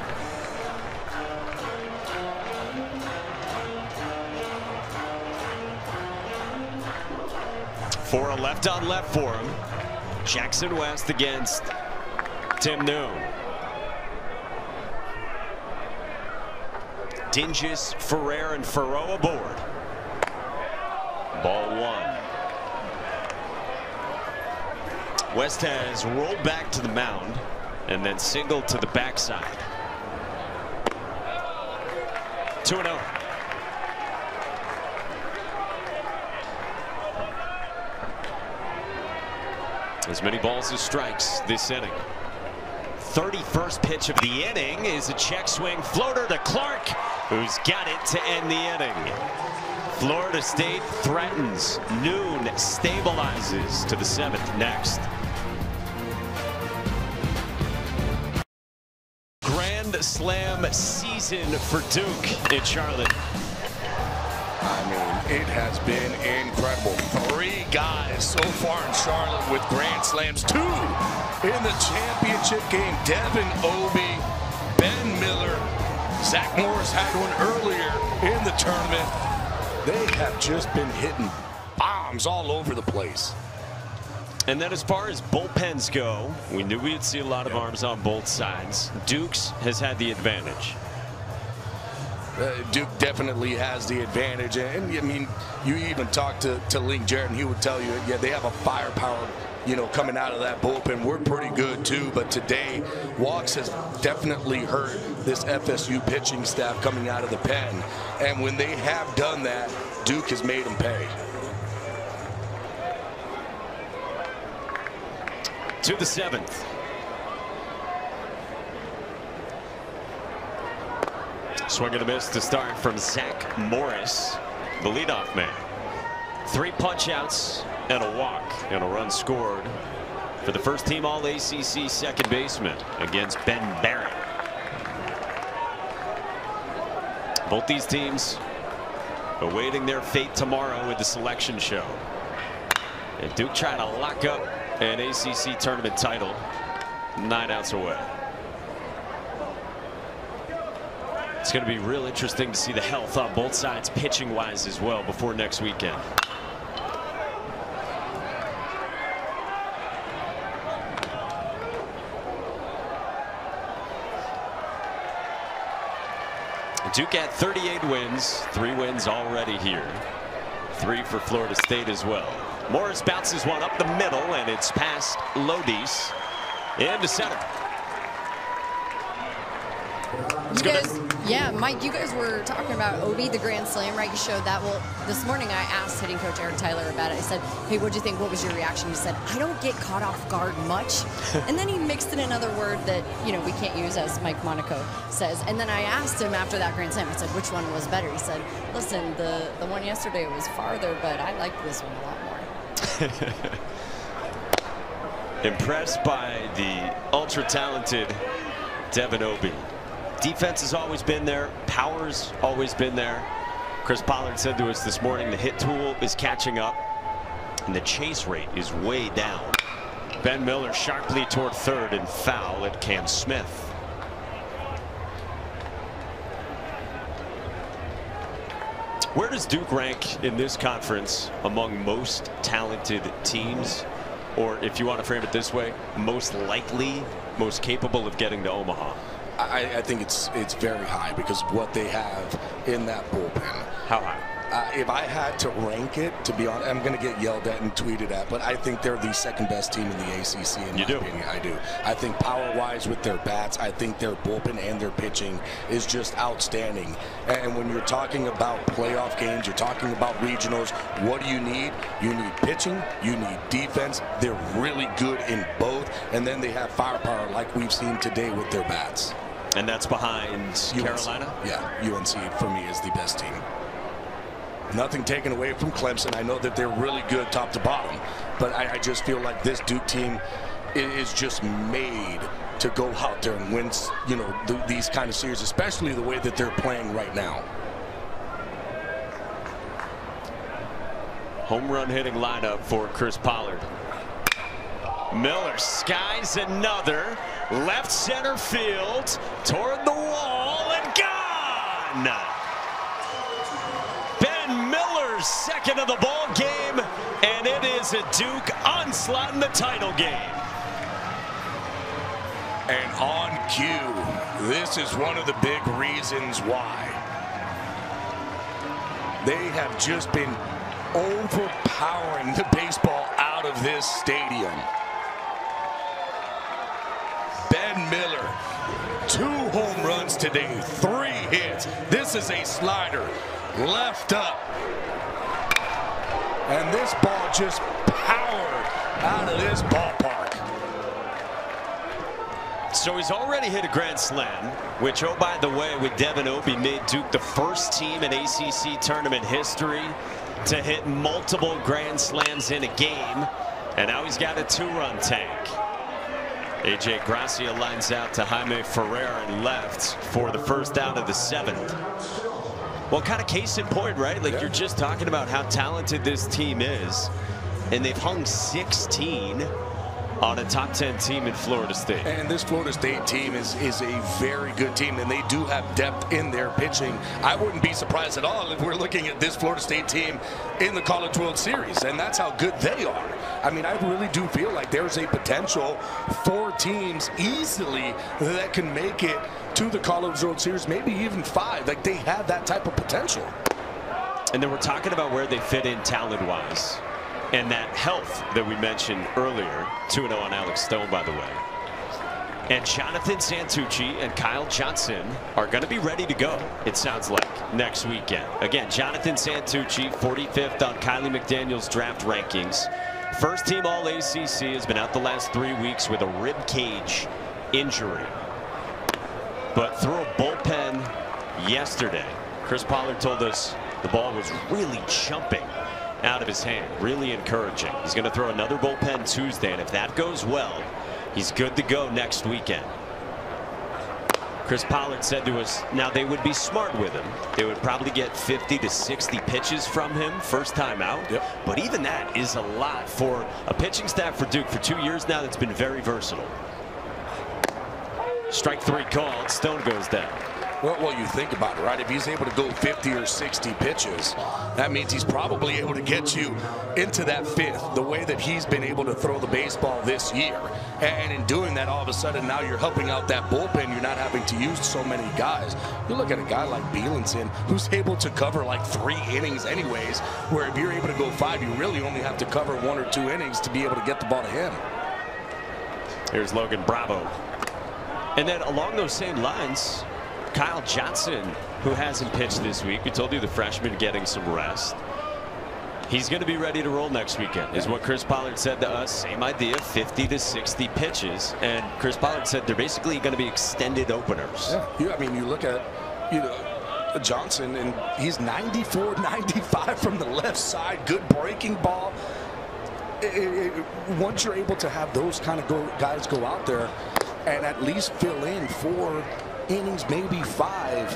For a left on left for him. Jackson West against Tim Noon. Dinges, Ferrer, and Farrow aboard. Ball 1. West has rolled back to the mound and then singled to the backside. 2-0. As many balls as strikes this inning. 31st pitch of the inning is a check swing floater to Clark, who's got it to end the inning. Florida State threatens. Noon stabilizes to the 7th next. Grand Slam season for Duke in Charlotte. I mean, it has been incredible. 3 guys so far in Charlotte with Grand Slams. 2 in the championship game. Devin Obee, Ben Miller, Zach Morris had one earlier in the tournament. They have just been hitting bombs all over the place. And then as far as bullpens go, we knew we'd see a lot of arms on both sides. Dukes has had the advantage. Duke definitely has the advantage, and I mean, you even talk to Link Jarrett, and he would tell you, yeah, they have a firepower, you know, coming out of that bullpen. We're pretty good too, but today, walks has definitely hurt this FSU pitching staff coming out of the pen, and when they have done that, Duke has made them pay. To the 7th. Swing and a miss to start from Zach Morris, the leadoff man. 3 punch-outs and a walk, and a run scored for the first team All-ACC second baseman against Ben Barrett. Both these teams awaiting their fate tomorrow with the selection show. And Duke trying to lock up an ACC tournament title 9 outs away. It's going to be real interesting to see the health on both sides pitching wise as well before next weekend. Duke at 38 wins, 3 wins already here. 3 for Florida State as well. Morris bounces one up the middle, and it's past Lodis into center. You guys, yeah, Mike, you guys were talking about Obee, the Grand Slam, right? You showed that. Well, this morning I asked hitting coach Eric Tyler about it. I said, hey, what'd you think? What was your reaction? He said, I don't get caught off guard much. And then he mixed in another word that, you know, we can't use, as Mike Monaco says. And then I asked him after that Grand Slam, I said, which one was better? He said, listen, the one yesterday was farther, but I liked this one a lot more. Impressed by the ultra-talented Devin Obee. Defense has always been there. Power's always been there. Chris Pollard said to us this morning the hit tool is catching up, and the chase rate is way down. Ben Miller sharply toward third and foul at Cam Smith. Where does Duke rank in this conference among most talented teams? Or if you want to frame it this way, most likely, most capable of getting to Omaha? I think it's very high because of what they have in that bullpen. How high? If I had to rank it, to be honest, I'm going to get yelled at and tweeted at, but I think they're the second best team in the ACC in my opinion. I do. I think power-wise with their bats, I think their bullpen and their pitching is just outstanding. And when you're talking about playoff games, you're talking about regionals, what do you need? You need pitching, you need defense. They're really good in both, and then they have firepower like we've seen today with their bats. And that's behind UNC. Carolina? Yeah, UNC for me is the best team. Nothing taken away from Clemson. I know that they're really good top to bottom, but I just feel like this Duke team is just made to go out there and win, you know, these kind of series, especially the way that they're playing right now. Home run hitting lineup for Chris Pollard. Miller skies another, left center field, toward the wall, and gone! Ben Miller's second of the ball game, and it is a Duke onslaught in the title game. And on cue, this is one of the big reasons why. They have just been overpowering the baseball out of this stadium. Ben Miller, 2 home runs today, 3 hits. This is a slider, left up. And this ball just powered out of this ballpark. So he's already hit a grand slam, which, oh, by the way, with Devin Obee, made Duke the first team in ACC tournament history to hit multiple grand slams in a game. And now he's got a 2-run tank. AJ Garcia lines out to Jaime Ferrer in left for the first out of the 7th. Well, kind of case in point, right? Like, you're just talking about how talented this team is, and they've hung 16 on a top 10 team in Florida State. And this Florida State team is a very good team, and they do have depth in their pitching. I wouldn't be surprised at all if we're looking at this Florida State team in the College World Series, and that's how good they are. I mean, I really do feel like there's a potential 4 teams easily that can make it to the College World Series, maybe even 5. Like, they have that type of potential. And then we're talking about where they fit in talent-wise. And that health that we mentioned earlier, 2-0 on Alex Stone, by the way. And Jonathan Santucci and Kyle Johnson are going to be ready to go, it sounds like, next weekend. Again, Jonathan Santucci, 45th on Kylie McDaniel's draft rankings. First team All-ACC, has been out the last 3 weeks with a rib cage injury. But through a bullpen yesterday, Chris Pollard told us the ball was really jumping out of his hand. Really encouraging. He's going to throw another bullpen Tuesday, and if that goes well, he's good to go next weekend. Chris Pollard said to us, now they would be smart with him. They would probably get 50 to 60 pitches from him first time out. Yep. But even that is a lot for a pitching staff for Duke for 2 years now that's been very versatile. Strike 3 called. Stone goes down. Well, you think about it, right? If he's able to go 50 or 60 pitches, that means he's probably able to get you into that 5th, the way that he's been able to throw the baseball this year. And in doing that, all of a sudden, now you're helping out that bullpen. You're not having to use so many guys. You look at a guy like Bielenson, who's able to cover like 3 innings anyways, where if you're able to go 5, you really only have to cover 1 or 2 innings to be able to get the ball to him. Here's Logan Bravo. And then along those same lines, Kyle Johnson, who hasn't pitched this week. We told you the freshman getting some rest. He's going to be ready to roll next weekend, is what Chris Pollard said to us. Same idea, 50 to 60 pitches. And Chris Pollard said they're basically going to be extended openers. Yeah, I mean, you look at, Johnson, and he's 94, 95 from the left side. Good breaking ball. Once you're able to have those kind of guys go out there and at least fill in 4 innings, maybe 5,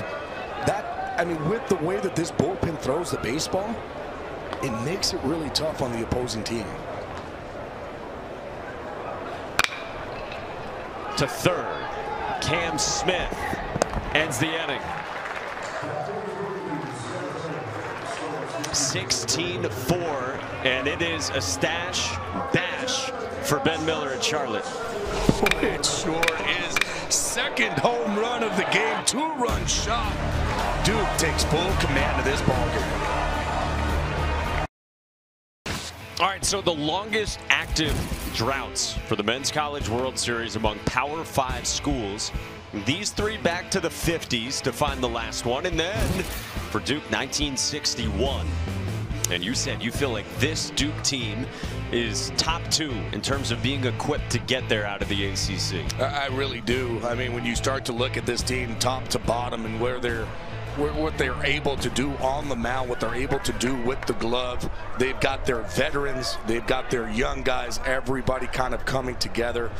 that, I mean, with the way that this bullpen throws the baseball, it makes it really tough on the opposing team. To third, Cam Smith ends the inning. 16-4, and it is a stash bash for Ben Miller at Charlotte. It sure is. Second home run of the game, 2-run shot. Duke takes full command of this ballgame. All right, so the longest active droughts for the Men's College World Series among Power 5 schools. These 3 back to the 50s to find the last one, and then for Duke, 1961. And you said you feel like this Duke team is top 2 in terms of being equipped to get there out of the ACC. I really do. I mean, when you start to look at this team top to bottom and what they're able to do on the mound, what they're able to do with the glove, they've got their veterans, they've got their young guys, everybody kind of coming together.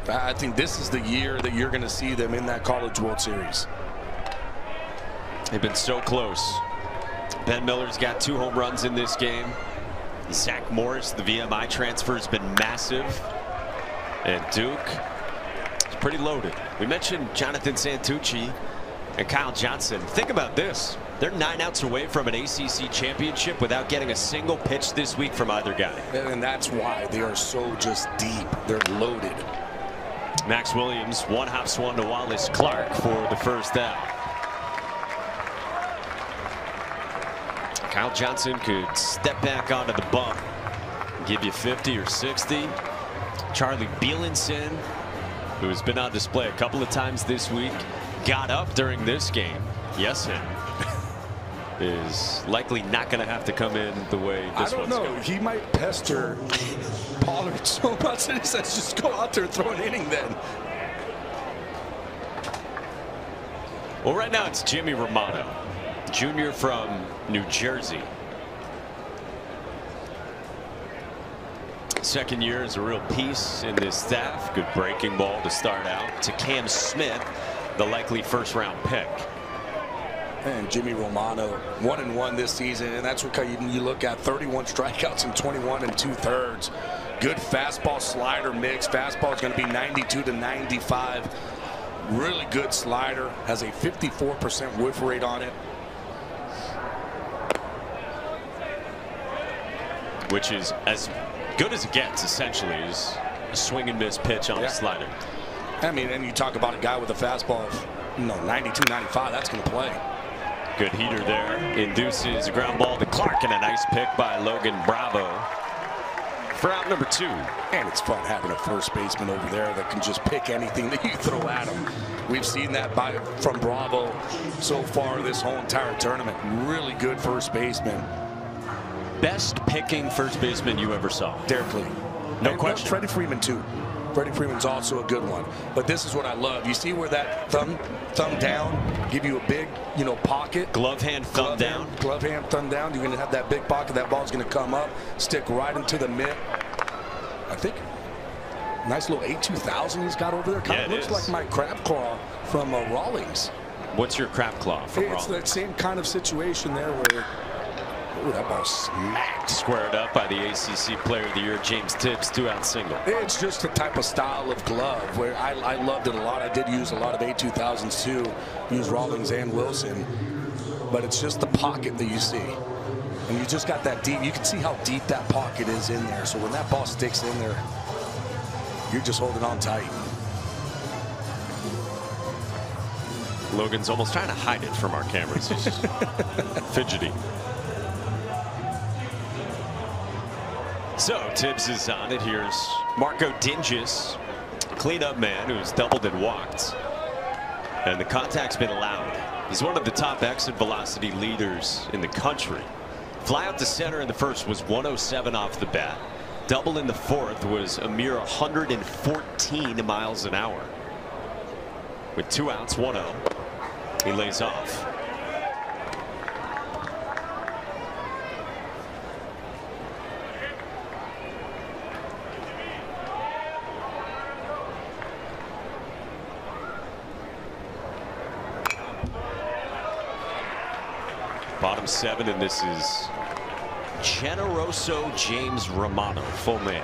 I think this is the year that you're going to see them in that College World Series. They've been so close. Ben Miller's got 2 home runs in this game. Zach Morris, the VMI transfer, has been massive. And Duke is pretty loaded. We mentioned Jonathan Santucci and Kyle Johnson. Think about this. They're 9 outs away from an ACC championship without getting a single pitch this week from either guy. And that's why they are so just deep. They're loaded. Max Williams, 1-hop swung to Wallace Clark for the first out. Kyle Johnson could step back onto the bump, give you 50 or 60. Charlie Bielenson, who has been on display a couple of times this week, got up during this game. Yes, him is likely not going to have to come in the way this one's going. I don't know. He might pester Pollard so much that he says, just go out there and throw an inning then. Well, right now it's Jimmy Romano, junior from New Jersey. Second year is a real piece in this staff. Good breaking ball to start out to Cam Smith, the likely first-round pick. And Jimmy Romano, 1-1 this season, and that's what you look at, 31 strikeouts and 21 2/3. Good fastball slider mix. Fastball is going to be 92 to 95. Really good slider. Has a 54% whiff rate on it. Which is as good as it gets, essentially, is a swing and miss pitch on a slider. I mean, and you talk about a guy with a fastball of 92, 95, that's going to play. Good heater there. Induces a ground ball to Clark, and a nice pick by Logan Bravo for out number 2. And it's fun having a first baseman over there that can just pick anything that you throw at him. We've seen that from Bravo so far this whole entire tournament. Really good first baseman. Best picking first baseman you ever saw? Derek Lee. No question. Freddie Freeman, too. Freddie Freeman's also a good one. But this is what I love. You see where that thumb down, give you a big, pocket. Glove hand, thumb down. Glove hand, thumb down. You're going to have that big pocket. That ball's going to come up, stick right into the mitt. I think nice little A2000 he's got over there. Kind of looks like my crab claw from Rawlings. What's your crab claw from Rawlings? It's that same kind of situation there where, ooh, that ball smacked. Squared up by the ACC Player of the Year, James Tibbs, 2-out single. It's just the type of style of glove where I loved it a lot. I did use a lot of A2000s too. Use Rawlings and Wilson. But it's just the pocket that you see. And you just got that deep. You can see how deep that pocket is in there. So when that ball sticks in there, you're just holding on tight. Logan's almost trying to hide it from our cameras. He's just fidgety. So Tibbs is on it. Here's Marco Dinges, cleanup man who's doubled and walked. And the contact's been allowed. He's one of the top exit velocity leaders in the country. Fly out to center in the first was 107 off the bat. Double in the fourth was a mere 114 miles an hour. With 2 outs, 1-0, he lays off. Bottom 7, and this is Generoso James Romano, full name.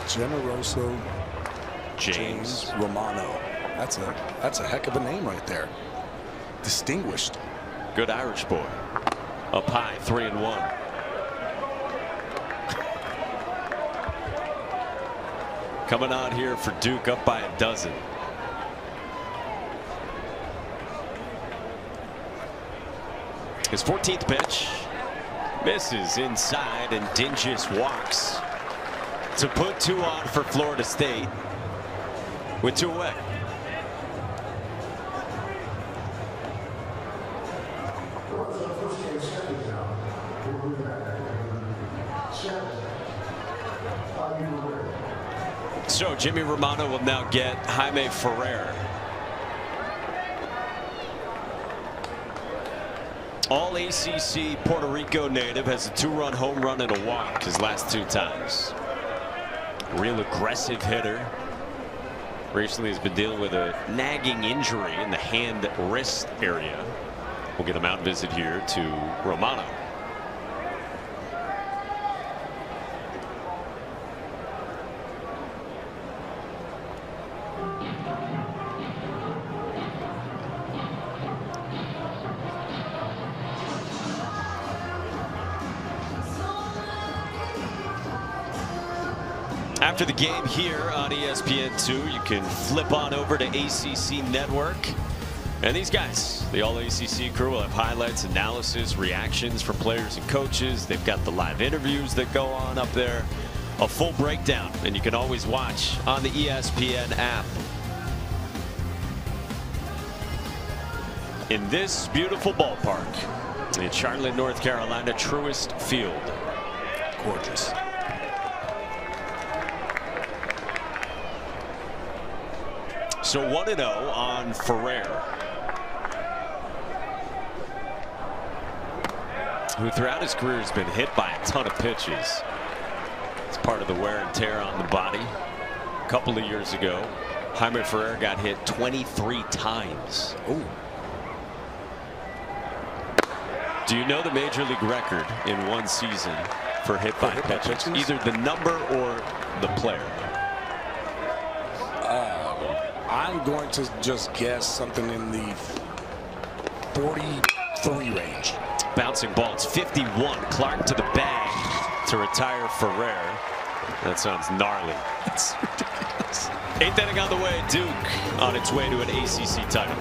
Generoso James Romano. That's a heck of a name right there. Distinguished. Good Irish boy. Up high, 3-1. Coming on here for Duke, up by a dozen. His 14th pitch misses inside, and Dinges walks to put 2 on for Florida State with 2 away. So Jimmy Romano will now get Jaime Ferrer. All ACC Puerto Rico native, has a 2-run home run and a walk his last 2 times. Real aggressive hitter. Recently has been dealing with a nagging injury in the hand wrist area. We'll get a mound visit here to Romano. After the game here on ESPN2, you can flip on over to ACC Network. And these guys, the All-ACC crew, will have highlights, analysis, reactions from players and coaches. They've got the live interviews that go on up there. A full breakdown, and you can always watch on the ESPN app. In this beautiful ballpark in Charlotte, North Carolina, Truist Field. Gorgeous. So 1-0 on Ferrer, who throughout his career has been hit by a ton of pitches. It's part of the wear and tear on the body. A couple of years ago, Jaime Ferrer got hit 23 times. Ooh. Do you know the major league record in one season for hit by pitches? Either the number or the player. I'm going to just guess something in the 43 range. Bouncing ball. It's 51. Clark to the bag to retire Ferrer. That sounds gnarly. That's ridiculous. 8th inning on the way. Duke on its way to an ACC title.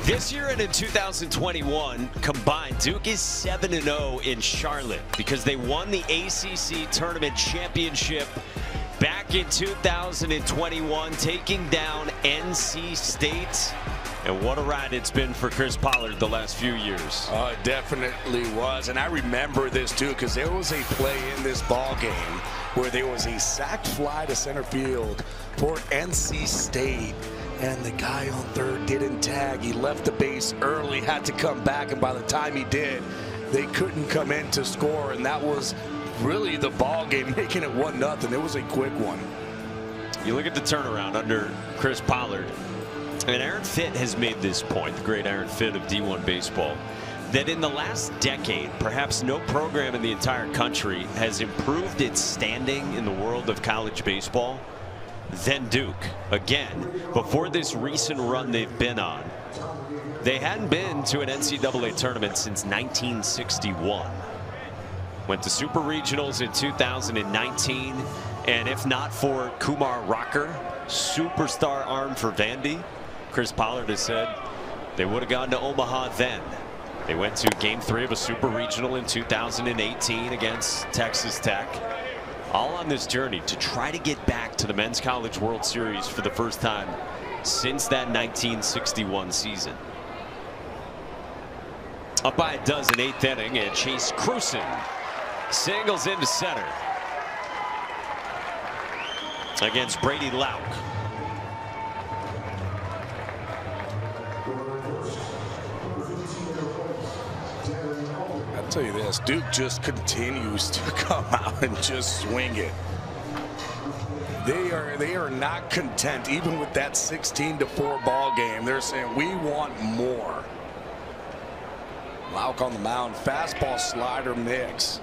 This year and in 2021 combined, Duke is 7-0 in Charlotte because they won the ACC Tournament Championship back in 2021, taking down NC State. And what a ride it's been for Chris Pollard the last few years. It definitely was. And I remember this, too, because there was a play in this ball game where there was a sacked fly to center field for NC State. And the guy on third didn't tag. He left the base early, had to come back. And by the time he did, they couldn't come in to score. And that was really the ball game, making it 1-0. It was a quick one. You look at the turnaround under Chris Pollard. And Aaron Fitt has made this point, the great Aaron Fitt of D1 baseball, that in the last decade, perhaps no program in the entire country has improved its standing in the world of college baseball than Duke. Again, before this recent run they've been on, they hadn't been to an NCAA tournament since 1961. Went to Super Regionals in 2019, and if not for Kumar Rocker, superstar arm for Vandy, Chris Pollard has said they would have gone to Omaha then. They went to Game 3 of a Super Regional in 2018 against Texas Tech. All on this journey to try to get back to the Men's College World Series for the first time since that 1961 season. Up by a dozen, 8th inning, and Chase Cruson singles into center against Brady Lauk. I'll tell you this, Duke just continues to come out and just swing it. They are not content, even with that 16-4 ball game. They're saying we want more. Lauk on the mound, fastball slider mix.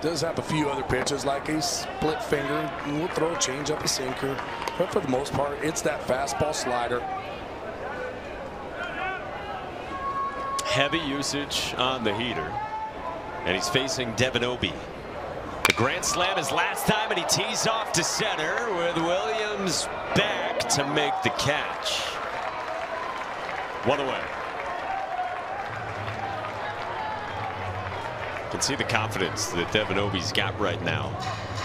Does have a few other pitches like a split finger, and we'll throw a changeup, a sinker, but for the most part, it's that fastball slider. Heavy usage on the heater, and he's facing Devin Obee. The grand slam is last time, and he tees off to center with Williams back to make the catch. One away. You can see the confidence that Devin Obee's got right now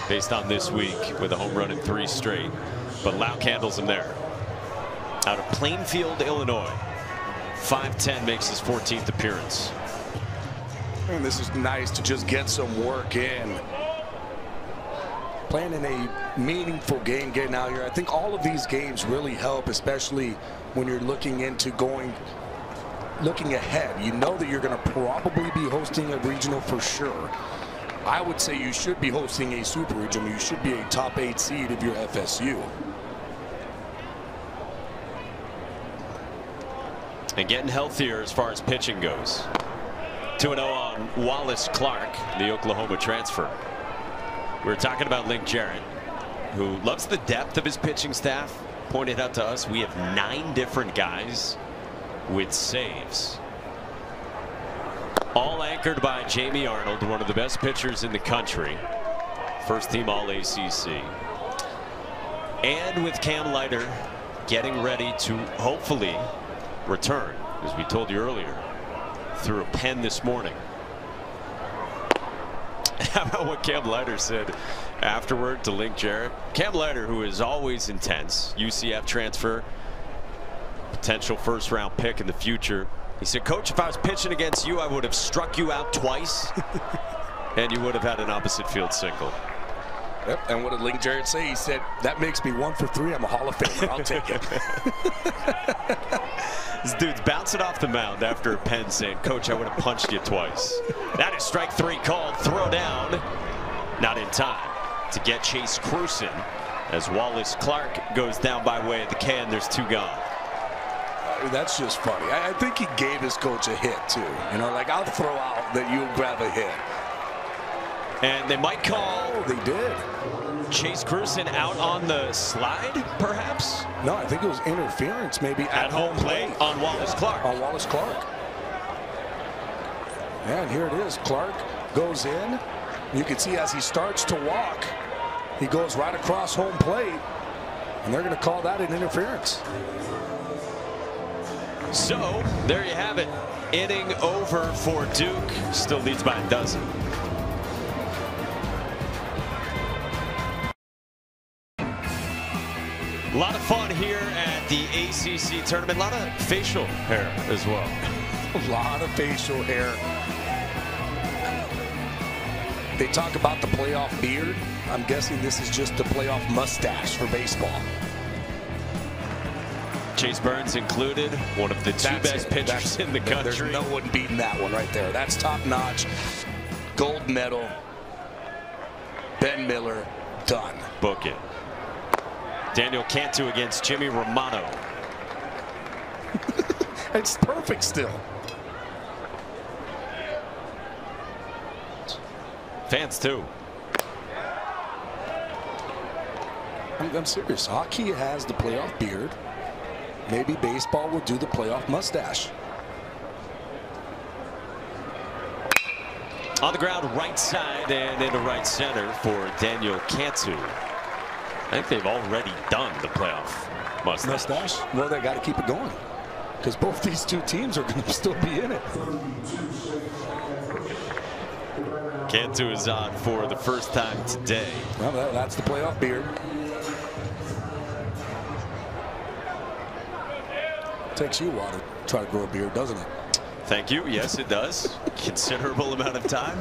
based on this week with a home run in 3 straight. But Lauk handles him there. Out of Plainfield, Illinois. 5'10", makes his 14th appearance. And this is nice to just get some work in. Playing in a meaningful game, getting out here. I think all of these games really help, especially when you're looking into looking ahead. You know that you're going to probably be hosting a regional for sure. I would say you should be hosting a super regional. You should be a top 8 seed if you're FSU. And getting healthier as far as pitching goes. 2-0 on Wallace Clark, the Oklahoma transfer. We were talking about Link Jarrett, who loves the depth of his pitching staff. Pointed out to us, we have 9 different guys with saves. All anchored by Jamie Arnold, one of the best pitchers in the country. First team All-ACC. And with Cam Leiter getting ready to hopefully return, as we told you earlier, through a pen this morning. How about what Cam Leiter said afterward to Link Jarrett? Cam Leiter, who is always intense, UCF transfer, potential first-round pick in the future. He said, "Coach, if I was pitching against you, I would have struck you out twice, and you would have had an opposite field single." Yep. And what did Link Jarrett say? He said, "That makes me 1 for 3. I'm a Hall of Famer. I'll take it." This dude's bouncing off the mound after a pen saying, "Coach, I would have punched you twice." That is strike 3 called. Throw down. Not in time to get Chase Cruson as Wallace Clark goes down by way of the can. There's 2 gone. That's just funny. I think he gave his coach a hit, too. You know, like, I'll throw out that you'll grab a hit. And they might call. Oh, they did. Chase Grusin out on the slide, perhaps? No, I think it was interference, maybe at home plate on Wallace Clark. On Wallace Clark. And here it is. Clark goes in. You can see as he starts to walk, he goes right across home plate, and they're going to call that an interference. So there you have it. Inning over for Duke. Still leads by a dozen. A lot of fun here at the ACC tournament. A lot of facial hair as well. A lot of facial hair. They talk about the playoff beard. I'm guessing this is just the playoff mustache for baseball. Chase Burns included, one of the two best pitchers in the country. There's no one beating that one right there. That's top notch. Gold medal. Ben Miller, done. Book it. Daniel Cantu against Jimmy Romano. It's perfect still. Fans too. I'm serious. Hockey has the playoff beard. Maybe baseball will do the playoff mustache. On the ground, right side and into right center for Daniel Cantu. I think they've already done the playoff mustache. Well, they got to keep it going because both these two teams are going to still be in it. Cantu is on for the first time today. Well, that's the playoff beard. Takes you a while to try to grow a beard, doesn't it? Thank you. Yes, it does. Considerable amount of time.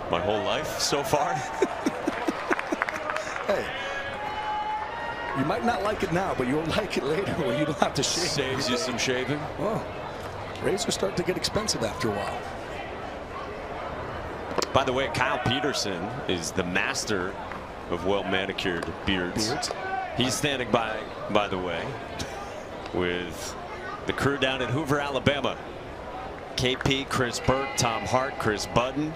My whole life so far. Hey, you might not like it now, but you'll like it later when you don't have to shave. Saves you some shaving. Well, razors start to get expensive after a while. By the way, Kyle Peterson is the master of well-manicured beards. He's standing by the way, with the crew down in Hoover, Alabama. KP, Chris Burke, Tom Hart, Chris Budden.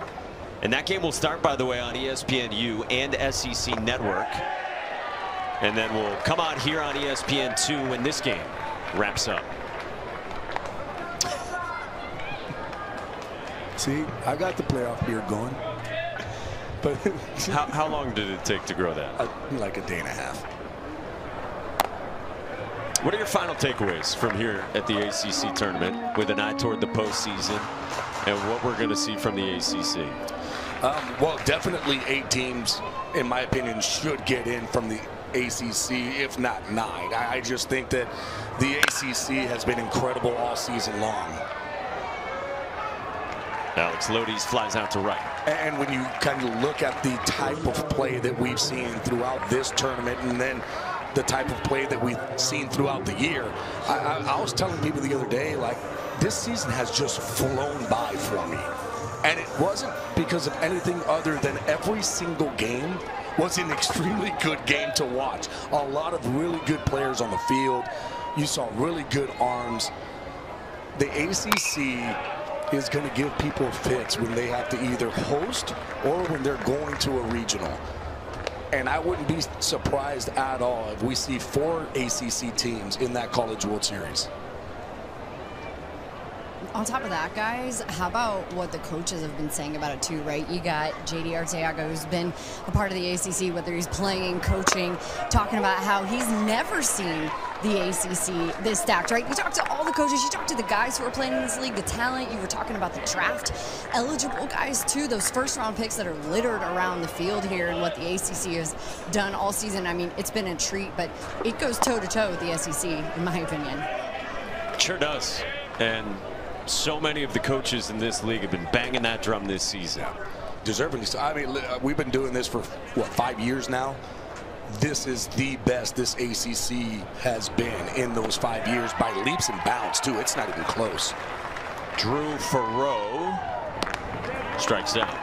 And that game will start, by the way, on ESPNU and SEC Network. And then we'll come on here on ESPN2 when this game wraps up. See, I got the playoff beard going. But how long did it take to grow that? Like a day and a half. What are your final takeaways from here at the ACC tournament with an eye toward the postseason and what we're going to see from the ACC? Well, definitely 8 teams, in my opinion, should get in from the ACC, if not 9. I just think that the ACC has been incredible all season long. Alex Lodies flies out to right. And when you kind of look at the type of play that we've seen throughout this tournament and then the type of play that we've seen throughout the year, I was telling people the other day, like, this season has just flown by for me. And it wasn't because of anything other than every single game was an extremely good game to watch. A lot of really good players on the field. You saw really good arms. The ACC is going to give people fits when they have to either host or when they're going to a regional. And I wouldn't be surprised at all if we see 4 ACC teams in that College World Series. On top of that, guys, how about what the coaches have been saying about it too, right? You got J.D. Arteaga, who's been a part of the ACC, whether he's playing, coaching, talking about how he's never seen the ACC this stacked, right? You talk to all the coaches, you talk to the guys who are playing in this league, the talent, you were talking about the draft eligible guys too, those first-round picks that are littered around the field here and what the ACC has done all season. I mean, it's been a treat, but it goes toe-to-toe with the SEC, in my opinion. Sure does. And so many of the coaches in this league have been banging that drum this season. Deservingly so. I mean, we've been doing this for, what, 5 years now? This is the best this ACC has been in those 5 years by leaps and bounds, too. It's not even close. Drew Farrow strikes out.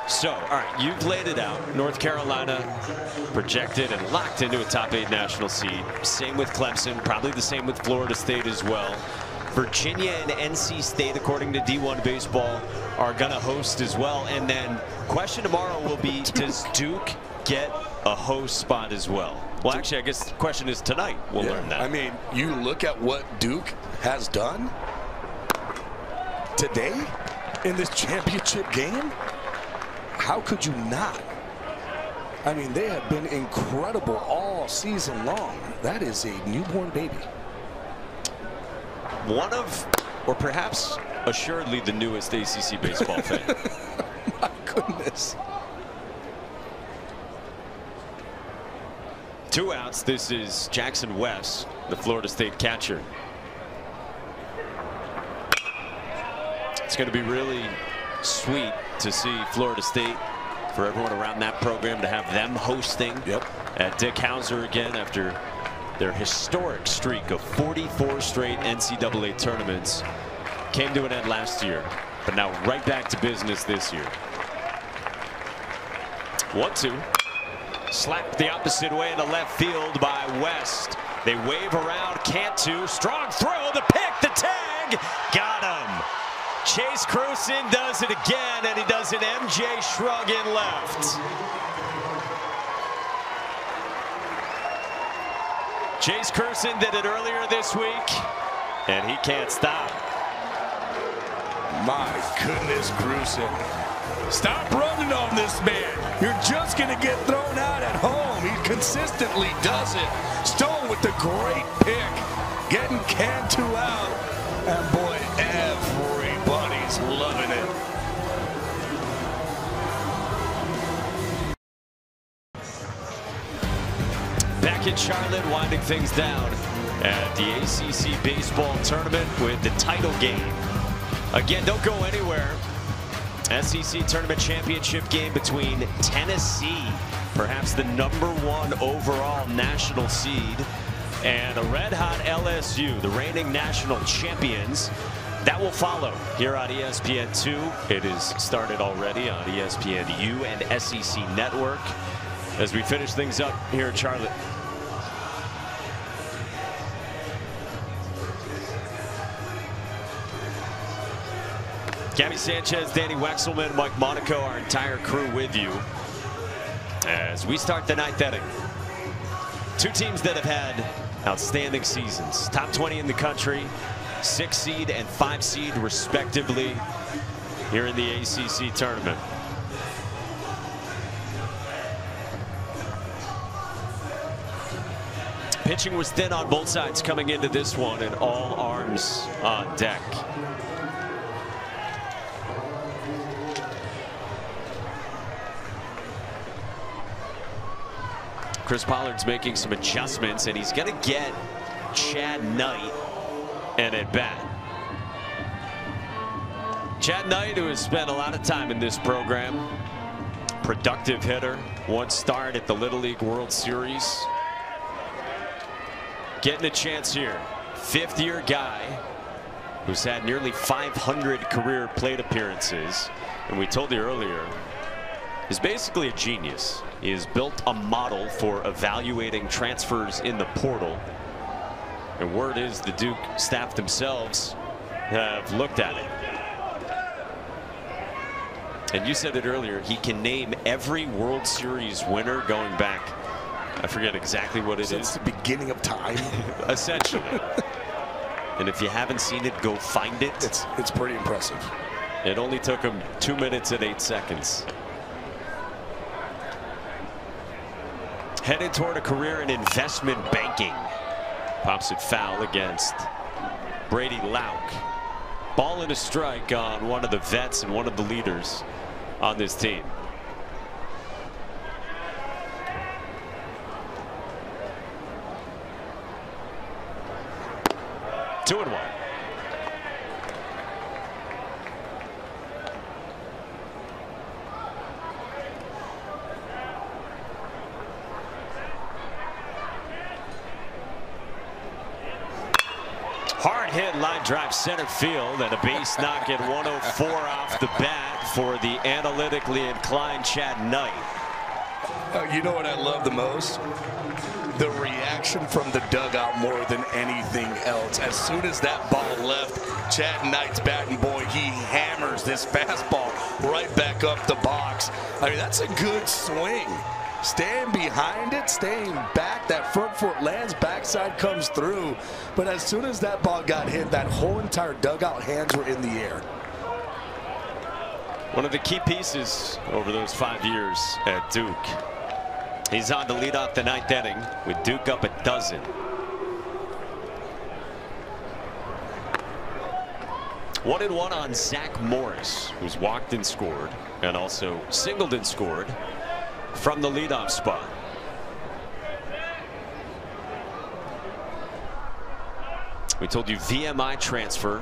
So, all right, you've laid it out. North Carolina projected and locked into a top 8 national seed. Same with Clemson, probably the same with Florida State as well. Virginia and NC State, according to D1 Baseball, are going to host as well. And then question tomorrow will be, does Duke get a host spot as well? Well, actually, I guess the question is tonight. We'll learn that. I mean, you look at what Duke has done today in this championship game. How could you not? I mean, they have been incredible all season long. That is a newborn baby. One of, or perhaps assuredly the newest ACC baseball fan. My goodness. 2 outs. This is Jackson West, the Florida State catcher. It's going to be really sweet to see Florida State, for everyone around that program, to have them hosting at Dick Hauser again after their historic streak of 44 straight NCAA tournaments. Came to an end last year, but now right back to business this year. 1-2. Slapped the opposite way into left field by West. They wave around, can't to. Strong throw, the pick, the tag. Got him. Chase Cruson does it again, and he does an MJ shrug in left. Chase Cruson did it earlier this week, and he can't stop. My goodness, Cruson. Stop running on this man. You're just going to get thrown out at home. He consistently does it. Stone with the great pick. Getting Cantu out. And boy, everybody's loving it. Back in Charlotte, winding things down at the ACC Baseball Tournament with the title game. Again, don't go anywhere. SEC Tournament Championship Game between Tennessee, perhaps the #1 overall national seed, and a red-hot LSU, the reigning national champions. That will follow here on ESPN2. It is started already on ESPNU and SEC Network as we finish things up here in Charlotte. Gabby Sanchez, Danny Wexelman, Mike Monaco, our entire crew with you as we start the 9th inning. 2 teams that have had outstanding seasons. Top 20 in the country, 6 seed and 5 seed respectively here in the ACC tournament. Pitching was thin on both sides coming into this one, and all arms on deck. Chris Pollard's making some adjustments, and he's going to get Chad Knight an at bat. Chad Knight, who has spent a lot of time in this program, productive hitter, 1 start at the Little League World Series. Getting a chance here. 5th-year guy who's had nearly 500 career plate appearances, and we told you earlier, is basically a genius. He has built a model for evaluating transfers in the portal. And word is the Duke staff themselves have looked at it. And you said it earlier, he can name every World Series winner going back, I forget exactly what it is. Since the beginning of time. Essentially. And if you haven't seen it, go find it. It's pretty impressive. It only took him 2 minutes and 8 seconds. Headed toward a career in investment banking. Pops it foul against Brady Lauk. Ball and a strike on one of the vets and one of the leaders on this team. Two and 1. Hard hit, line drive center field, and a base knock at 104 off the bat for the analytically inclined Chad Knight. You know what I love the most? The reaction from the dugout more than anything else. As soon as that ball left Chad Knight's bat, and boy, he hammers this fastball right back up the box. I mean, that's a good swing. Staying behind it, staying back, that front foot lands, backside comes through. But as soon as that ball got hit, that whole entire dugout hands were in the air. One of the key pieces over those 5 years at Duke. He's on to lead off the 9th inning with Duke up 12. One and one on Zach Morris, who's walked and scored, and also singled and scored from the leadoff spot. We told you VMI transfer,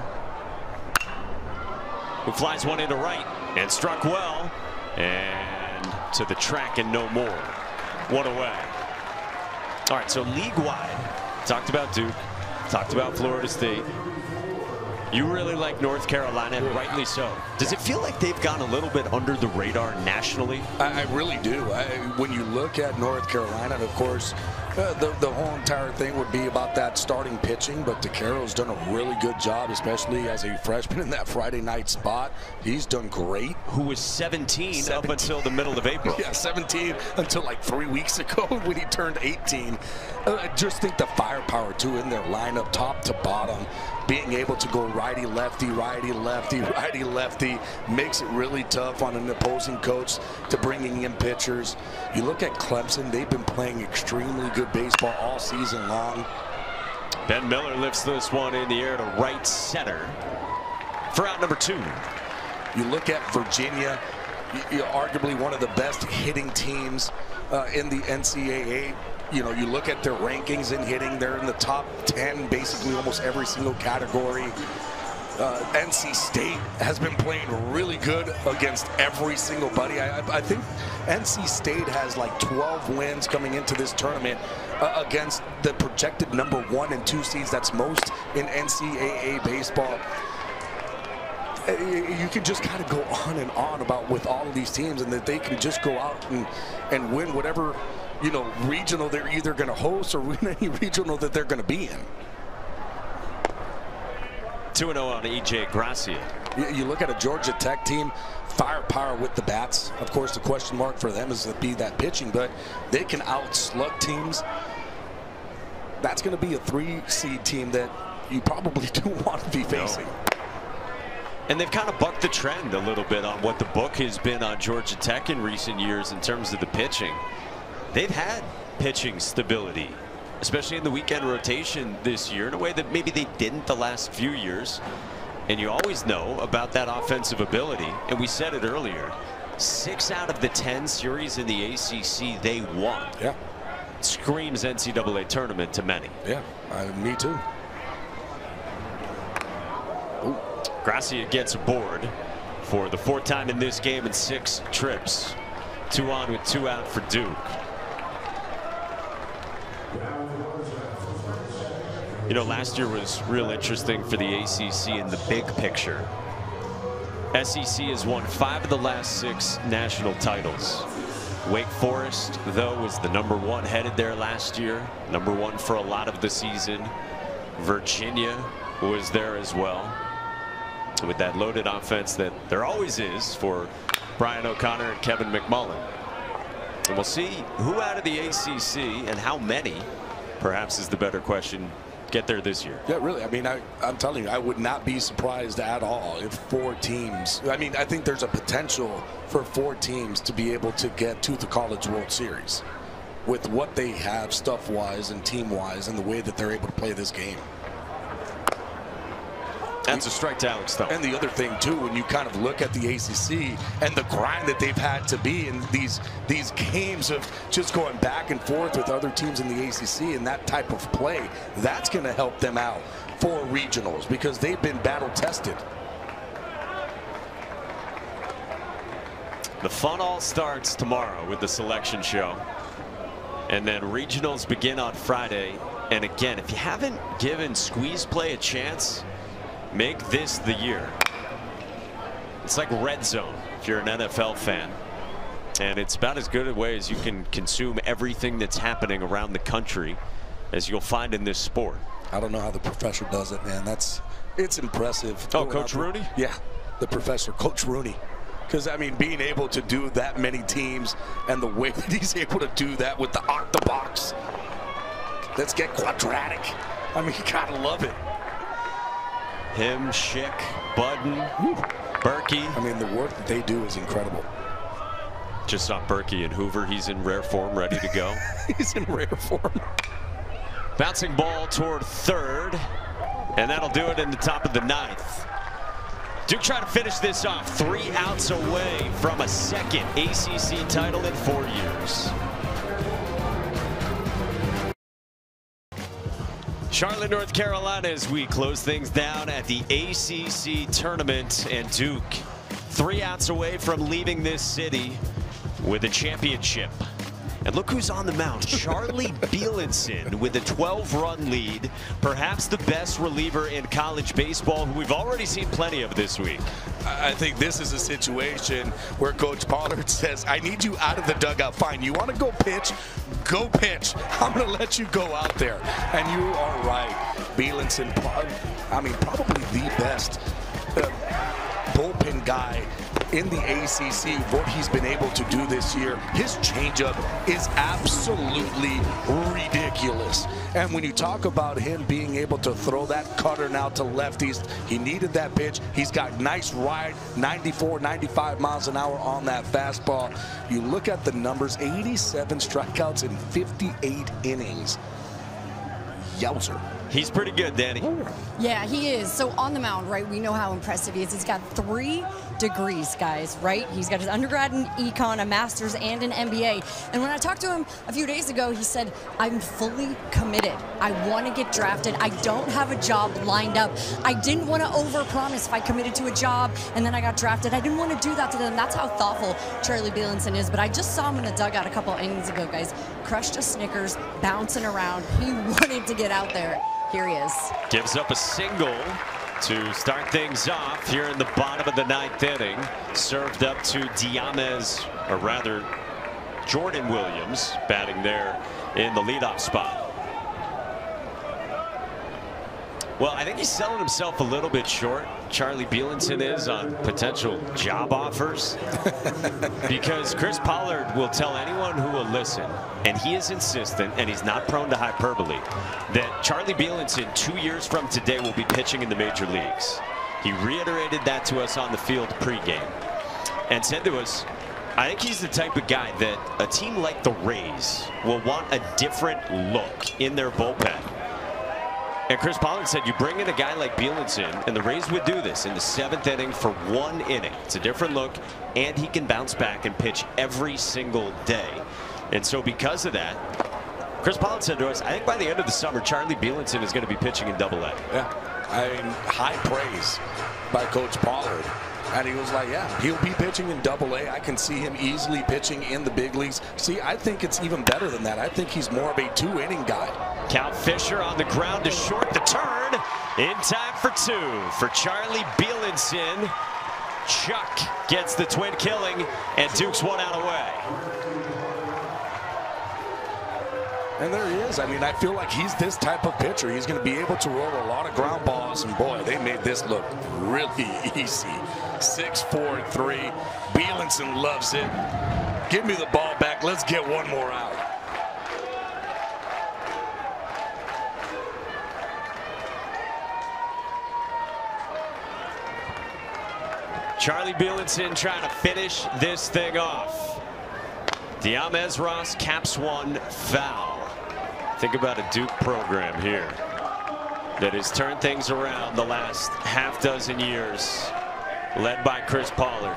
who flies one into right and struck well, and to the track and no more. One away. All right, so league-wide, talked about Duke, talked about Florida State. You really like North Carolina, and rightly so. Does it feel like they've gone a little bit under the radar nationally? I really do. When you look at North Carolina, and of course, the whole entire thing would be about that starting pitching, but DeCaro's done a really good job, especially as a freshman in that Friday night spot. He's done great. Who was 17 up until the middle of April. Yeah, 17 until like 3 weeks ago when he turned 18. I just think the firepower, too, in their lineup, top to bottom, being able to go righty-lefty, righty-lefty, righty-lefty, makes it really tough on an opposing coach to bringing in pitchers. You look at Clemson, they've been playing extremely good baseball all season long. Ben Miller lifts this one in the air to right center for out number 2. You look at Virginia, you're arguably one of the best hitting teams in the NCAA. You know, you look at their rankings in hitting, they're in the top 10, basically almost every single category. NC State has been playing really good against every single buddy. I think NC State has like 12 wins coming into this tournament against the projected number 1 and 2 seeds. That's most in NCAA baseball. You can just kind of go on and on about with all of these teams, and that they can just go out and win whatever, you know, regional they're either going to host or win any regional that they're going to be in. 2-0 on AJ Garcia. You look at a Georgia Tech team, firepower with the bats. Of course, the question mark for them is to be that pitching, but they can outslug teams. That's going to be a 3-seed team that you probably don't want to be facing. No. And they've kind of bucked the trend a little bit on what the book has been on Georgia Tech in recent years in terms of the pitching. They've had pitching stability, especially in the weekend rotation this year, in a way that maybe they didn't the last few years. And you always know about that offensive ability. And we said it earlier, 6 out of the 10 series in the ACC they won. Yeah. Screams NCAA tournament to many. Yeah, me too. Ooh. Garcia gets aboard for the 4th time in this game in 6 trips. 2 on with 2 out for Duke. You know, last year was real interesting for the ACC in the big picture. SEC has won 5 of the last 6 national titles. Wake Forest, though, was the number 1 headed there last year. Number 1 for a lot of the season. Virginia was there as well. With that loaded offense that there always is for Brian O'Connor and Kevin McMullen. And we'll see who out of the ACC and how many, perhaps is the better question, get there this year. Yeah, really. I mean, I'm telling you, I would not be surprised at all if 4 teams. I mean, I think there's a potential for 4 teams to be able to get to the College World Series with what they have stuff-wise and team-wise and the way that they're able to play this game. That's a strike to Alex Stone. And the other thing, too, when you kind of look at the ACC and the grind that they've had to be in these games of just going back and forth with other teams in the ACC and that type of play, that's going to help them out for regionals because they've been battle-tested. The fun all starts tomorrow with the selection show. And then regionals begin on Friday And again, if you haven't given squeeze play a chance, make this the year. It's like red zone if you're an NFL fan. And it's about as good a way as you can consume everything that's happening around the country as you'll find in this sport. I don't know how the professor does it, man. It's impressive. Oh, Coach Rooney? Yeah, the professor, Coach Rooney. Because, I mean, being able to do that many teams and the way that he's able to do that with the octobox. Let's get quadratic. I mean, you gotta love it. Him, Schick, Budden, Berkey. I mean, the work that they do is incredible. Just saw Berkey and Hoover. He's in rare form, ready to go. He's in rare form. Bouncing ball toward third, and that'll do it in the top of the ninth. Duke trying to finish this off, 3 outs away from a second ACC title in 4 years. Charlotte, North Carolina, as we close things down at the ACC tournament, and Duke 3 outs away from leaving this city with a championship. And look who's on the mound. Charlie Bielenson with a 12-run lead. Perhaps the best reliever in college baseball, who we've already seen plenty of this week. I think this is a situation where Coach Pollard says, I need you out of the dugout. Fine, you want to go pitch? Go pitch. I'm going to let you go out there. And you are right. Bielenson, I mean, probably the best bullpen guy in the ACC. What he's been able to do this year, his changeup is absolutely ridiculous. And when you talk about him being able to throw that cutter now to lefties, he needed that pitch. He's got nice ride, 94, 95 miles an hour on that fastball. You look at the numbers, 87 strikeouts in 58 innings. Yowzer. He's pretty good, Danny. Yeah, he is. So on the mound, right, we know how impressive he is. He's got 3 degrees, guys, right? He's got his undergrad in econ, a master's, and an MBA. And when I talked to him a few days ago, he said, I'm fully committed. I want to get drafted. I don't have a job lined up. I didn't want to overpromise if I committed to a job and then I got drafted. I didn't want to do that to them. That's how thoughtful Charlie Bielenson is. But I just saw him in the dugout a couple innings ago, guys. Crushed a Snickers, bouncing around. He wanted to get out there. Here he is. Gives up a single to start things off here in the bottom of the 9th inning. Served up to Diamez, or rather Jordan Williams, batting there in the leadoff spot. Well, I think he's selling himself a little bit short, Charlie Bielenson is, on potential job offers. Because Chris Pollard will tell anyone who will listen, and he is insistent, and he's not prone to hyperbole, that Charlie Bielenson 2 years from today will be pitching in the major leagues. He reiterated that to us on the field pregame and said to us, I think he's the type of guy that a team like the Rays will want a different look in their bullpen. And Chris Pollard said you bring in a guy like Bielenson, and the Rays would do this in the 7th inning for 1 inning. It's a different look, and he can bounce back and pitch every single day. And so because of that, Chris Pollard said to us, I think by the end of the summer, Charlie Bielenson is going to be pitching in Double-A. Yeah, I mean, high praise by Coach Pollard. And he was like, yeah, he'll be pitching in Double-A. I can see him easily pitching in the big leagues. See, I think it's even better than that. I think he's more of a 2-inning guy. Cal Fisher on the ground to short, the turn in time for 2 for Charlie Bielenson. Chuck gets the twin killing, and Duke's 1 out away. And there he is. I mean, I feel like he's this type of pitcher. He's going to be able to roll a lot of ground balls, and boy, they made this look really easy. 6-4-3. Bielenson loves it. Give me the ball back. Let's get one more out. Charlie Bielenson trying to finish this thing off. Diamez Ross caps 1 foul. Think about a Duke program here that has turned things around the last half-dozen years, led by Chris Pollard.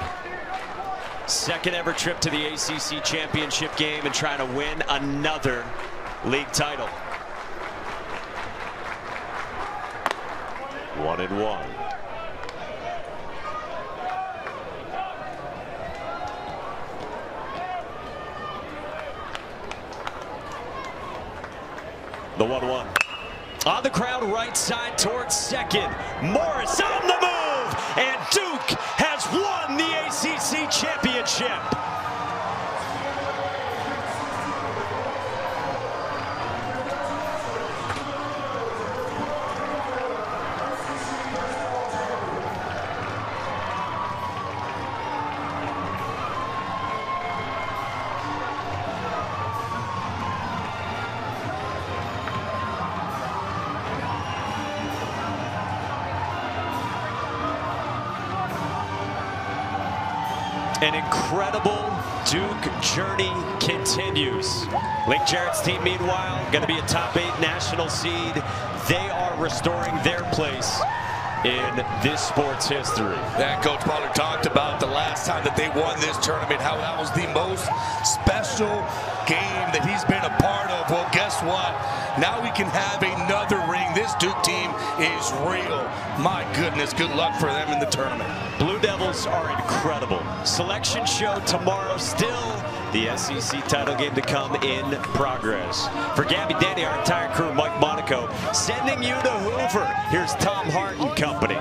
2nd ever trip to the ACC Championship Game and trying to win another league title. 1-1. The 1-1. On the ground, right side towards second. Morris on the move, and Duke has won the ACC Championship. An incredible Duke journey continues. Link Jarrett's team, meanwhile, going to be a top 8 national seed. They are restoring their place in this sport's history. Yeah, Coach Pollard talked about the last time that they won this tournament, how that was the most special game that he's been a part of. Well, guess what? Now we can have another ring. This Duke team is real. My goodness, good luck for them in the tournament. Blue Devils are incredible. Selection show tomorrow. Still the SEC title game to come in progress. For Gabby, Danny, our entire crew, Mike Monaco, sending you to Hoover. Here's Tom Hart and company.